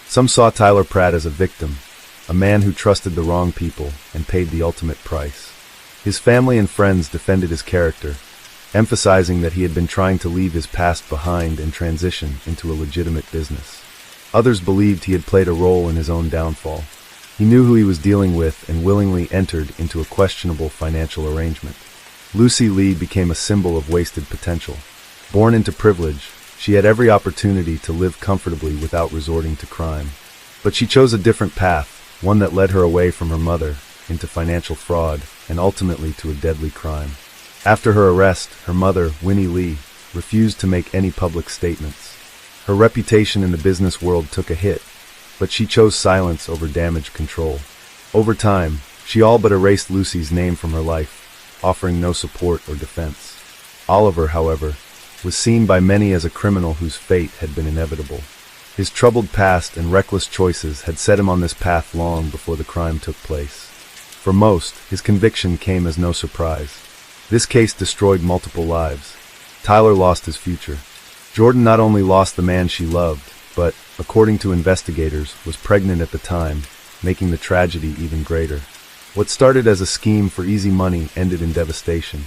Some saw Tyler Pratt as a victim, a man who trusted the wrong people and paid the ultimate price. His family and friends defended his character, emphasizing that he had been trying to leave his past behind and transition into a legitimate business. Others believed he had played a role in his own downfall. He knew who he was dealing with and willingly entered into a questionable financial arrangement. Lucy Lee became a symbol of wasted potential. Born into privilege, she had every opportunity to live comfortably without resorting to crime. But she chose a different path, one that led her away from her mother, into financial fraud, and ultimately to a deadly crime. After her arrest, her mother, Winnie Lee, refused to make any public statements. Her reputation in the business world took a hit, but she chose silence over damage control. Over time, she all but erased Lucy's name from her life, offering no support or defense. Oliver, however, was seen by many as a criminal whose fate had been inevitable. His troubled past and reckless choices had set him on this path long before the crime took place. For most, his conviction came as no surprise. This case destroyed multiple lives. Tyler lost his future. Jordan not only lost the man she loved, but, according to investigators, was pregnant at the time, making the tragedy even greater. What started as a scheme for easy money ended in devastation.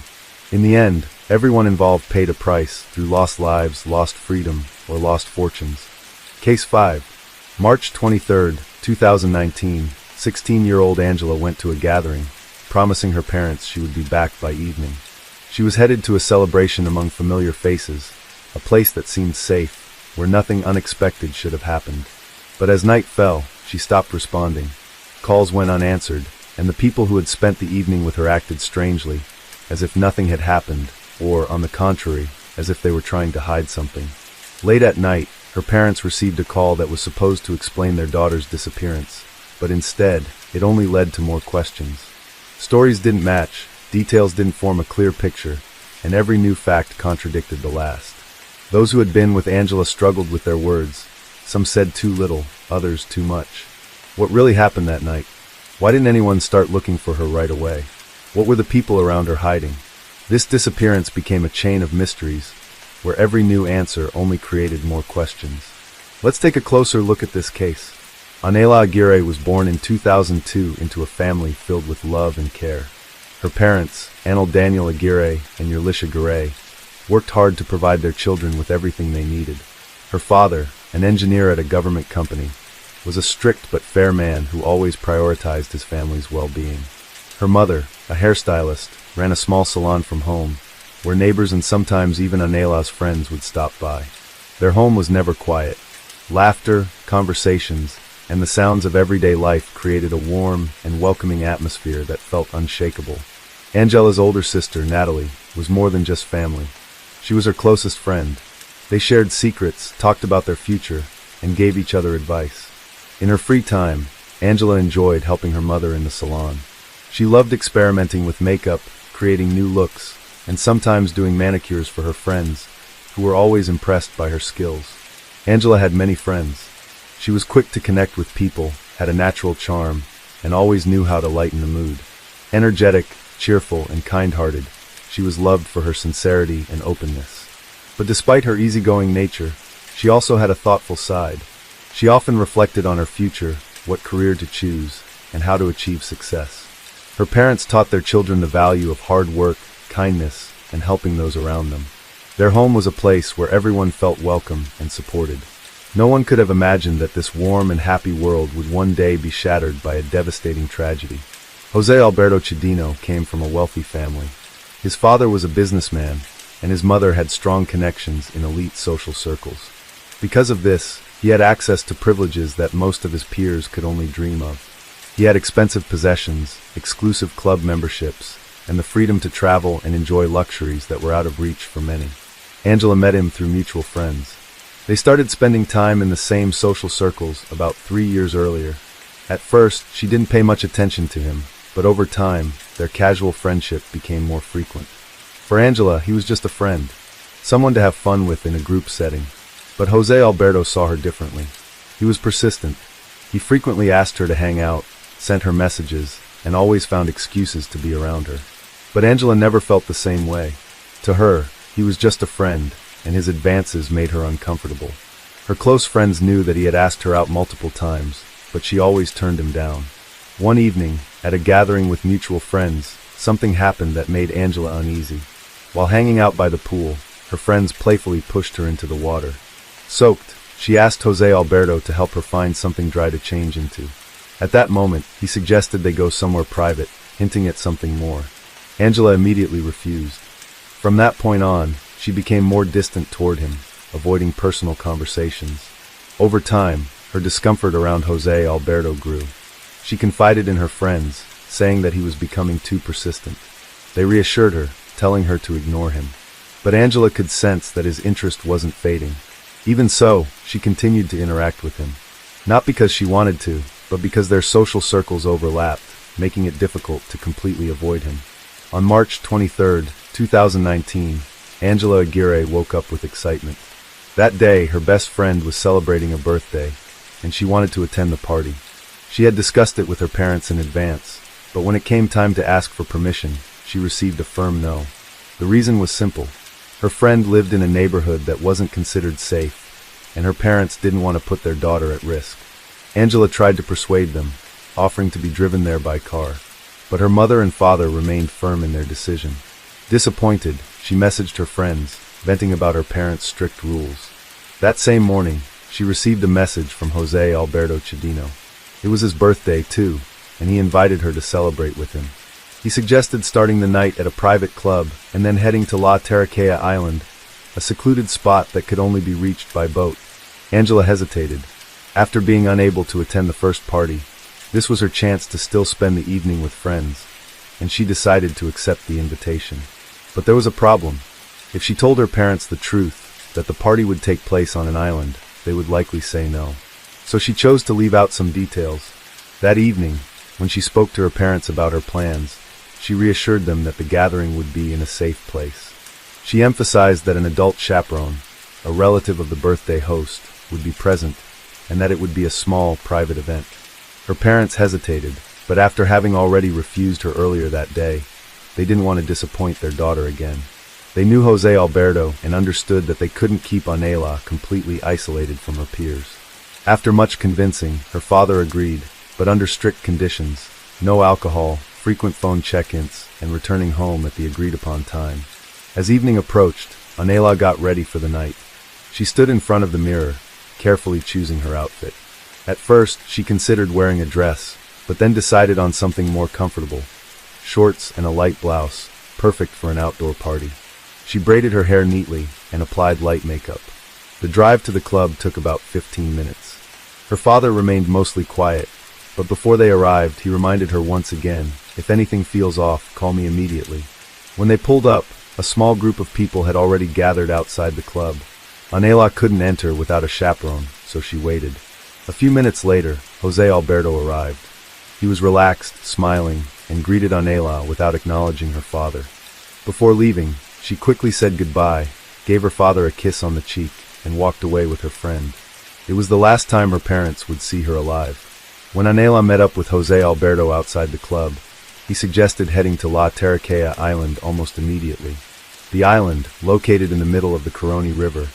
In the end, everyone involved paid a price through lost lives, lost freedom, or lost fortunes. Case 5. March 23, 2019, 16-year-old Angela went to a gathering, promising her parents she would be back by evening. She was headed to a celebration among familiar faces, a place that seemed safe, where nothing unexpected should have happened. But as night fell, she stopped responding. Calls went unanswered, and the people who had spent the evening with her acted strangely, as if nothing had happened, or, on the contrary, as if they were trying to hide something. Late at night, her parents received a call that was supposed to explain their daughter's disappearance, but instead, it only led to more questions. Stories didn't match, details didn't form a clear picture, and every new fact contradicted the last. Those who had been with Angela struggled with their words. Some said too little, others too much. What really happened that night? Why didn't anyone start looking for her right away? What were the people around her hiding? This disappearance became a chain of mysteries, where every new answer only created more questions. Let's take a closer look at this case. Anela Aguirre was born in 2002 into a family filled with love and care. Her parents, Anel Daniel Aguirre and Yerlisha Garay, worked hard to provide their children with everything they needed. Her father, an engineer at a government company, was a strict but fair man who always prioritized his family's well-being. Her mother, a hairstylist, ran a small salon from home, where neighbors and sometimes even Anela's friends would stop by. Their home was never quiet. Laughter, conversations, and the sounds of everyday life created a warm and welcoming atmosphere that felt unshakable. Angela's older sister, Natalie, was more than just family. She was her closest friend. They shared secrets, talked about their future, and gave each other advice. In her free time, Angela enjoyed helping her mother in the salon. She loved experimenting with makeup, creating new looks, and sometimes doing manicures for her friends, who were always impressed by her skills. Angela had many friends. She was quick to connect with people, had a natural charm, and always knew how to lighten the mood. Energetic, cheerful, and kind-hearted, she was loved for her sincerity and openness. But despite her easygoing nature, she also had a thoughtful side. She often reflected on her future, what career to choose, and how to achieve success. Her parents taught their children the value of hard work, kindness, and helping those around them. Their home was a place where everyone felt welcome and supported. No one could have imagined that this warm and happy world would one day be shattered by a devastating tragedy. Jose Alberto Chidino came from a wealthy family. His father was a businessman, and his mother had strong connections in elite social circles. Because of this, he had access to privileges that most of his peers could only dream of. He had expensive possessions, exclusive club memberships, and the freedom to travel and enjoy luxuries that were out of reach for many. Angela met him through mutual friends. They started spending time in the same social circles about 3 years earlier. At first, she didn't pay much attention to him, but over time, their casual friendship became more frequent. For Angela, he was just a friend, someone to have fun with in a group setting. But Jose Alberto saw her differently. He was persistent. He frequently asked her to hang out, sent her messages, and always found excuses to be around her. But Angela never felt the same way. To her, he was just a friend, and his advances made her uncomfortable. Her close friends knew that he had asked her out multiple times, but she always turned him down. One evening, at a gathering with mutual friends, something happened that made Angela uneasy. While hanging out by the pool, her friends playfully pushed her into the water. Soaked, she asked Jose Alberto to help her find something dry to change into. At that moment, he suggested they go somewhere private, hinting at something more. Angela immediately refused. From that point on, she became more distant toward him, avoiding personal conversations. Over time, her discomfort around Jose Alberto grew. She confided in her friends, saying that he was becoming too persistent. They reassured her, telling her to ignore him. But Angela could sense that his interest wasn't fading. Even so, she continued to interact with him. Not because she wanted to, but because their social circles overlapped, making it difficult to completely avoid him. On March 23, 2019, Angela Aguirre woke up with excitement. That day, her best friend was celebrating a birthday, and she wanted to attend the party. She had discussed it with her parents in advance, but when it came time to ask for permission, she received a firm no. The reason was simple. Her friend lived in a neighborhood that wasn't considered safe, and her parents didn't want to put their daughter at risk. Angela tried to persuade them, offering to be driven there by car, but her mother and father remained firm in their decision. Disappointed, she messaged her friends, venting about her parents' strict rules. That same morning, she received a message from Jose Alberto Chedino. It was his birthday, too, and he invited her to celebrate with him. He suggested starting the night at a private club and then heading to La Taraquea Island, a secluded spot that could only be reached by boat. Angela hesitated. After being unable to attend the first party, this was her chance to still spend the evening with friends, and she decided to accept the invitation. But there was a problem. If she told her parents the truth, that the party would take place on an island, they would likely say no. So she chose to leave out some details. That evening, when she spoke to her parents about her plans, she reassured them that the gathering would be in a safe place. She emphasized that an adult chaperone, a relative of the birthday host, would be present, and that it would be a small, private event. Her parents hesitated, but after having already refused her earlier that day, they didn't want to disappoint their daughter again. They knew Jose Alberto and understood that they couldn't keep Anela completely isolated from her peers. After much convincing, her father agreed, but under strict conditions: no alcohol, frequent phone check-ins, and returning home at the agreed-upon time. As evening approached, Anela got ready for the night. She stood in front of the mirror, carefully choosing her outfit. At first, she considered wearing a dress, but then decided on something more comfortable: shorts and a light blouse, perfect for an outdoor party. She braided her hair neatly and applied light makeup. The drive to the club took about 15 minutes. Her father remained mostly quiet, but before they arrived, he reminded her once again, "If anything feels off, call me immediately." When they pulled up, a small group of people had already gathered outside the club. Anela couldn't enter without a chaperone, so she waited. A few minutes later, Jose Alberto arrived. He was relaxed, smiling, and greeted Anela without acknowledging her father. Before leaving, she quickly said goodbye, gave her father a kiss on the cheek, and walked away with her friend. It was the last time her parents would see her alive. When Anela met up with Jose Alberto outside the club, he suggested heading to La Taraquea Island almost immediately. The island, located in the middle of the Caroni River,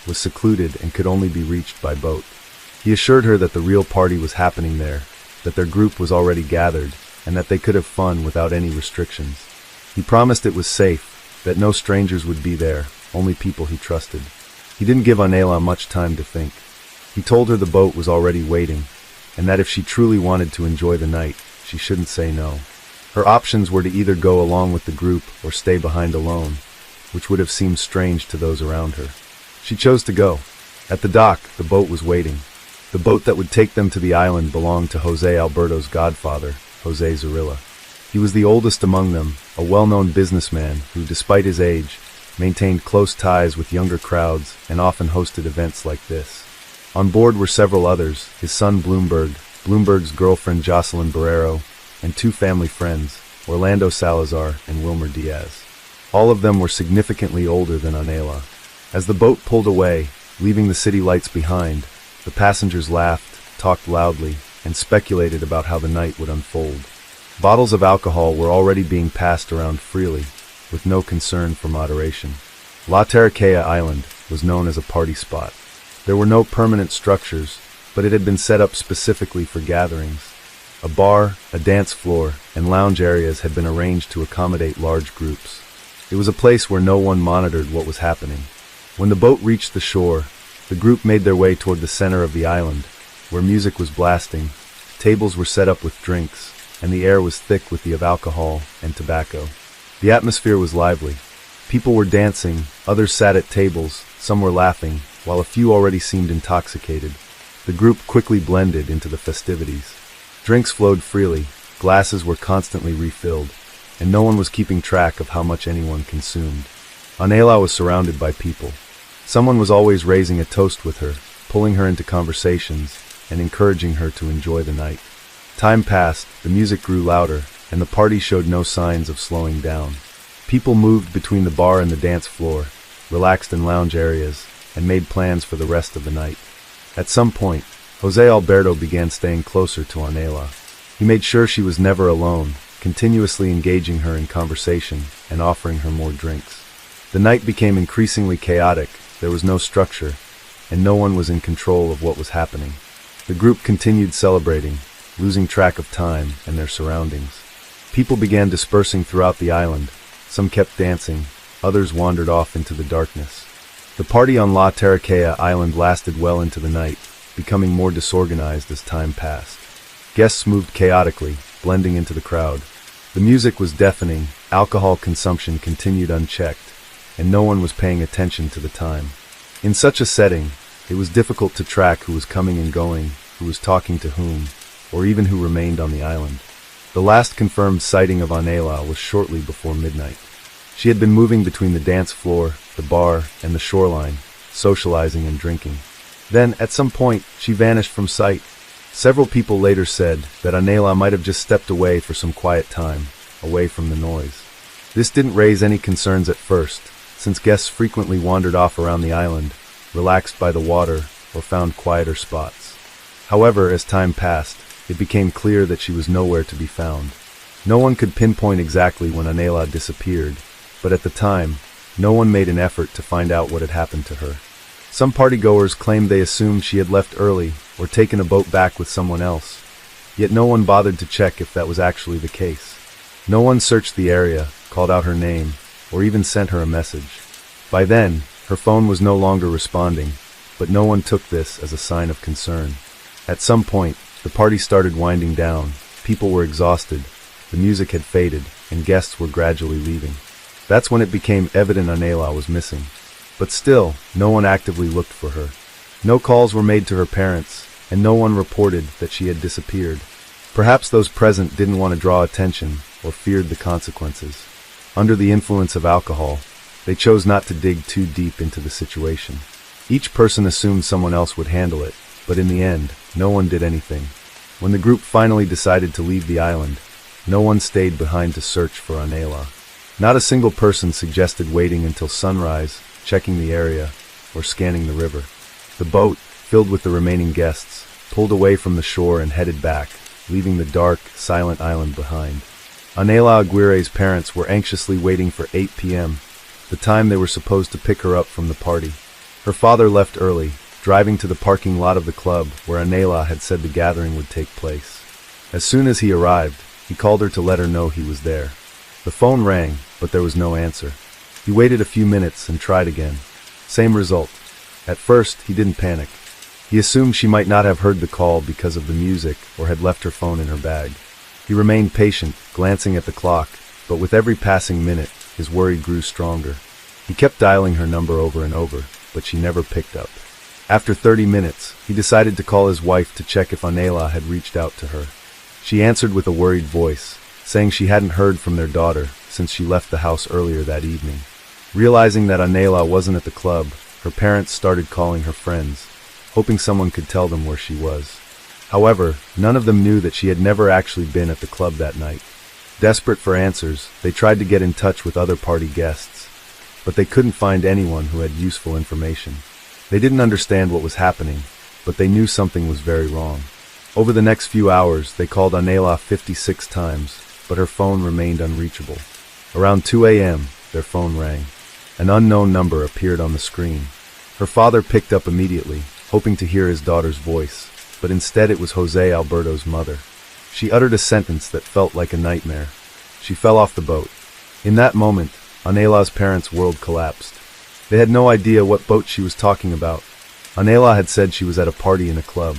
was secluded and could only be reached by boat. He assured her that the real party was happening there, that their group was already gathered, and that they could have fun without any restrictions. He promised it was safe, that no strangers would be there, only people he trusted. He didn't give Anela much time to think. He told her the boat was already waiting, and that if she truly wanted to enjoy the night, she shouldn't say no. Her options were to either go along with the group or stay behind alone, which would have seemed strange to those around her. She chose to go. At the dock, the boat was waiting. The boat that would take them to the island belonged to Jose Alberto's godfather, Jose Zarilla. He was the oldest among them, a well-known businessman who, despite his age, maintained close ties with younger crowds and often hosted events like this. On board were several others: his son Bloomberg, Bloomberg's girlfriend Jocelyn Barrero, and two family friends, Orlando Salazar and Wilmer Diaz. All of them were significantly older than Anela. As the boat pulled away, leaving the city lights behind, the passengers laughed, talked loudly, and speculated about how the night would unfold. Bottles of alcohol were already being passed around freely, with no concern for moderation. La Taraquea Island was known as a party spot. There were no permanent structures, but it had been set up specifically for gatherings. A bar, a dance floor, and lounge areas had been arranged to accommodate large groups. It was a place where no one monitored what was happening. When the boat reached the shore, the group made their way toward the center of the island, where music was blasting, tables were set up with drinks, and the air was thick with the of alcohol and tobacco. The atmosphere was lively. People were dancing, others sat at tables, some were laughing, while a few already seemed intoxicated. The group quickly blended into the festivities. Drinks flowed freely, glasses were constantly refilled, and no one was keeping track of how much anyone consumed. Anela was surrounded by people. Someone was always raising a toast with her, pulling her into conversations, and encouraging her to enjoy the night. Time passed, the music grew louder, and the party showed no signs of slowing down. People moved between the bar and the dance floor, relaxed in lounge areas, and made plans for the rest of the night. At some point, Jose Alberto began staying closer to Anela. He made sure she was never alone, continuously engaging her in conversation and offering her more drinks. The night became increasingly chaotic, there was no structure, and no one was in control of what was happening. The group continued celebrating, losing track of time and their surroundings. People began dispersing throughout the island. Some kept dancing, others wandered off into the darkness. The party on La Terraquea Island lasted well into the night, becoming more disorganized as time passed. Guests moved chaotically, blending into the crowd. The music was deafening, alcohol consumption continued unchecked, and no one was paying attention to the time. In such a setting, it was difficult to track who was coming and going, who was talking to whom, or even who remained on the island. The last confirmed sighting of Anela was shortly before midnight. She had been moving between the dance floor, the bar, and the shoreline, socializing and drinking. Then, at some point, she vanished from sight. Several people later said that Anela might have just stepped away for some quiet time, away from the noise. This didn't raise any concerns at first, since guests frequently wandered off around the island, relaxed by the water, or found quieter spots. However, as time passed, it became clear that she was nowhere to be found. No one could pinpoint exactly when Anela disappeared, but at the time, no one made an effort to find out what had happened to her. Some partygoers claimed they assumed she had left early or taken a boat back with someone else, yet no one bothered to check if that was actually the case. No one searched the area, called out her name, or even sent her a message. By then, her phone was no longer responding, but no one took this as a sign of concern. At some point, the party started winding down, people were exhausted, the music had faded, and guests were gradually leaving. That's when it became evident Anela was missing. But still, no one actively looked for her. No calls were made to her parents, and no one reported that she had disappeared. Perhaps those present didn't want to draw attention or feared the consequences. Under the influence of alcohol, they chose not to dig too deep into the situation. Each person assumed someone else would handle it, but in the end, no one did anything. When the group finally decided to leave the island, no one stayed behind to search for Anela. Not a single person suggested waiting until sunrise, checking the area, or scanning the river. The boat, filled with the remaining guests, pulled away from the shore and headed back, leaving the dark, silent island behind. Anela Aguirre's parents were anxiously waiting for 8 p.m., the time they were supposed to pick her up from the party. Her father left early, driving to the parking lot of the club where Anela had said the gathering would take place. As soon as he arrived, he called her to let her know he was there. The phone rang, but there was no answer. He waited a few minutes and tried again. Same result. At first, he didn't panic. He assumed she might not have heard the call because of the music or had left her phone in her bag. He remained patient, glancing at the clock, but with every passing minute, his worry grew stronger. He kept dialing her number over and over, but she never picked up. After 30 minutes, he decided to call his wife to check if Anela had reached out to her. She answered with a worried voice, saying she hadn't heard from their daughter since she left the house earlier that evening. Realizing that Anela wasn't at the club, her parents started calling her friends, hoping someone could tell them where she was. However, none of them knew that she had never actually been at the club that night. Desperate for answers, they tried to get in touch with other party guests, but they couldn't find anyone who had useful information. They didn't understand what was happening, but they knew something was very wrong. Over the next few hours, they called Anela 56 times, but her phone remained unreachable. Around 2 a.m., their phone rang. An unknown number appeared on the screen. Her father picked up immediately, hoping to hear his daughter's voice, but instead it was Jose Alberto's mother. She uttered a sentence that felt like a nightmare. She fell off the boat. In that moment, Anela's parents' world collapsed. They had no idea what boat she was talking about. Anela had said she was at a party in a club.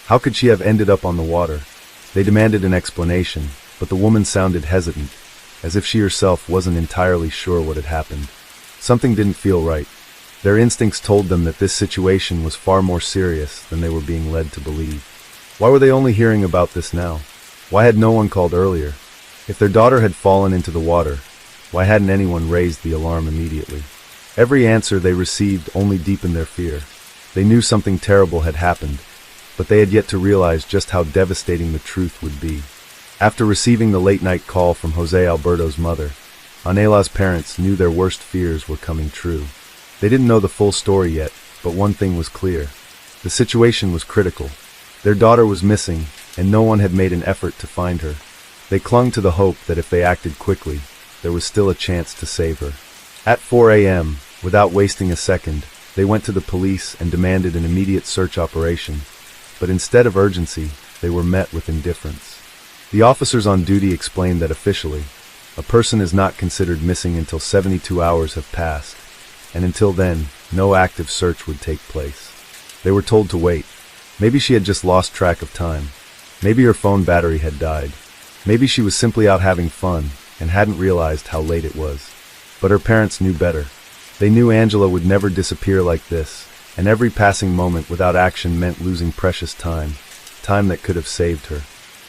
How could she have ended up on the water? They demanded an explanation, but the woman sounded hesitant, as if she herself wasn't entirely sure what had happened. Something didn't feel right. Their instincts told them that this situation was far more serious than they were being led to believe. Why were they only hearing about this now? Why had no one called earlier? If their daughter had fallen into the water, why hadn't anyone raised the alarm immediately? Every answer they received only deepened their fear. They knew something terrible had happened, but they had yet to realize just how devastating the truth would be. After receiving the late-night call from Jose Alberto's mother, Anela's parents knew their worst fears were coming true. They didn't know the full story yet, but one thing was clear. The situation was critical. Their daughter was missing, and no one had made an effort to find her. They clung to the hope that if they acted quickly, there was still a chance to save her. At 4 a.m., without wasting a second, they went to the police and demanded an immediate search operation. But instead of urgency, they were met with indifference. The officers on duty explained that officially, a person is not considered missing until 72 hours have passed, and until then, no active search would take place. They were told to wait. Maybe she had just lost track of time. Maybe her phone battery had died. Maybe she was simply out having fun and hadn't realized how late it was. But her parents knew better. They knew Angela would never disappear like this, and every passing moment without action meant losing precious time, time that could have saved her.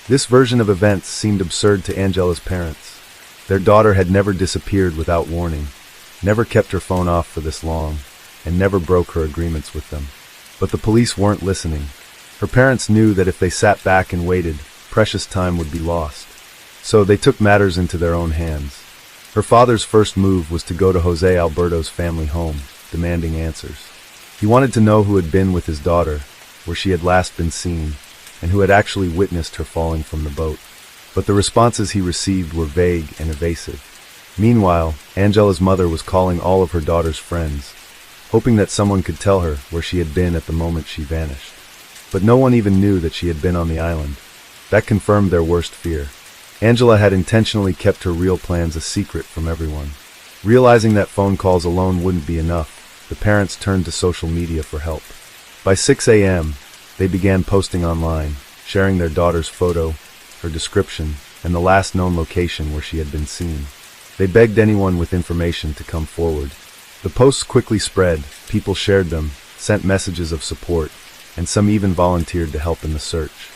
This version of events seemed absurd to Angela's parents. Their daughter had never disappeared without warning, never kept her phone off for this long, and never broke her agreements with them. But the police weren't listening. Her parents knew that if they sat back and waited, precious time would be lost. So they took matters into their own hands. Her father's first move was to go to Jose Alberto's family home, demanding answers. He wanted to know who had been with his daughter, where she had last been seen, and who had actually witnessed her falling from the boat. But the responses he received were vague and evasive. Meanwhile, Angela's mother was calling all of her daughter's friends, hoping that someone could tell her where she had been at the moment she vanished. But no one even knew that she had been on the island. That confirmed their worst fear. Angela had intentionally kept her real plans a secret from everyone. Realizing that phone calls alone wouldn't be enough, the parents turned to social media for help. By 6 a.m., they began posting online, sharing their daughter's photo, her description, and the last known location where she had been seen. They begged anyone with information to come forward. The posts quickly spread, people shared them, sent messages of support, and some even volunteered to help in the search.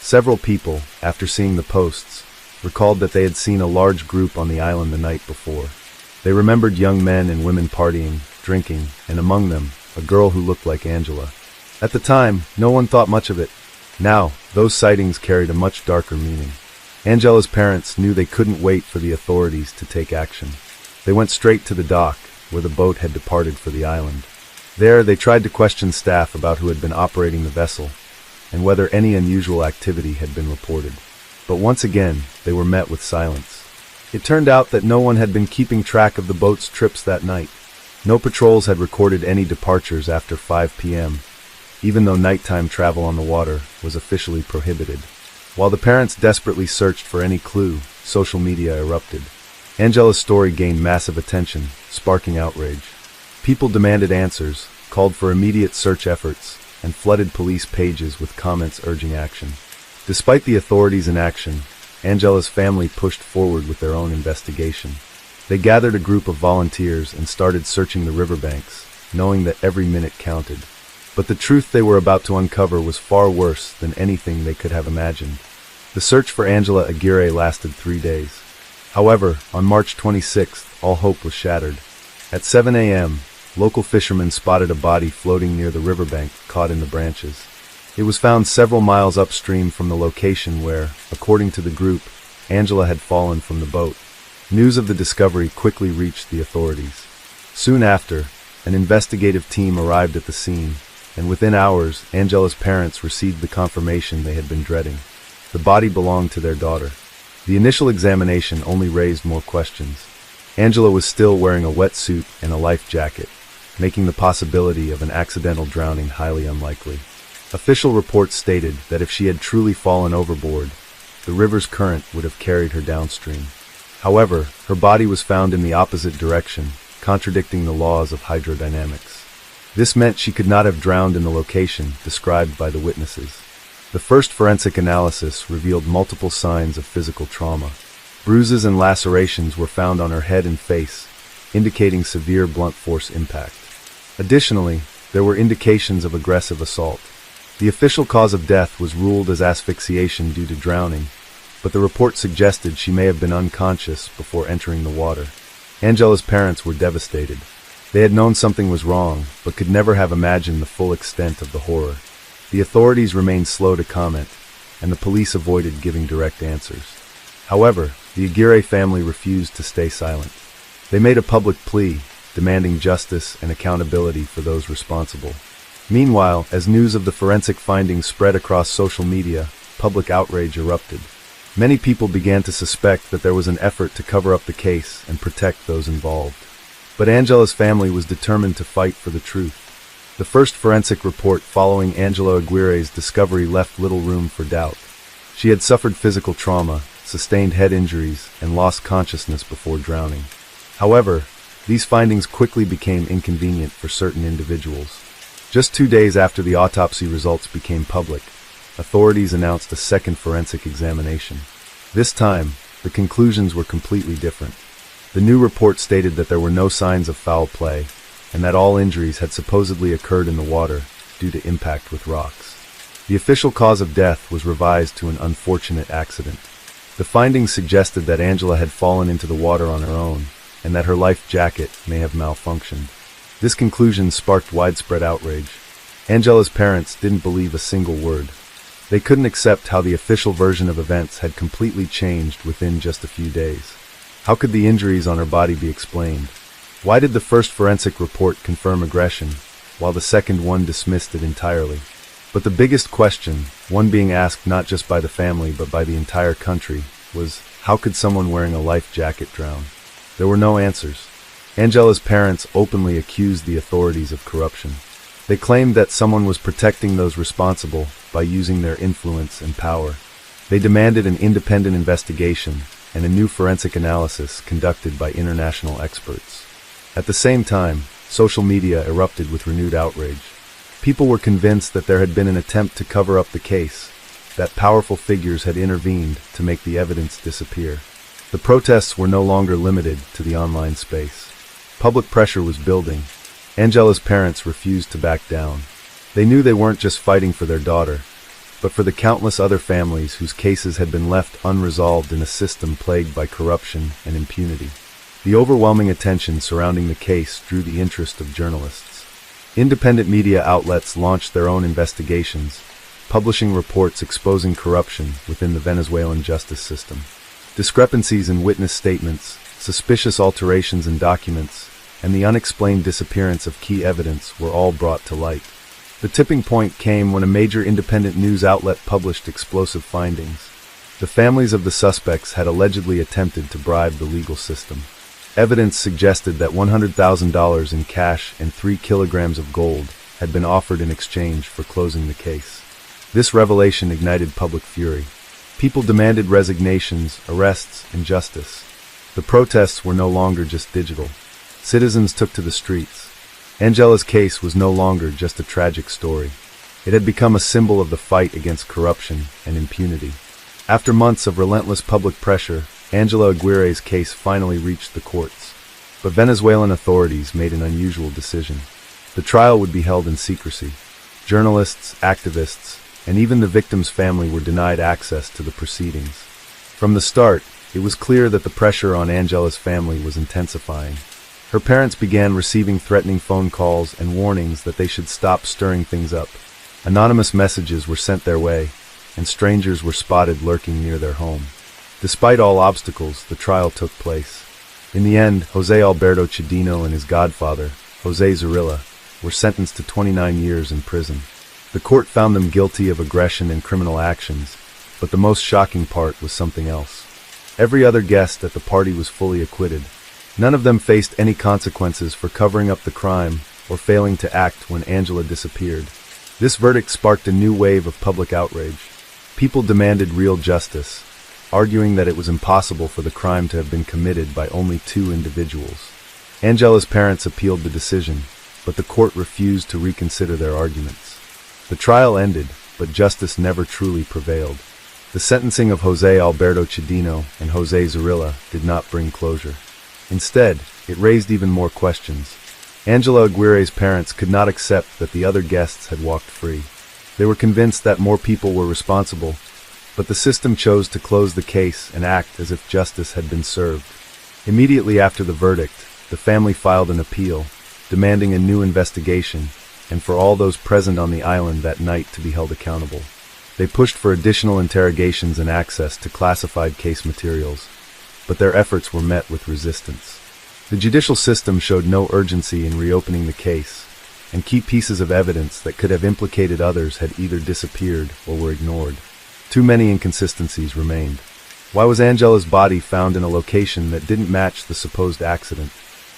Several people, after seeing the posts, recalled that they had seen a large group on the island the night before. They remembered young men and women partying, drinking, and among them, a girl who looked like Angela. At the time, no one thought much of it. Now, those sightings carried a much darker meaning. Angela's parents knew they couldn't wait for the authorities to take action. They went straight to the dock, where the boat had departed for the island. There, they tried to question staff about who had been operating the vessel, and whether any unusual activity had been reported. But once again, they were met with silence. It turned out that no one had been keeping track of the boat's trips that night. No patrols had recorded any departures after 5 p.m., even though nighttime travel on the water was officially prohibited. While the parents desperately searched for any clue, social media erupted. Angela's story gained massive attention, sparking outrage. People demanded answers, called for immediate search efforts, and flooded police pages with comments urging action. Despite the authorities' inaction, Angela's family pushed forward with their own investigation. They gathered a group of volunteers and started searching the riverbanks, knowing that every minute counted. But the truth they were about to uncover was far worse than anything they could have imagined. The search for Angela Aguirre lasted 3 days. However, on March 26th, all hope was shattered. At 7 a.m., local fishermen spotted a body floating near the riverbank, caught in the branches. It was found several miles upstream from the location where, according to the group, Angela had fallen from the boat. News of the discovery quickly reached the authorities. Soon after, an investigative team arrived at the scene, and within hours, Angela's parents received the confirmation they had been dreading. The body belonged to their daughter. The initial examination only raised more questions. Angela was still wearing a wetsuit and a life jacket, making the possibility of an accidental drowning highly unlikely. Official reports stated that if she had truly fallen overboard, the river's current would have carried her downstream. However, her body was found in the opposite direction, contradicting the laws of hydrodynamics. This meant she could not have drowned in the location described by the witnesses. The first forensic analysis revealed multiple signs of physical trauma. Bruises and lacerations were found on her head and face, indicating severe blunt force impact. Additionally, there were indications of aggressive assault. The official cause of death was ruled as asphyxiation due to drowning, but the report suggested she may have been unconscious before entering the water. Angela's parents were devastated. They had known something was wrong, but could never have imagined the full extent of the horror. The authorities remained slow to comment, and the police avoided giving direct answers. However, the Aguirre family refused to stay silent. They made a public plea, demanding justice and accountability for those responsible. Meanwhile, as news of the forensic findings spread across social media, public outrage erupted. Many people began to suspect that there was an effort to cover up the case and protect those involved. But Angela's family was determined to fight for the truth. The first forensic report following Angela Aguirre's discovery left little room for doubt. She had suffered physical trauma, sustained head injuries, and lost consciousness before drowning. However, these findings quickly became inconvenient for certain individuals. Just 2 days after the autopsy results became public, authorities announced a second forensic examination. This time, the conclusions were completely different. The new report stated that there were no signs of foul play, and that all injuries had supposedly occurred in the water due to impact with rocks. The official cause of death was revised to an unfortunate accident. The findings suggested that Angela had fallen into the water on her own, and that her life jacket may have malfunctioned. This conclusion sparked widespread outrage. Angela's parents didn't believe a single word. They couldn't accept how the official version of events had completely changed within just a few days. How could the injuries on her body be explained? Why did the first forensic report confirm aggression, while the second one dismissed it entirely? But the biggest question, one being asked not just by the family but by the entire country, was how could someone wearing a life jacket drown? There were no answers. Angela's parents openly accused the authorities of corruption. They claimed that someone was protecting those responsible by using their influence and power. They demanded an independent investigation and a new forensic analysis conducted by international experts. At the same time, social media erupted with renewed outrage. People were convinced that there had been an attempt to cover up the case, that powerful figures had intervened to make the evidence disappear. The protests were no longer limited to the online space. Public pressure was building. Angela's parents refused to back down. They knew they weren't just fighting for their daughter, but for the countless other families whose cases had been left unresolved in a system plagued by corruption and impunity. The overwhelming attention surrounding the case drew the interest of journalists. Independent media outlets launched their own investigations, publishing reports exposing corruption within the Venezuelan justice system. Discrepancies in witness statements, suspicious alterations in documents, and the unexplained disappearance of key evidence were all brought to light. The tipping point came when a major independent news outlet published explosive findings. The families of the suspects had allegedly attempted to bribe the legal system. Evidence suggested that $100,000 in cash and 3 kilograms of gold had been offered in exchange for closing the case. This revelation ignited public fury. People demanded resignations, arrests, and justice. The protests were no longer just digital. Citizens took to the streets. Angela's case was no longer just a tragic story. It had become a symbol of the fight against corruption and impunity. After months of relentless public pressure, Angela Aguirre's case finally reached the courts. But Venezuelan authorities made an unusual decision. The trial would be held in secrecy. Journalists, activists, and even the victim's family were denied access to the proceedings. From the start, it was clear that the pressure on Angela's family was intensifying. Her parents began receiving threatening phone calls and warnings that they should stop stirring things up. Anonymous messages were sent their way, and strangers were spotted lurking near their home. Despite all obstacles, the trial took place. In the end, José Alberto Chedino and his godfather, José Zorrilla, were sentenced to 29 years in prison. The court found them guilty of aggression and criminal actions, but the most shocking part was something else. Every other guest at the party was fully acquitted. None of them faced any consequences for covering up the crime or failing to act when Angela disappeared. This verdict sparked a new wave of public outrage. People demanded real justice, arguing that it was impossible for the crime to have been committed by only 2 individuals. Angela's parents appealed the decision, but the court refused to reconsider their arguments. The trial ended, but justice never truly prevailed. The sentencing of José Alberto Chedino and José Zorrilla did not bring closure. Instead, it raised even more questions. Angela Aguirre's parents could not accept that the other guests had walked free. They were convinced that more people were responsible, but the system chose to close the case and act as if justice had been served. Immediately after the verdict, the family filed an appeal, demanding a new investigation, and for all those present on the island that night to be held accountable. They pushed for additional interrogations and access to classified case materials, but their efforts were met with resistance. The judicial system showed no urgency in reopening the case, and key pieces of evidence that could have implicated others had either disappeared or were ignored. Too many inconsistencies remained. Why was Angela's body found in a location that didn't match the supposed accident?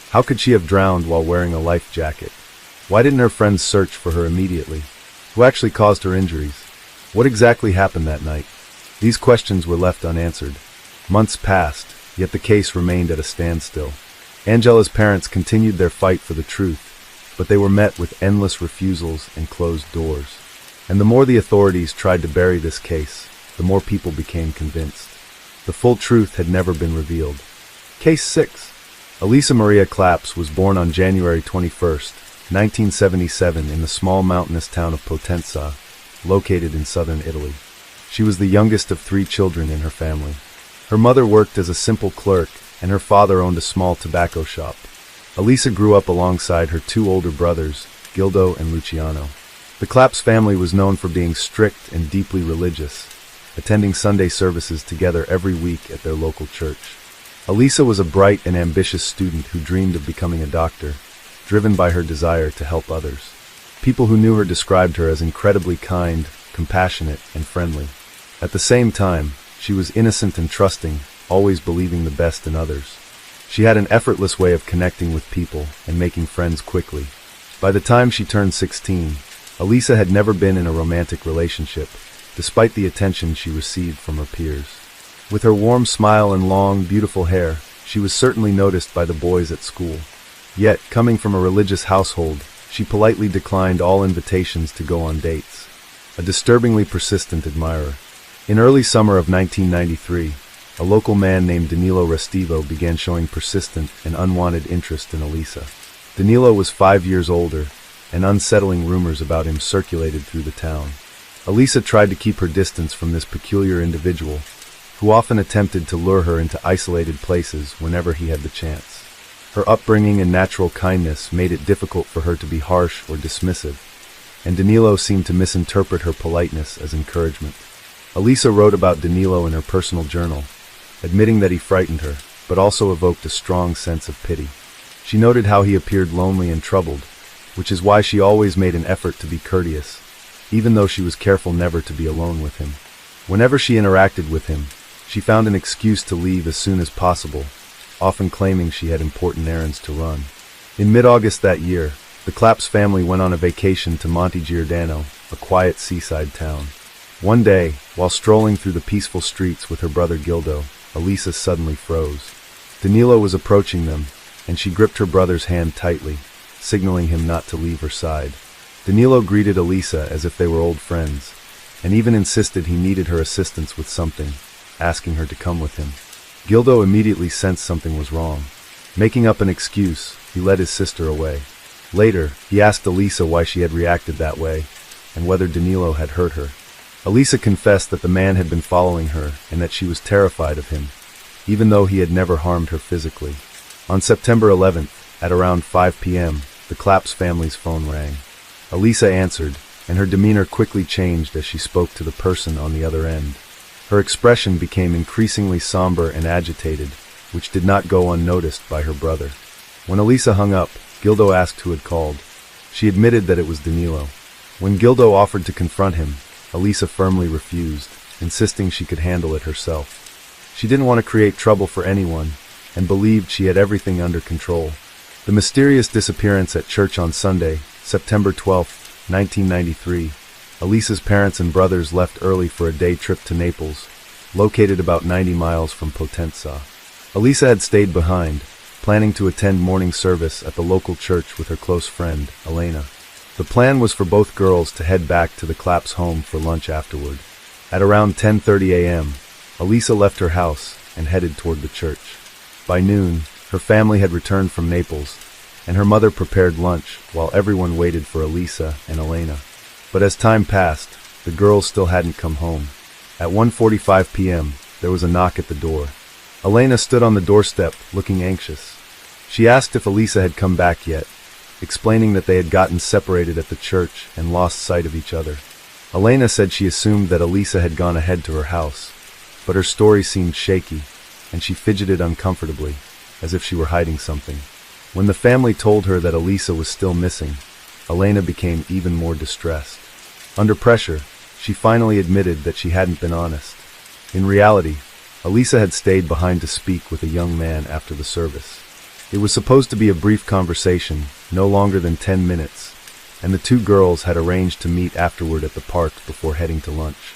How could she have drowned while wearing a life jacket? Why didn't her friends search for her immediately? Who actually caused her injuries? What exactly happened that night? These questions were left unanswered. Months passed, yet the case remained at a standstill. Angela's parents continued their fight for the truth, but they were met with endless refusals and closed doors. And the more the authorities tried to bury this case, the more people became convinced. The full truth had never been revealed. Case 6. Elisa Maria Claps was born on January 21, 1977 in the small mountainous town of Potenza, located in southern Italy. She was the youngest of 3 children in her family. Her mother worked as a simple clerk, and her father owned a small tobacco shop. Elisa grew up alongside her 2 older brothers, Gildo and Luciano. The Claps family was known for being strict and deeply religious, attending Sunday services together every week at their local church. Elisa was a bright and ambitious student who dreamed of becoming a doctor, driven by her desire to help others. People who knew her described her as incredibly kind, compassionate, and friendly. At the same time, she was innocent and trusting, always believing the best in others. She had an effortless way of connecting with people and making friends quickly. By the time she turned 16, Elisa had never been in a romantic relationship, despite the attention she received from her peers. With her warm smile and long, beautiful hair, she was certainly noticed by the boys at school. Yet, coming from a religious household, she politely declined all invitations to go on dates. A disturbingly persistent admirer. In early summer of 1993, a local man named Danilo Restivo began showing persistent and unwanted interest in Elisa. Danilo was 5 years older, and unsettling rumors about him circulated through the town. Elisa tried to keep her distance from this peculiar individual, who often attempted to lure her into isolated places whenever he had the chance. Her upbringing and natural kindness made it difficult for her to be harsh or dismissive, and Danilo seemed to misinterpret her politeness as encouragement. Elisa wrote about Danilo in her personal journal, admitting that he frightened her, but also evoked a strong sense of pity. She noted how he appeared lonely and troubled, which is why she always made an effort to be courteous, even though she was careful never to be alone with him. Whenever she interacted with him, she found an excuse to leave as soon as possible, often claiming she had important errands to run. In mid-August that year, the Claps family went on a vacation to Monte Giordano, a quiet seaside town. One day, while strolling through the peaceful streets with her brother Gildo, Elisa suddenly froze. Danilo was approaching them, and she gripped her brother's hand tightly, signaling him not to leave her side. Danilo greeted Elisa as if they were old friends, and even insisted he needed her assistance with something, asking her to come with him. Gildo immediately sensed something was wrong. Making up an excuse, he led his sister away. Later, he asked Elisa why she had reacted that way, and whether Danilo had hurt her. Elisa confessed that the man had been following her and that she was terrified of him, even though he had never harmed her physically. On September 11th, at around 5 p.m., the Claps family's phone rang. Elisa answered, and her demeanor quickly changed as she spoke to the person on the other end. Her expression became increasingly somber and agitated, which did not go unnoticed by her brother. When Elisa hung up, Gildo asked who had called. She admitted that it was Danilo. When Gildo offered to confront him, Elisa firmly refused, insisting she could handle it herself. She didn't want to create trouble for anyone, and believed she had everything under control. The mysterious disappearance at church on Sunday, September 12, 1993, Elisa's parents and brothers left early for a day trip to Naples, located about 90 miles from Potenza. Elisa had stayed behind, planning to attend morning service at the local church with her close friend, Elena. The plan was for both girls to head back to the Claps home for lunch afterward. At around 10:30 a.m., Elisa left her house and headed toward the church. By noon, her family had returned from Naples, and her mother prepared lunch while everyone waited for Elisa and Elena. But as time passed, the girls still hadn't come home. At 1:45 p.m., there was a knock at the door. Elena stood on the doorstep, looking anxious. She asked if Elisa had come back yet, explaining that they had gotten separated at the church and lost sight of each other. Elena said she assumed that Elisa had gone ahead to her house, but her story seemed shaky, and she fidgeted uncomfortably, as if she were hiding something. When the family told her that Elisa was still missing, Elena became even more distressed. Under pressure, she finally admitted that she hadn't been honest. In reality, Elisa had stayed behind to speak with a young man after the service. It was supposed to be a brief conversation, no longer than 10 minutes, and the two girls had arranged to meet afterward at the park before heading to lunch.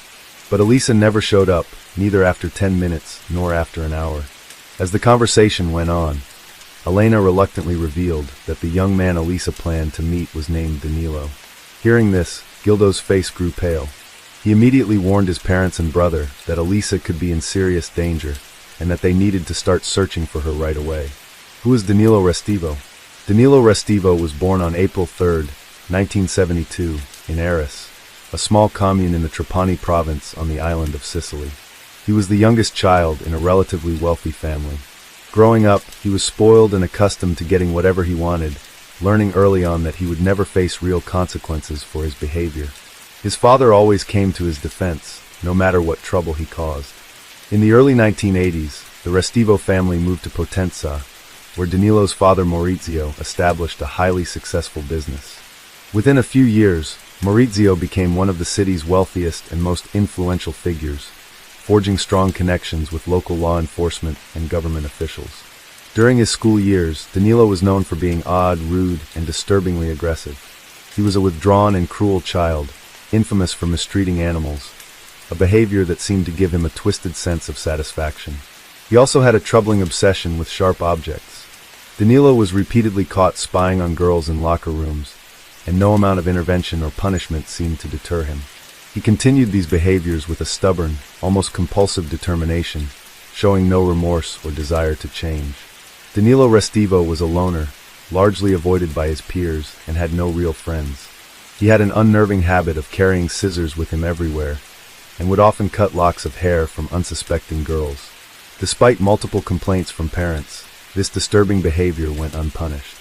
But Elisa never showed up, neither after 10 minutes nor after an hour. As the conversation went on, Elena reluctantly revealed that the young man Elisa planned to meet was named Danilo. Hearing this, Gildo's face grew pale. He immediately warned his parents and brother that Elisa could be in serious danger and that they needed to start searching for her right away. Who is Danilo Restivo? Danilo Restivo was born on April 3, 1972, in Eris, a small commune in the Trapani province on the island of Sicily. He was the youngest child in a relatively wealthy family. Growing up, he was spoiled and accustomed to getting whatever he wanted, learning early on that he would never face real consequences for his behavior. His father always came to his defense, no matter what trouble he caused. In the early 1980s, the Restivo family moved to Potenza, where Danilo's father Maurizio established a highly successful business. Within a few years, Maurizio became one of the city's wealthiest and most influential figures, forging strong connections with local law enforcement and government officials. During his school years, Danilo was known for being odd, rude, and disturbingly aggressive. He was a withdrawn and cruel child, infamous for mistreating animals, a behavior that seemed to give him a twisted sense of satisfaction. He also had a troubling obsession with sharp objects. Danilo was repeatedly caught spying on girls in locker rooms, and no amount of intervention or punishment seemed to deter him. He continued these behaviors with a stubborn, almost compulsive determination, showing no remorse or desire to change. Danilo Restivo was a loner, largely avoided by his peers, and had no real friends. He had an unnerving habit of carrying scissors with him everywhere, and would often cut locks of hair from unsuspecting girls. Despite multiple complaints from parents, this disturbing behavior went unpunished.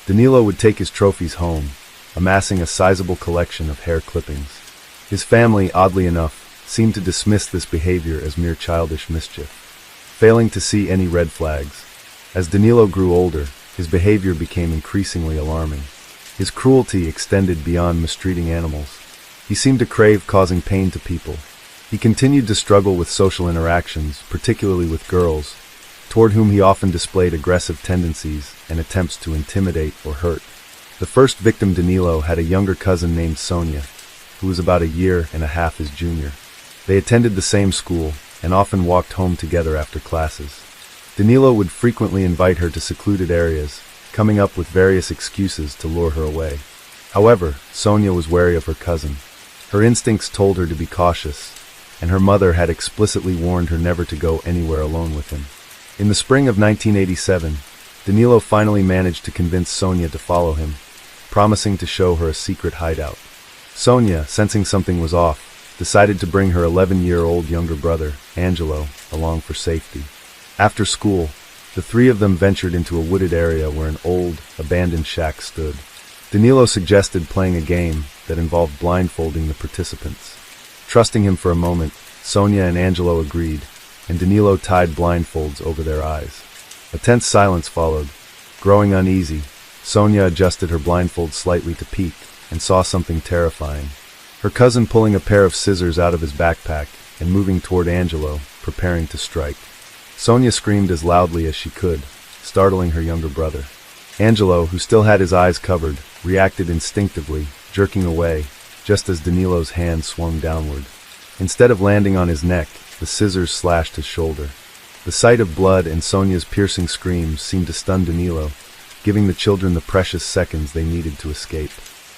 Danilo would take his trophies home, amassing a sizable collection of hair clippings. His family, oddly enough, seemed to dismiss this behavior as mere childish mischief, failing to see any red flags. As Danilo grew older, his behavior became increasingly alarming. His cruelty extended beyond mistreating animals. He seemed to crave causing pain to people. He continued to struggle with social interactions, particularly with girls, toward whom he often displayed aggressive tendencies and attempts to intimidate or hurt. The first victim, Danilo, had a younger cousin named Sonia, who was about a year and a half his junior. They attended the same school and often walked home together after classes. Danilo would frequently invite her to secluded areas, coming up with various excuses to lure her away. However, Sonia was wary of her cousin. Her instincts told her to be cautious, and her mother had explicitly warned her never to go anywhere alone with him. In the spring of 1987, Danilo finally managed to convince Sonia to follow him, promising to show her a secret hideout. Sonia, sensing something was off, decided to bring her 11-year-old younger brother, Angelo, along for safety. After school, the three of them ventured into a wooded area where an old, abandoned shack stood. Danilo suggested playing a game that involved blindfolding the participants. Trusting him for a moment, Sonia and Angelo agreed, and Danilo tied blindfolds over their eyes. A tense silence followed. Growing uneasy, Sonia adjusted her blindfold slightly to peek and saw something terrifying. Her cousin pulling a pair of scissors out of his backpack and moving toward Angelo, preparing to strike. Sonia screamed as loudly as she could, startling her younger brother. Angelo, who still had his eyes covered, reacted instinctively, jerking away, just as Danilo's hand swung downward. Instead of landing on his neck, the scissors slashed his shoulder. The sight of blood and Sonia's piercing screams seemed to stun Danilo, giving the children the precious seconds they needed to escape.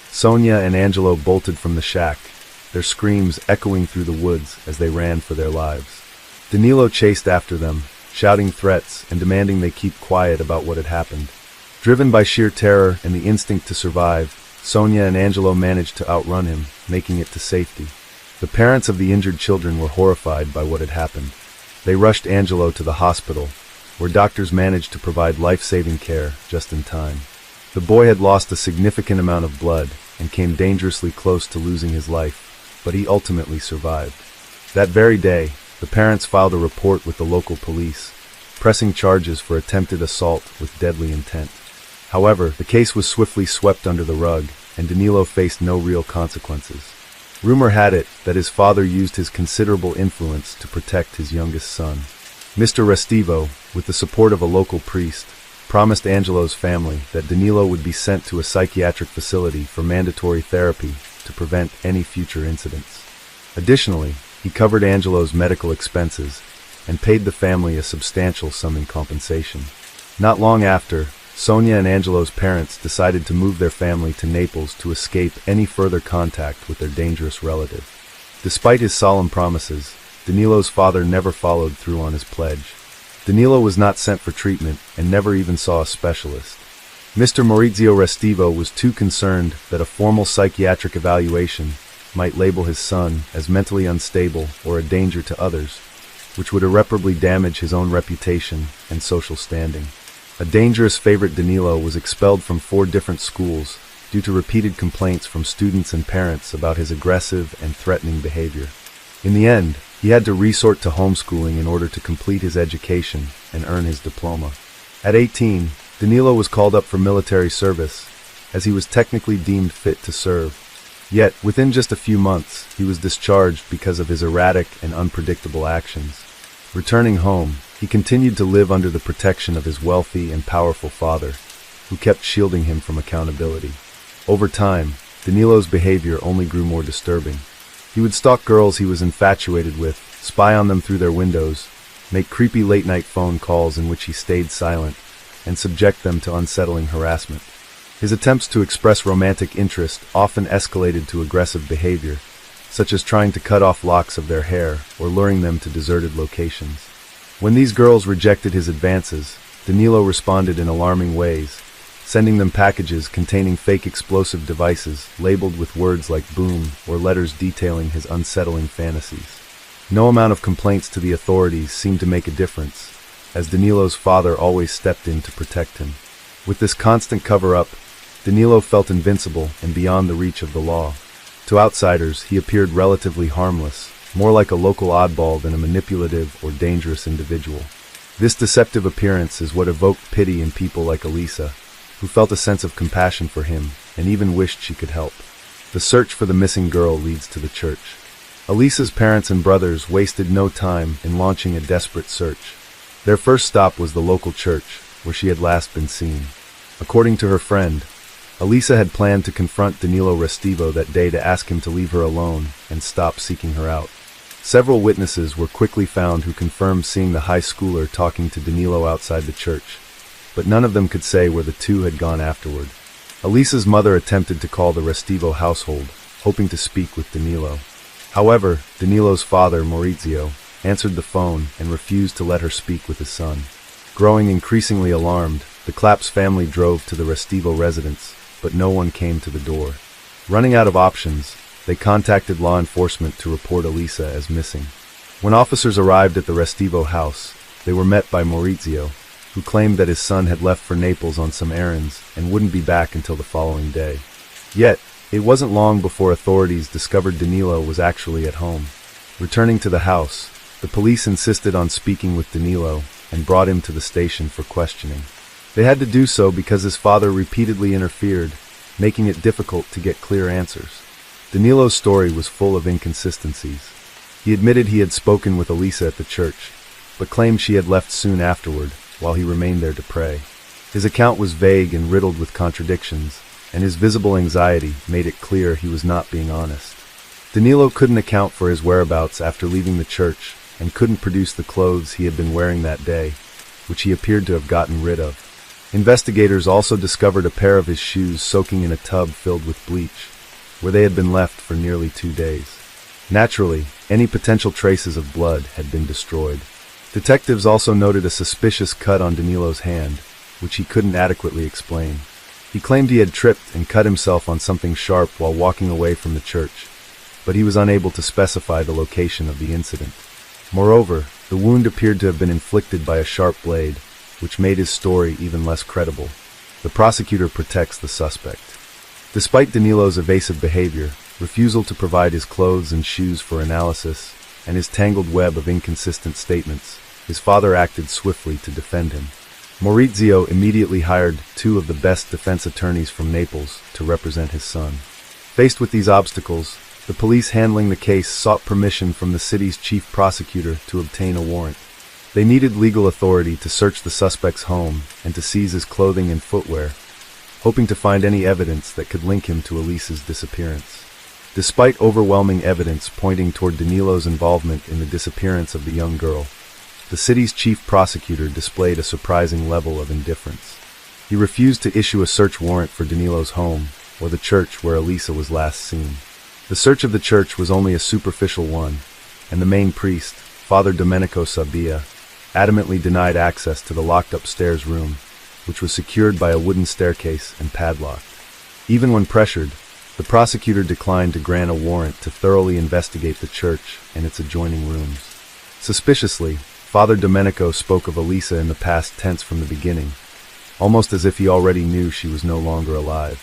Sonia and Angelo bolted from the shack, their screams echoing through the woods as they ran for their lives. Danilo chased after them, shouting threats and demanding they keep quiet about what had happened. Driven by sheer terror and the instinct to survive, Sonia and Angelo managed to outrun him, making it to safety. The parents of the injured children were horrified by what had happened. They rushed Angelo to the hospital, where doctors managed to provide life-saving care just in time. The boy had lost a significant amount of blood and came dangerously close to losing his life, but he ultimately survived. That very day, the parents filed a report with the local police, pressing charges for attempted assault with deadly intent. However, the case was swiftly swept under the rug, and Danilo faced no real consequences. Rumor had it that his father used his considerable influence to protect his youngest son. Mr. Restivo, with the support of a local priest, promised Angelo's family that Danilo would be sent to a psychiatric facility for mandatory therapy to prevent any future incidents. Additionally, he covered Angelo's medical expenses and paid the family a substantial sum in compensation. Not long after, Sonia and Angelo's parents decided to move their family to Naples to escape any further contact with their dangerous relative. Despite his solemn promises, Danilo's father never followed through on his pledge. Danilo was not sent for treatment and never even saw a specialist. Mr. Maurizio Restivo was too concerned that a formal psychiatric evaluation might label his son as mentally unstable or a danger to others, which would irreparably damage his own reputation and social standing. A dangerous favorite, Danilo was expelled from 4 different schools due to repeated complaints from students and parents about his aggressive and threatening behavior. In the end, he had to resort to homeschooling in order to complete his education and earn his diploma. At 18, Danilo was called up for military service, as he was technically deemed fit to serve. Yet, within just a few months, he was discharged because of his erratic and unpredictable actions. Returning home, he continued to live under the protection of his wealthy and powerful father, who kept shielding him from accountability. Over time, Danilo's behavior only grew more disturbing. He would stalk girls he was infatuated with, spy on them through their windows, make creepy late-night phone calls in which he stayed silent, and subject them to unsettling harassment. His attempts to express romantic interest often escalated to aggressive behavior, such as trying to cut off locks of their hair or luring them to deserted locations. When these girls rejected his advances, Danilo responded in alarming ways, sending them packages containing fake explosive devices labeled with words like boom or letters detailing his unsettling fantasies. No amount of complaints to the authorities seemed to make a difference, as Danilo's father always stepped in to protect him. With this constant cover-up, Danilo felt invincible and beyond the reach of the law. To outsiders, he appeared relatively harmless, more like a local oddball than a manipulative or dangerous individual. This deceptive appearance is what evoked pity in people like Elisa, who felt a sense of compassion for him and even wished she could help. The search for the missing girl leads to the church. Elisa's parents and brothers wasted no time in launching a desperate search. Their first stop was the local church, where she had last been seen. According to her friend, Elisa had planned to confront Danilo Restivo that day to ask him to leave her alone and stop seeking her out. Several witnesses were quickly found who confirmed seeing the high schooler talking to Danilo outside the church, but none of them could say where the two had gone afterward. Elisa's mother attempted to call the Restivo household, hoping to speak with Danilo. However, Danilo's father, Maurizio, answered the phone and refused to let her speak with his son. Growing increasingly alarmed, the Claps family drove to the Restivo residence, but no one came to the door. Running out of options, they contacted law enforcement to report Elisa as missing. When officers arrived at the Restivo house, they were met by Maurizio, who claimed that his son had left for Naples on some errands and wouldn't be back until the following day. Yet, it wasn't long before authorities discovered Danilo was actually at home. Returning to the house, the police insisted on speaking with Danilo and brought him to the station for questioning. They had to do so because his father repeatedly interfered, making it difficult to get clear answers. Danilo's story was full of inconsistencies. He admitted he had spoken with Elisa at the church, but claimed she had left soon afterward, while he remained there to pray. His account was vague and riddled with contradictions, and his visible anxiety made it clear he was not being honest. Danilo couldn't account for his whereabouts after leaving the church and couldn't produce the clothes he had been wearing that day, which he appeared to have gotten rid of. Investigators also discovered a pair of his shoes soaking in a tub filled with bleach, where they had been left for nearly 2 days. Naturally, any potential traces of blood had been destroyed. Detectives also noted a suspicious cut on Danilo's hand, which he couldn't adequately explain. He claimed he had tripped and cut himself on something sharp while walking away from the church, but he was unable to specify the location of the incident. Moreover, the wound appeared to have been inflicted by a sharp blade, which made his story even less credible. The prosecutor protects the suspect. Despite Danilo's evasive behavior, refusal to provide his clothes and shoes for analysis, and his tangled web of inconsistent statements, his father acted swiftly to defend him. Maurizio immediately hired two of the best defense attorneys from Naples to represent his son. Faced with these obstacles, the police handling the case sought permission from the city's chief prosecutor to obtain a warrant. They needed legal authority to search the suspect's home and to seize his clothing and footwear, hoping to find any evidence that could link him to Elisa's disappearance. Despite overwhelming evidence pointing toward Danilo's involvement in the disappearance of the young girl, the city's chief prosecutor displayed a surprising level of indifference. He refused to issue a search warrant for Danilo's home or the church where Elisa was last seen. The search of the church was only a superficial one, and the main priest, Father Domenico Sabbia, adamantly denied access to the locked upstairs room, which was secured by a wooden staircase and padlocked. Even when pressured, the prosecutor declined to grant a warrant to thoroughly investigate the church and its adjoining rooms. Suspiciously, Father Domenico spoke of Elisa in the past tense from the beginning, almost as if he already knew she was no longer alive.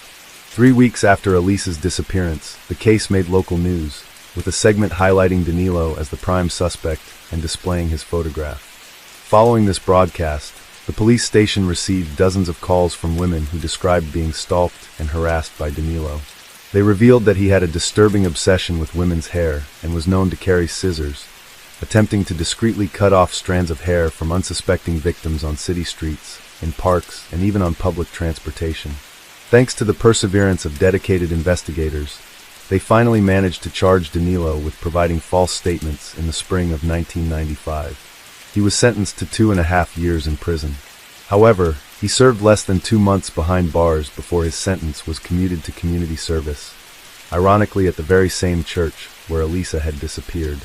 3 weeks after Elisa's disappearance, the case made local news, with a segment highlighting Danilo as the prime suspect and displaying his photograph. Following this broadcast, the police station received dozens of calls from women who described being stalked and harassed by Danilo. They revealed that he had a disturbing obsession with women's hair and was known to carry scissors, attempting to discreetly cut off strands of hair from unsuspecting victims on city streets, in parks, and even on public transportation. Thanks to the perseverance of dedicated investigators, they finally managed to charge Danilo with providing false statements in the spring of 1995. He was sentenced to 2.5 years in prison. However, he served less than 2 months behind bars before his sentence was commuted to community service, ironically at the very same church where Elisa had disappeared.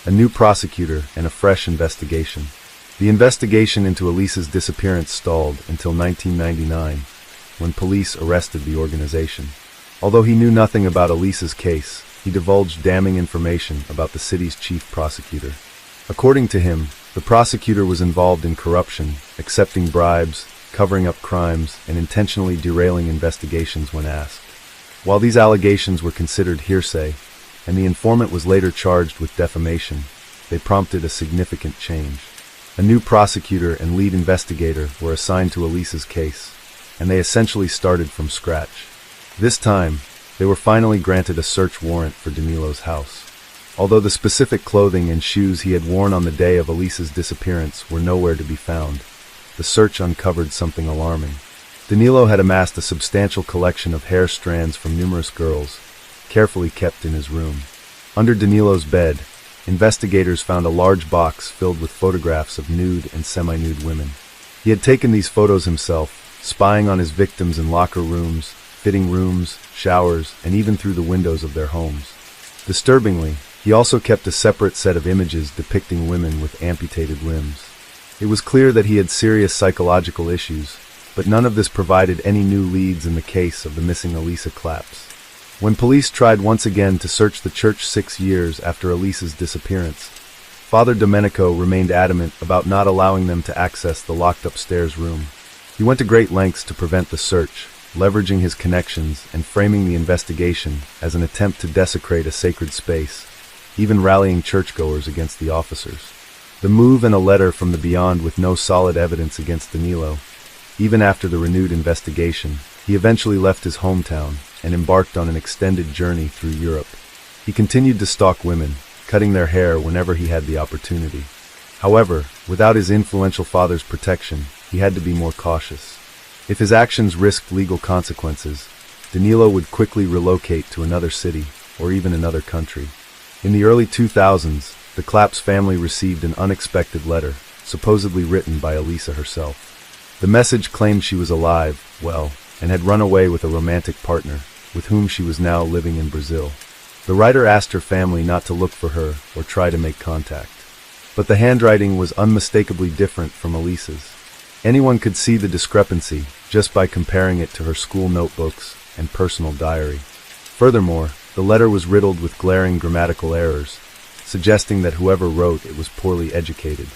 A new prosecutor and a fresh investigation. The investigation into Elisa's disappearance stalled until 1999, when police arrested the organization. Although he knew nothing about Elisa's case, he divulged damning information about the city's chief prosecutor. According to him, the prosecutor was involved in corruption, accepting bribes, covering up crimes, and intentionally derailing investigations when asked. While these allegations were considered hearsay, and the informant was later charged with defamation, they prompted a significant change. A new prosecutor and lead investigator were assigned to Elisa's case, and they essentially started from scratch. This time, they were finally granted a search warrant for Danilo's house. Although the specific clothing and shoes he had worn on the day of Elisa's disappearance were nowhere to be found, the search uncovered something alarming. Danilo had amassed a substantial collection of hair strands from numerous girls, carefully kept in his room. Under Danilo's bed, investigators found a large box filled with photographs of nude and semi-nude women. He had taken these photos himself, spying on his victims in locker rooms, fitting rooms, showers, and even through the windows of their homes. Disturbingly, he also kept a separate set of images depicting women with amputated limbs. It was clear that he had serious psychological issues, but none of this provided any new leads in the case of the missing Elisa Claps. When police tried once again to search the church 6 years after Elisa's disappearance, Father Domenico remained adamant about not allowing them to access the locked upstairs room. He went to great lengths to prevent the search, leveraging his connections and framing the investigation as an attempt to desecrate a sacred space, even rallying churchgoers against the officers. The move and a letter from the beyond with no solid evidence against Danilo. Even after the renewed investigation, he eventually left his hometown and embarked on an extended journey through Europe. He continued to stalk women, cutting their hair whenever he had the opportunity. However, without his influential father's protection, he had to be more cautious. If his actions risked legal consequences, Danilo would quickly relocate to another city or even another country. In the early 2000s, the Claps family received an unexpected letter, supposedly written by Elisa herself. The message claimed she was alive, well, and had run away with a romantic partner, with whom she was now living in Brazil. The writer asked her family not to look for her or try to make contact. But the handwriting was unmistakably different from Elisa's. Anyone could see the discrepancy just by comparing it to her school notebooks and personal diary. Furthermore, the letter was riddled with glaring grammatical errors, suggesting that whoever wrote it was poorly educated.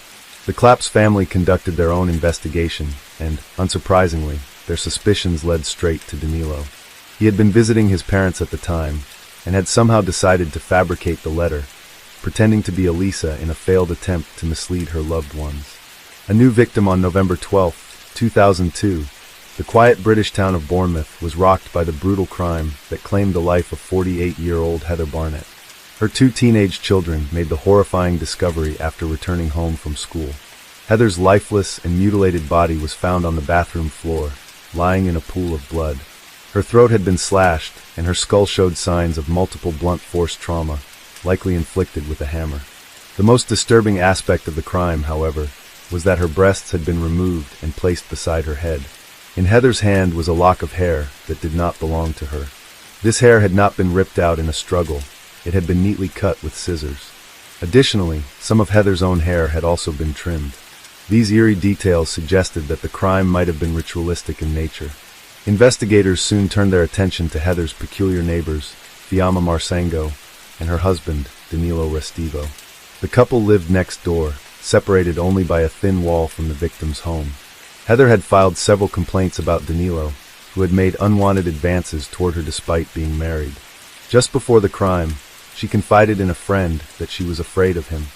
The Claps family conducted their own investigation, and, unsurprisingly, their suspicions led straight to Danilo. He had been visiting his parents at the time, and had somehow decided to fabricate the letter, pretending to be Elisa in a failed attempt to mislead her loved ones. A new victim on November 12, 2002, the quiet British town of Bournemouth was rocked by the brutal crime that claimed the life of 48-year-old Heather Barnett. Her two teenage children made the horrifying discovery after returning home from school. Heather's lifeless and mutilated body was found on the bathroom floor, lying in a pool of blood. Her throat had been slashed, and her skull showed signs of multiple blunt force trauma, likely inflicted with a hammer. The most disturbing aspect of the crime, however, was that her breasts had been removed and placed beside her head. In Heather's hand was a lock of hair that did not belong to her. This hair had not been ripped out in a struggle. It had been neatly cut with scissors. Additionally, some of Heather's own hair had also been trimmed. These eerie details suggested that the crime might have been ritualistic in nature. Investigators soon turned their attention to Heather's peculiar neighbors, Fiamma Marsango and her husband, Danilo Restivo. The couple lived next door, separated only by a thin wall from the victim's home. Heather had filed several complaints about Danilo, who had made unwanted advances toward her despite being married. Just before the crime, she confided in a friend that she was afraid of him.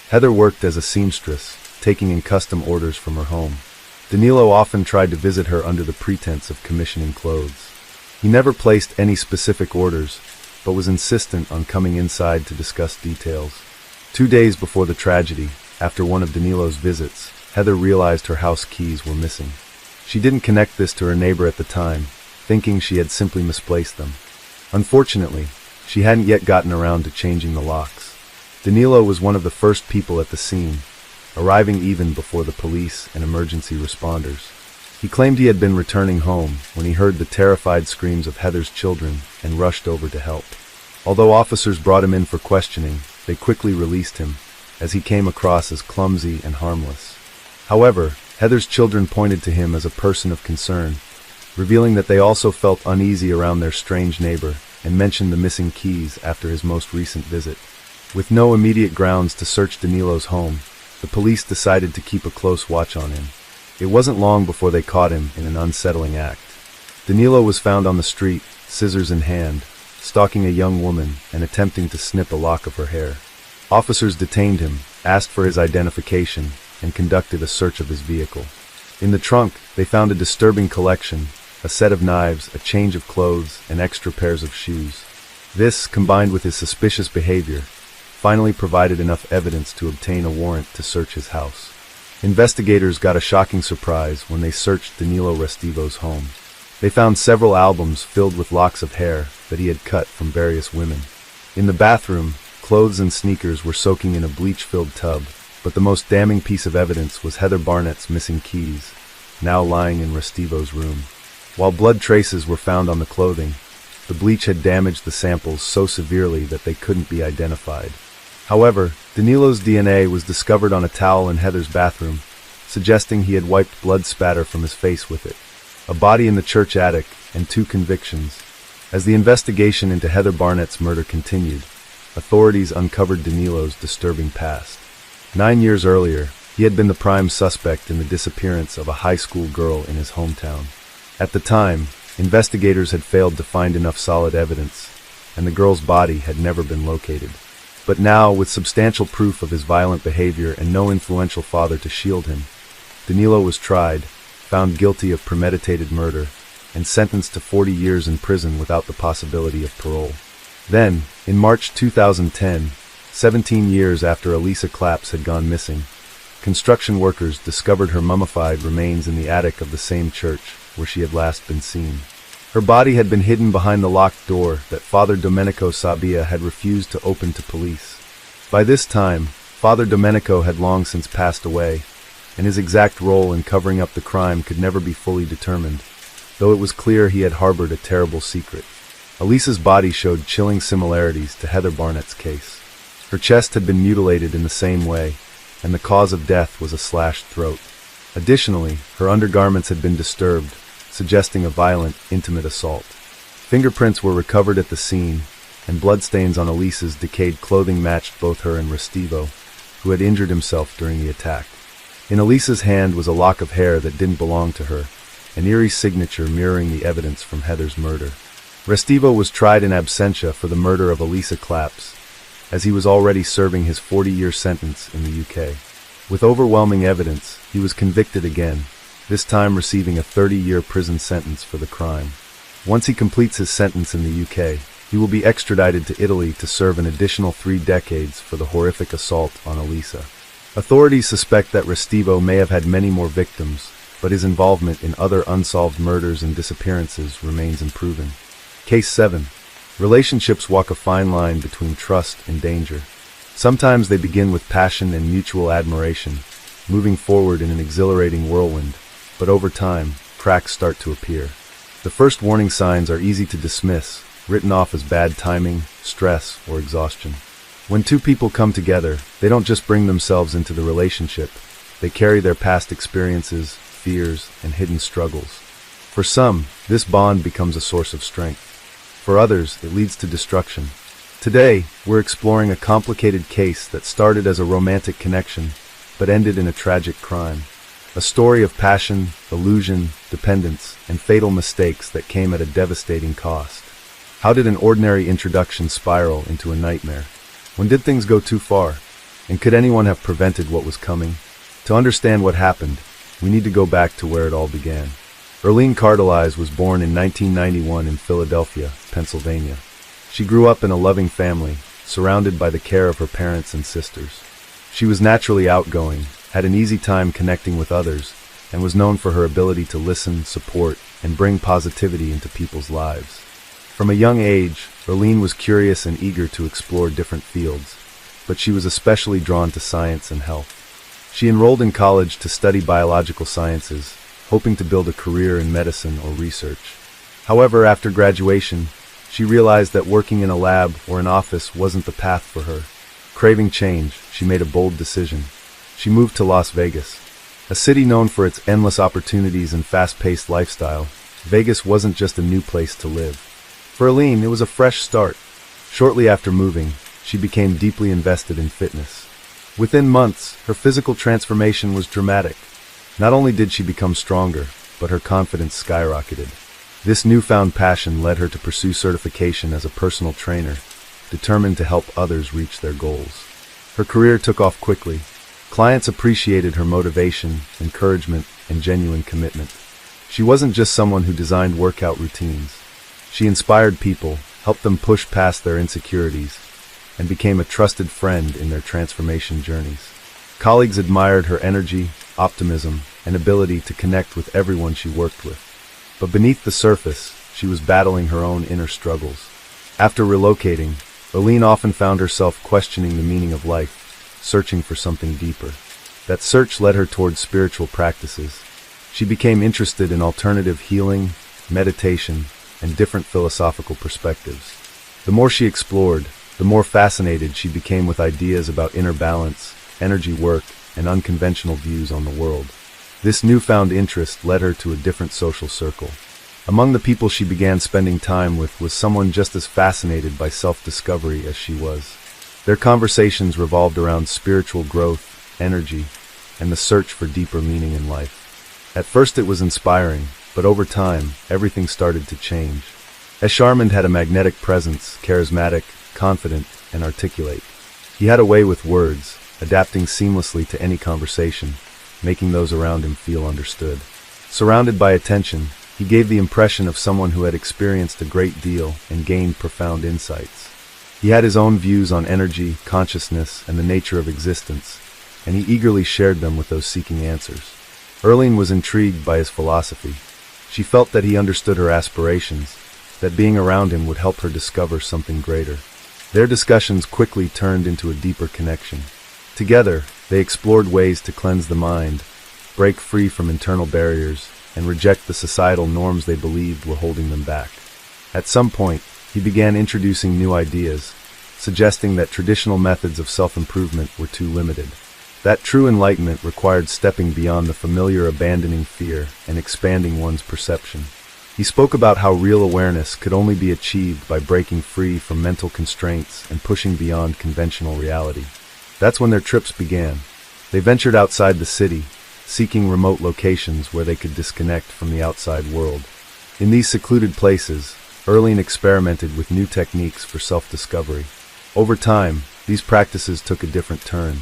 Heather worked as a seamstress, taking in custom orders from her home. Danilo often tried to visit her under the pretense of commissioning clothes. He never placed any specific orders, but was insistent on coming inside to discuss details. 2 days before the tragedy, after one of Danilo's visits, Heather realized her house keys were missing. She didn't connect this to her neighbor at the time, thinking she had simply misplaced them. Unfortunately, she hadn't yet gotten around to changing the locks. Danilo was one of the first people at the scene, arriving even before the police and emergency responders. He claimed he had been returning home when he heard the terrified screams of Heather's children and rushed over to help. Although officers brought him in for questioning, they quickly released him, as he came across as clumsy and harmless. However, Heather's children pointed to him as a person of concern, revealing that they also felt uneasy around their strange neighbor and mentioned the missing keys after his most recent visit. With no immediate grounds to search Danilo's home, the police decided to keep a close watch on him. It wasn't long before they caught him in an unsettling act. Danilo was found on the street, scissors in hand, stalking a young woman and attempting to snip a lock of her hair. Officers detained him, asked for his identification, and conducted a search of his vehicle. In the trunk, they found a disturbing collection, a set of knives, a change of clothes, and extra pairs of shoes. This, combined with his suspicious behavior, finally provided enough evidence to obtain a warrant to search his house. Investigators got a shocking surprise when they searched Danilo Restivo's home. They found several albums filled with locks of hair that he had cut from various women. In the bathroom, clothes and sneakers were soaking in a bleach-filled tub, but the most damning piece of evidence was Heather Barnett's missing keys, now lying in Restivo's room. While blood traces were found on the clothing, the bleach had damaged the samples so severely that they couldn't be identified. However, Danilo's DNA was discovered on a towel in Heather's bathroom, suggesting he had wiped blood spatter from his face with it. A body in the church attic, and 2 convictions. As the investigation into Heather Barnett's murder continued, authorities uncovered Danilo's disturbing past. 9 years earlier, he had been the prime suspect in the disappearance of a high school girl in his hometown. At the time, investigators had failed to find enough solid evidence, and the girl's body had never been located. But now, with substantial proof of his violent behavior and no influential father to shield him, Danilo was tried, found guilty of premeditated murder, and sentenced to 40 years in prison without the possibility of parole. Then, in March 2010, 17 years after Elisa Claps had gone missing, construction workers discovered her mummified remains in the attic of the same church where she had last been seen. Her body had been hidden behind the locked door that Father Domenico Sabbia had refused to open to police. By this time, Father Domenico had long since passed away, and his exact role in covering up the crime could never be fully determined, though it was clear he had harbored a terrible secret. Elisa's body showed chilling similarities to Heather Barnett's case. Her chest had been mutilated in the same way, and the cause of death was a slashed throat. Additionally, her undergarments had been disturbed, suggesting a violent, intimate assault. Fingerprints were recovered at the scene, and bloodstains on Elisa's decayed clothing matched both her and Restivo, who had injured himself during the attack. In Elisa's hand was a lock of hair that didn't belong to her, an eerie signature mirroring the evidence from Heather's murder. Restivo was tried in absentia for the murder of Elisa Claps, as he was already serving his 40-year sentence in the UK. With overwhelming evidence, he was convicted again, this time receiving a 30-year prison sentence for the crime. Once he completes his sentence in the UK, he will be extradited to Italy to serve an additional 3 decades for the horrific assault on Elisa. Authorities suspect that Restivo may have had many more victims, but his involvement in other unsolved murders and disappearances remains unproven. Case 7. Relationships walk a fine line between trust and danger. Sometimes they begin with passion and mutual admiration, moving forward in an exhilarating whirlwind, but over time, cracks start to appear. The first warning signs are easy to dismiss, written off as bad timing, stress, or exhaustion. When two people come together, they don't just bring themselves into the relationship, they carry their past experiences, fears, and hidden struggles. For some, this bond becomes a source of strength. For others, it leads to destruction. Today, we're exploring a complicated case that started as a romantic connection, but ended in a tragic crime. A story of passion, illusion, dependence, and fatal mistakes that came at a devastating cost. How did an ordinary introduction spiral into a nightmare? When did things go too far? And could anyone have prevented what was coming? To understand what happened, we need to go back to where it all began. Earlene Cardellise was born in 1991 in Philadelphia, Pennsylvania. She grew up in a loving family, surrounded by the care of her parents and sisters. She was naturally outgoing, had an easy time connecting with others, and was known for her ability to listen, support, and bring positivity into people's lives. From a young age, Earlene was curious and eager to explore different fields, but she was especially drawn to science and health. She enrolled in college to study biological sciences, hoping to build a career in medicine or research. However, after graduation, she realized that working in a lab or an office wasn't the path for her. Craving change, she made a bold decision. She moved to Las Vegas. A city known for its endless opportunities and fast-paced lifestyle, Vegas wasn't just a new place to live. For Earlene, it was a fresh start. Shortly after moving, she became deeply invested in fitness. Within months, her physical transformation was dramatic. Not only did she become stronger, but her confidence skyrocketed. This newfound passion led her to pursue certification as a personal trainer, determined to help others reach their goals. Her career took off quickly. Clients appreciated her motivation, encouragement, and genuine commitment. She wasn't just someone who designed workout routines. She inspired people, helped them push past their insecurities, and became a trusted friend in their transformation journeys. Colleagues admired her energy, optimism, and ability to connect with everyone she worked with. But beneath the surface, she was battling her own inner struggles. After relocating, Earlene often found herself questioning the meaning of life, searching for something deeper. That search led her towards spiritual practices. She became interested in alternative healing, meditation, and different philosophical perspectives. The more she explored, the more fascinated she became with ideas about inner balance, energy work, and unconventional views on the world. This newfound interest led her to a different social circle. Among the people she began spending time with was someone just as fascinated by self-discovery as she was. Their conversations revolved around spiritual growth, energy, and the search for deeper meaning in life. At first it was inspiring, but over time, everything started to change. Esharmond had a magnetic presence, charismatic, confident, and articulate. He had a way with words, adapting seamlessly to any conversation, making those around him feel understood. Surrounded by attention, he gave the impression of someone who had experienced a great deal and gained profound insights. He had his own views on energy, consciousness, and the nature of existence, and he eagerly shared them with those seeking answers. Earlene was intrigued by his philosophy. She felt that he understood her aspirations, that being around him would help her discover something greater. Their discussions quickly turned into a deeper connection. Together, they explored ways to cleanse the mind, break free from internal barriers, and reject the societal norms they believed were holding them back. At some point, he began introducing new ideas, suggesting that traditional methods of self-improvement were too limited. That true enlightenment required stepping beyond the familiar, abandoning fear, and expanding one's perception. He spoke about how real awareness could only be achieved by breaking free from mental constraints and pushing beyond conventional reality. That's when their trips began. They ventured outside the city, seeking remote locations where they could disconnect from the outside world. In these secluded places, Erling experimented with new techniques for self-discovery. Over time, these practices took a different turn.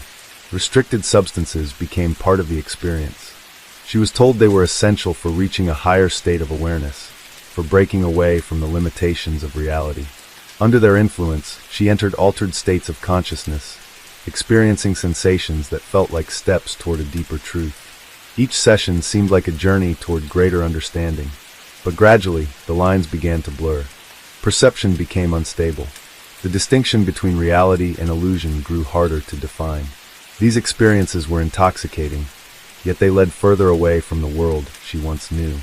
Restricted substances became part of the experience. She was told they were essential for reaching a higher state of awareness, for breaking away from the limitations of reality. Under their influence, she entered altered states of consciousness, experiencing sensations that felt like steps toward a deeper truth. Each session seemed like a journey toward greater understanding, but gradually, the lines began to blur. Perception became unstable. The distinction between reality and illusion grew harder to define. These experiences were intoxicating, yet they led further away from the world she once knew.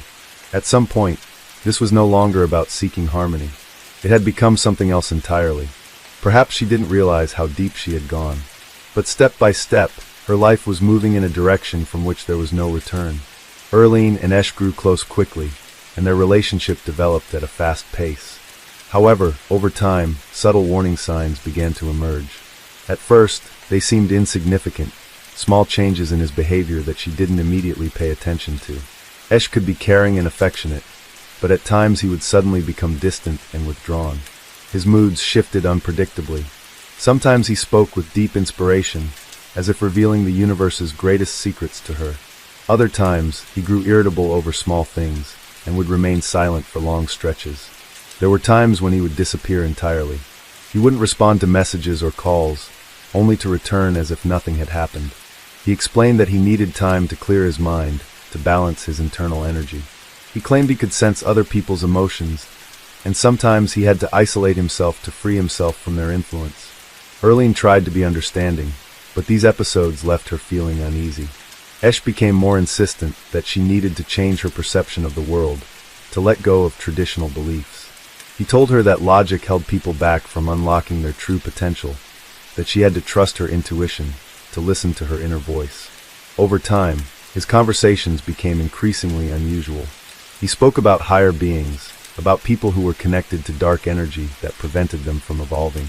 At some point, this was no longer about seeking harmony. It had become something else entirely. Perhaps she didn't realize how deep she had gone. But step by step, her life was moving in a direction from which there was no return. Erling and Esh grew close quickly, and their relationship developed at a fast pace. However, over time, subtle warning signs began to emerge. At first, they seemed insignificant, small changes in his behavior that she didn't immediately pay attention to. Esh could be caring and affectionate, but at times he would suddenly become distant and withdrawn. His moods shifted unpredictably. Sometimes he spoke with deep inspiration, as if revealing the universe's greatest secrets to her. Other times, he grew irritable over small things, and would remain silent for long stretches. There were times when he would disappear entirely. He wouldn't respond to messages or calls, only to return as if nothing had happened. He explained that he needed time to clear his mind, to balance his internal energy. He claimed he could sense other people's emotions, and sometimes he had to isolate himself to free himself from their influence. Erling tried to be understanding, but these episodes left her feeling uneasy. Esh became more insistent that she needed to change her perception of the world, to let go of traditional beliefs. He told her that logic held people back from unlocking their true potential, that she had to trust her intuition, to listen to her inner voice. Over time, his conversations became increasingly unusual. He spoke about higher beings, about people who were connected to dark energy that prevented them from evolving.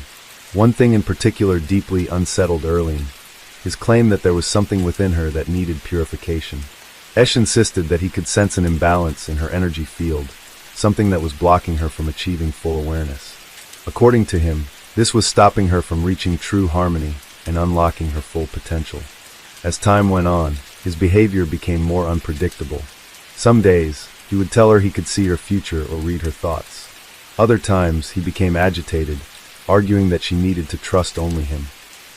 One thing in particular deeply unsettled Erling, his claim that there was something within her that needed purification. Esh insisted that he could sense an imbalance in her energy field, something that was blocking her from achieving full awareness. According to him, this was stopping her from reaching true harmony and unlocking her full potential. As time went on, his behavior became more unpredictable. Some days, he would tell her he could see her future or read her thoughts. Other times, he became agitated, arguing that she needed to trust only him.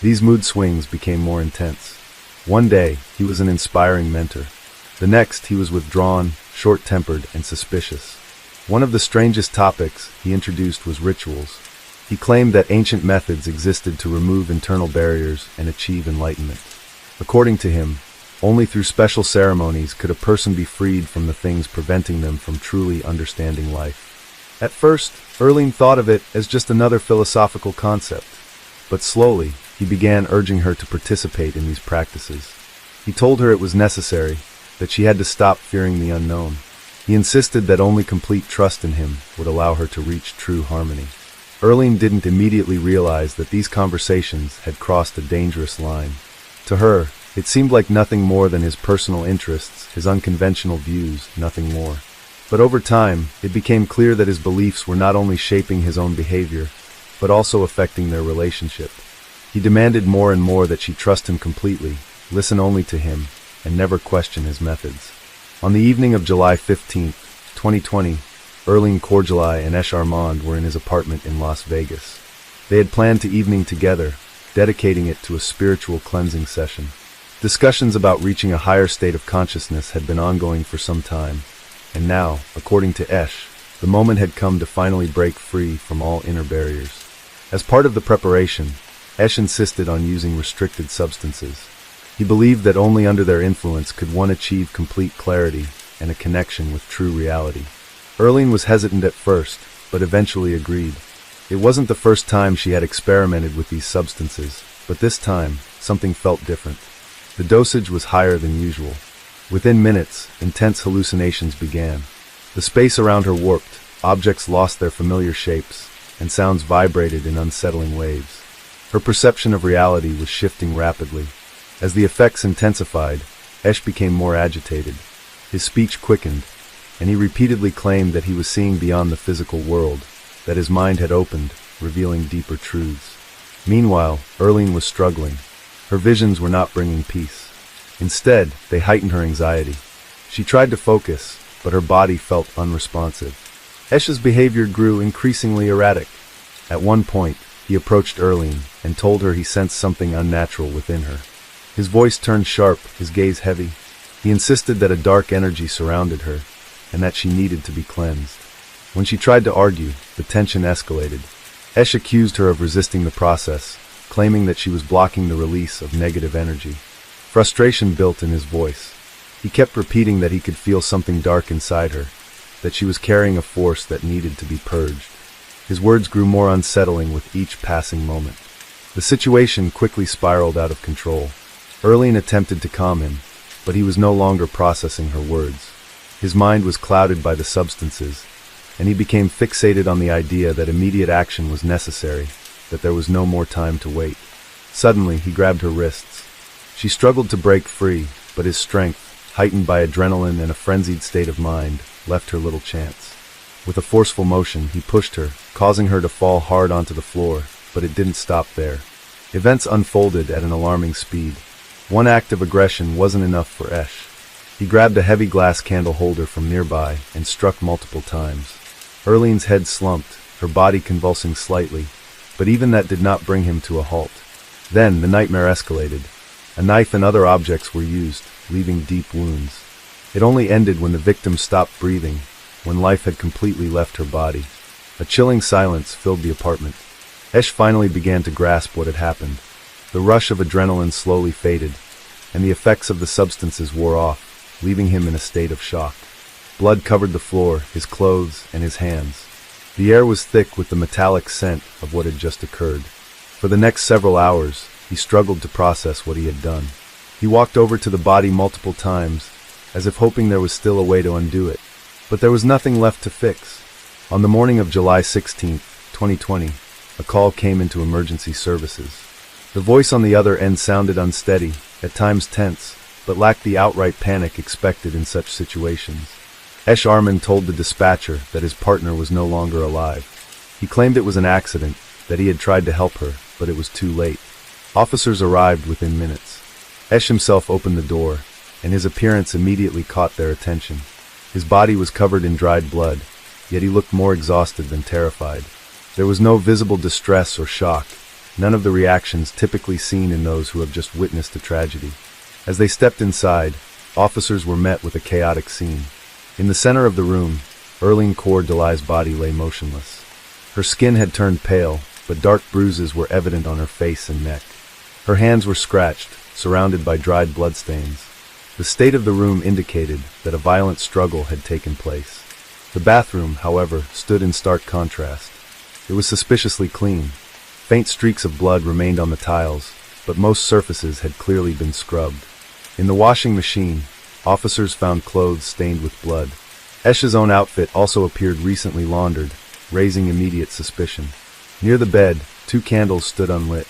These mood swings became more intense. One day, he was an inspiring mentor. The next, he was withdrawn, short-tempered, and suspicious. One of the strangest topics he introduced was rituals. He claimed that ancient methods existed to remove internal barriers and achieve enlightenment. According to him, only through special ceremonies could a person be freed from the things preventing them from truly understanding life. At first, Erling thought of it as just another philosophical concept, but slowly, he began urging her to participate in these practices. He told her it was necessary, that she had to stop fearing the unknown. He insisted that only complete trust in him would allow her to reach true harmony. Erling didn't immediately realize that these conversations had crossed a dangerous line. To her, it seemed like nothing more than his personal interests, his unconventional views, nothing more. But over time, it became clear that his beliefs were not only shaping his own behavior, but also affecting their relationship. He demanded more and more that she trust him completely, listen only to him, and never question his methods. On the evening of July 15, 2020, Erling Corgelai and Esh Armand were in his apartment in Las Vegas. They had planned the evening together, dedicating it to a spiritual cleansing session. Discussions about reaching a higher state of consciousness had been ongoing for some time, and now, according to Esh, the moment had come to finally break free from all inner barriers. As part of the preparation, Esh insisted on using restricted substances. He believed that only under their influence could one achieve complete clarity and a connection with true reality. Erling was hesitant at first, but eventually agreed. It wasn't the first time she had experimented with these substances, but this time, something felt different. The dosage was higher than usual. Within minutes, intense hallucinations began. The space around her warped, objects lost their familiar shapes, and sounds vibrated in unsettling waves. Her perception of reality was shifting rapidly. As the effects intensified, Esh became more agitated. His speech quickened, and he repeatedly claimed that he was seeing beyond the physical world, that his mind had opened, revealing deeper truths. Meanwhile, Erlene was struggling. Her visions were not bringing peace. Instead, they heightened her anxiety. She tried to focus, but her body felt unresponsive. Esh's behavior grew increasingly erratic. At one point, he approached Erlene and told her he sensed something unnatural within her. His voice turned sharp, his gaze heavy. He insisted that a dark energy surrounded her, and that she needed to be cleansed. When she tried to argue, the tension escalated. Esh accused her of resisting the process, claiming that she was blocking the release of negative energy. Frustration built in his voice. He kept repeating that he could feel something dark inside her, that she was carrying a force that needed to be purged. His words grew more unsettling with each passing moment. The situation quickly spiraled out of control. Erlene attempted to calm him, but he was no longer processing her words. His mind was clouded by the substances, and he became fixated on the idea that immediate action was necessary, that there was no more time to wait. Suddenly, he grabbed her wrists. She struggled to break free, but his strength, heightened by adrenaline and a frenzied state of mind, left her little chance. With a forceful motion, he pushed her, causing her to fall hard onto the floor, but it didn't stop there. Events unfolded at an alarming speed. One act of aggression wasn't enough for Esh. He grabbed a heavy glass candle holder from nearby and struck multiple times. Erlene's head slumped, her body convulsing slightly, but even that did not bring him to a halt. Then the nightmare escalated. A knife and other objects were used, leaving deep wounds. It only ended when the victim stopped breathing, when life had completely left her body. A chilling silence filled the apartment. Esh finally began to grasp what had happened. The rush of adrenaline slowly faded, and the effects of the substances wore off, leaving him in a state of shock. Blood covered the floor, his clothes, and his hands. The air was thick with the metallic scent of what had just occurred. For the next several hours, he struggled to process what he had done. He walked over to the body multiple times, as if hoping there was still a way to undo it. But there was nothing left to fix. On the morning of July 16, 2020, a call came into emergency services. The voice on the other end sounded unsteady, at times tense, but lacked the outright panic expected in such situations. Esh Arman told the dispatcher that his partner was no longer alive. He claimed it was an accident, that he had tried to help her, but it was too late. Officers arrived within minutes. Esh himself opened the door, and his appearance immediately caught their attention. His body was covered in dried blood, yet he looked more exhausted than terrified. There was no visible distress or shock, none of the reactions typically seen in those who have just witnessed a tragedy. As they stepped inside, officers were met with a chaotic scene. In the center of the room, Erlene Coeur Delai's body lay motionless. Her skin had turned pale, but dark bruises were evident on her face and neck. Her hands were scratched, surrounded by dried bloodstains. The state of the room indicated that a violent struggle had taken place. The bathroom, however, stood in stark contrast. It was suspiciously clean. Faint streaks of blood remained on the tiles, but most surfaces had clearly been scrubbed. In the washing machine, officers found clothes stained with blood. Esh's own outfit also appeared recently laundered, raising immediate suspicion. Near the bed, 2 candles stood unlit.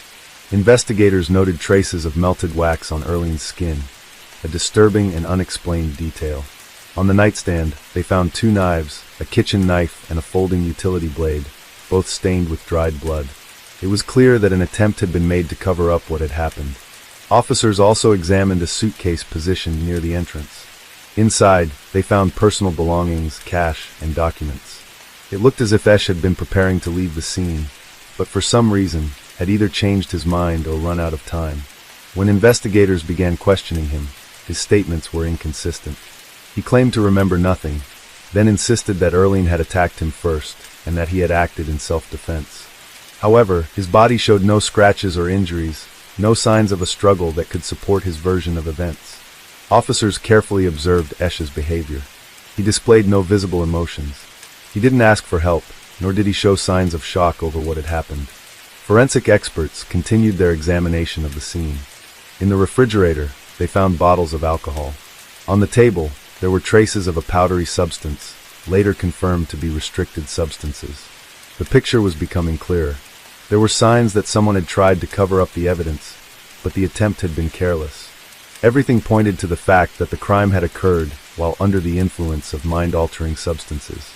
Investigators noted traces of melted wax on Erlene's skin, a disturbing and unexplained detail. On the nightstand, they found 2 knives, a kitchen knife and a folding utility blade, both stained with dried blood. It was clear that an attempt had been made to cover up what had happened. Officers also examined a suitcase positioned near the entrance. Inside, they found personal belongings, cash, and documents. It looked as if Esh had been preparing to leave the scene, but for some reason, had either changed his mind or run out of time. When investigators began questioning him, his statements were inconsistent. He claimed to remember nothing, then insisted that Erlene had attacked him first, and that he had acted in self-defense. However, his body showed no scratches or injuries, no signs of a struggle that could support his version of events. Officers carefully observed Esh's behavior. He displayed no visible emotions. He didn't ask for help, nor did he show signs of shock over what had happened. Forensic experts continued their examination of the scene. In the refrigerator, they found bottles of alcohol. On the table, there were traces of a powdery substance, later confirmed to be restricted substances. The picture was becoming clearer. There were signs that someone had tried to cover up the evidence, but the attempt had been careless. Everything pointed to the fact that the crime had occurred while under the influence of mind-altering substances.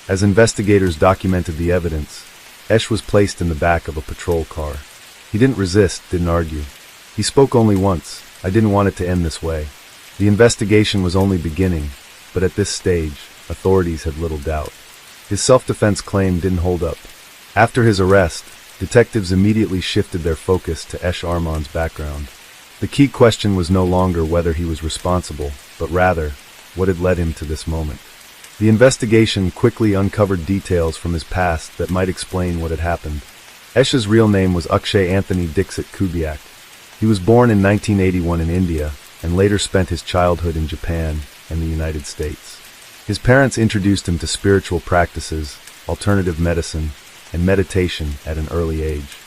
As investigators documented the evidence, Esch was placed in the back of a patrol car. He didn't resist, didn't argue. He spoke only once, "I didn't want it to end this way." The investigation was only beginning, but at this stage, authorities had little doubt. His self-defense claim didn't hold up. After his arrest, detectives immediately shifted their focus to Esch Armand's background. The key question was no longer whether he was responsible, but rather, what had led him to this moment. The investigation quickly uncovered details from his past that might explain what had happened. Esch's real name was Akshay Anthony Dixit Kubiak. He was born in 1981 in India, and later spent his childhood in Japan and the United States. His parents introduced him to spiritual practices, alternative medicine, and meditation at an early age.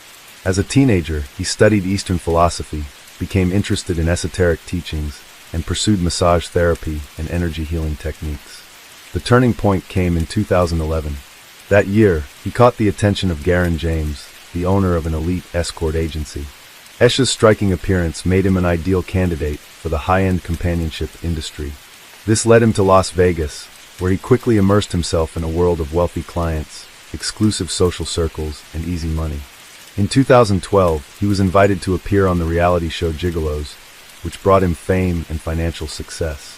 As a teenager, he studied Eastern philosophy, became interested in esoteric teachings, and pursued massage therapy and energy healing techniques. The turning point came in 2011. That year, he caught the attention of Garen James, the owner of an elite escort agency. Esch's striking appearance made him an ideal candidate for the high-end companionship industry. This led him to Las Vegas, where he quickly immersed himself in a world of wealthy clients, exclusive social circles, and easy money. In 2012, he was invited to appear on the reality show Gigolos, which brought him fame and financial success.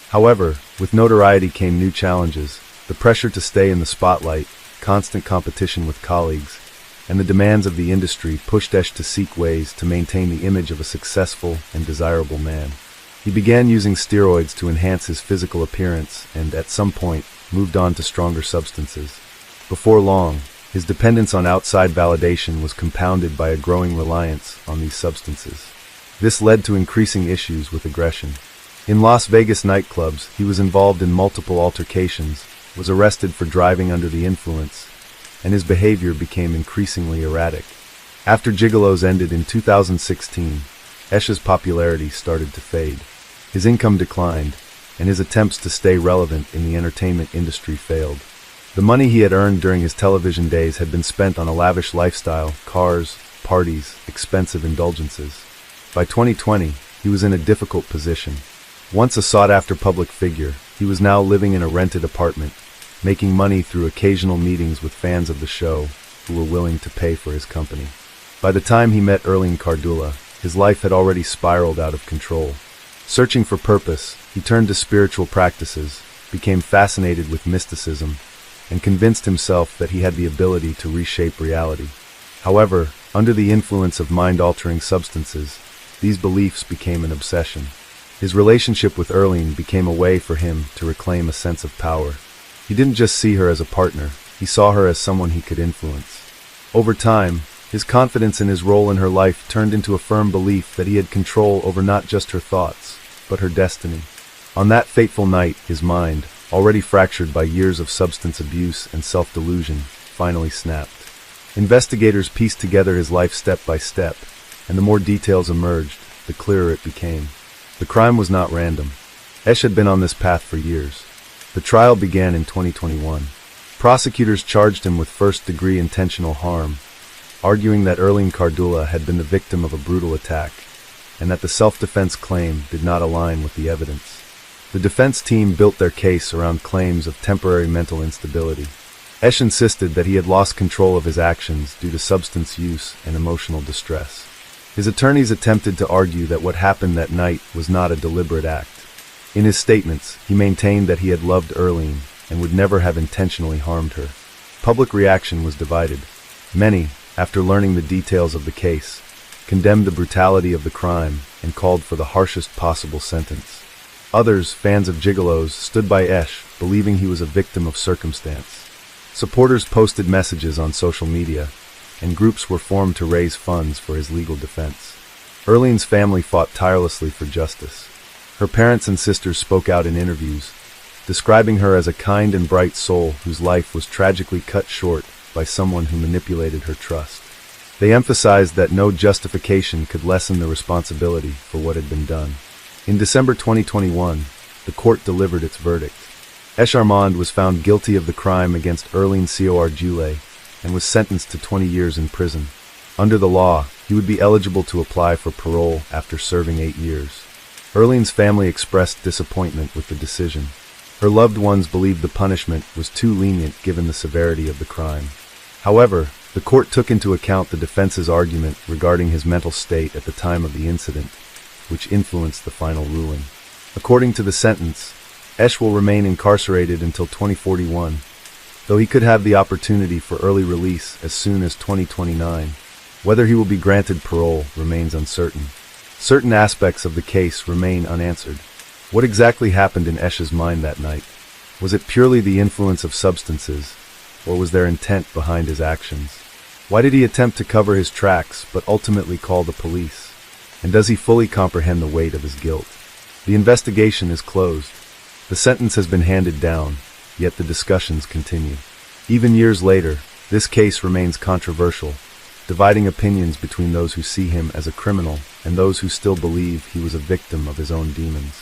However, with notoriety came new challenges: the pressure to stay in the spotlight, constant competition with colleagues, and the demands of the industry pushed Esch to seek ways to maintain the image of a successful and desirable man. He began using steroids to enhance his physical appearance and, at some point, moved on to stronger substances. Before long, his dependence on outside validation was compounded by a growing reliance on these substances. This led to increasing issues with aggression. In Las Vegas nightclubs, he was involved in multiple altercations, was arrested for driving under the influence, and his behavior became increasingly erratic. After Gigolos ended in 2016, Esch's popularity started to fade. His income declined, and his attempts to stay relevant in the entertainment industry failed. The money he had earned during his television days had been spent on a lavish lifestyle, cars, parties, expensive indulgences. By 2020, he was in a difficult position. Once a sought-after public figure, he was now living in a rented apartment, making money through occasional meetings with fans of the show who were willing to pay for his company. By the time he met Erling Cardula, his life had already spiraled out of control. Searching for purpose, he turned to spiritual practices, became fascinated with mysticism, and convinced himself that he had the ability to reshape reality. However, under the influence of mind-altering substances, these beliefs became an obsession. His relationship with Erling became a way for him to reclaim a sense of power. He didn't just see her as a partner, he saw her as someone he could influence. Over time, his confidence in his role in her life turned into a firm belief that he had control over not just her thoughts, but her destiny. On that fateful night, his mind, already fractured by years of substance abuse and self-delusion, finally snapped. Investigators pieced together his life step by step, and the more details emerged, the clearer it became. The crime was not random. Esch had been on this path for years. The trial began in 2021. Prosecutors charged him with first-degree intentional harm, arguing that Erling Cardula had been the victim of a brutal attack, and that the self-defense claim did not align with the evidence. The defense team built their case around claims of temporary mental instability. Esch insisted that he had lost control of his actions due to substance use and emotional distress. His attorneys attempted to argue that what happened that night was not a deliberate act. In his statements, he maintained that he had loved Erling and would never have intentionally harmed her. Public reaction was divided. Many, after learning the details of the case, condemned the brutality of the crime and called for the harshest possible sentence. Others, fans of Gigolos, stood by Esch, believing he was a victim of circumstance. Supporters posted messages on social media, and groups were formed to raise funds for his legal defense. Erling's family fought tirelessly for justice. Her parents and sisters spoke out in interviews, describing her as a kind and bright soul whose life was tragically cut short by someone who manipulated her trust. They emphasized that no justification could lessen the responsibility for what had been done. In December 2021, the court delivered its verdict. Esh Armand was found guilty of the crime against Erling Cor Jule and was sentenced to 20 years in prison. Under the law, he would be eligible to apply for parole after serving 8 years. Erling's family expressed disappointment with the decision. Her loved ones believed the punishment was too lenient given the severity of the crime. However, the court took into account the defense's argument regarding his mental state at the time of the incident, which influenced the final ruling. According to the sentence, Esh will remain incarcerated until 2041, though he could have the opportunity for early release as soon as 2029. Whether he will be granted parole remains uncertain. Certain aspects of the case remain unanswered. What exactly happened in Esh's mind that night? Was it purely the influence of substances, or was there intent behind his actions? Why did he attempt to cover his tracks but ultimately call the police? And does he fully comprehend the weight of his guilt? The investigation is closed. The sentence has been handed down, yet the discussions continue. Even years later, this case remains controversial, dividing opinions between those who see him as a criminal and those who still believe he was a victim of his own demons.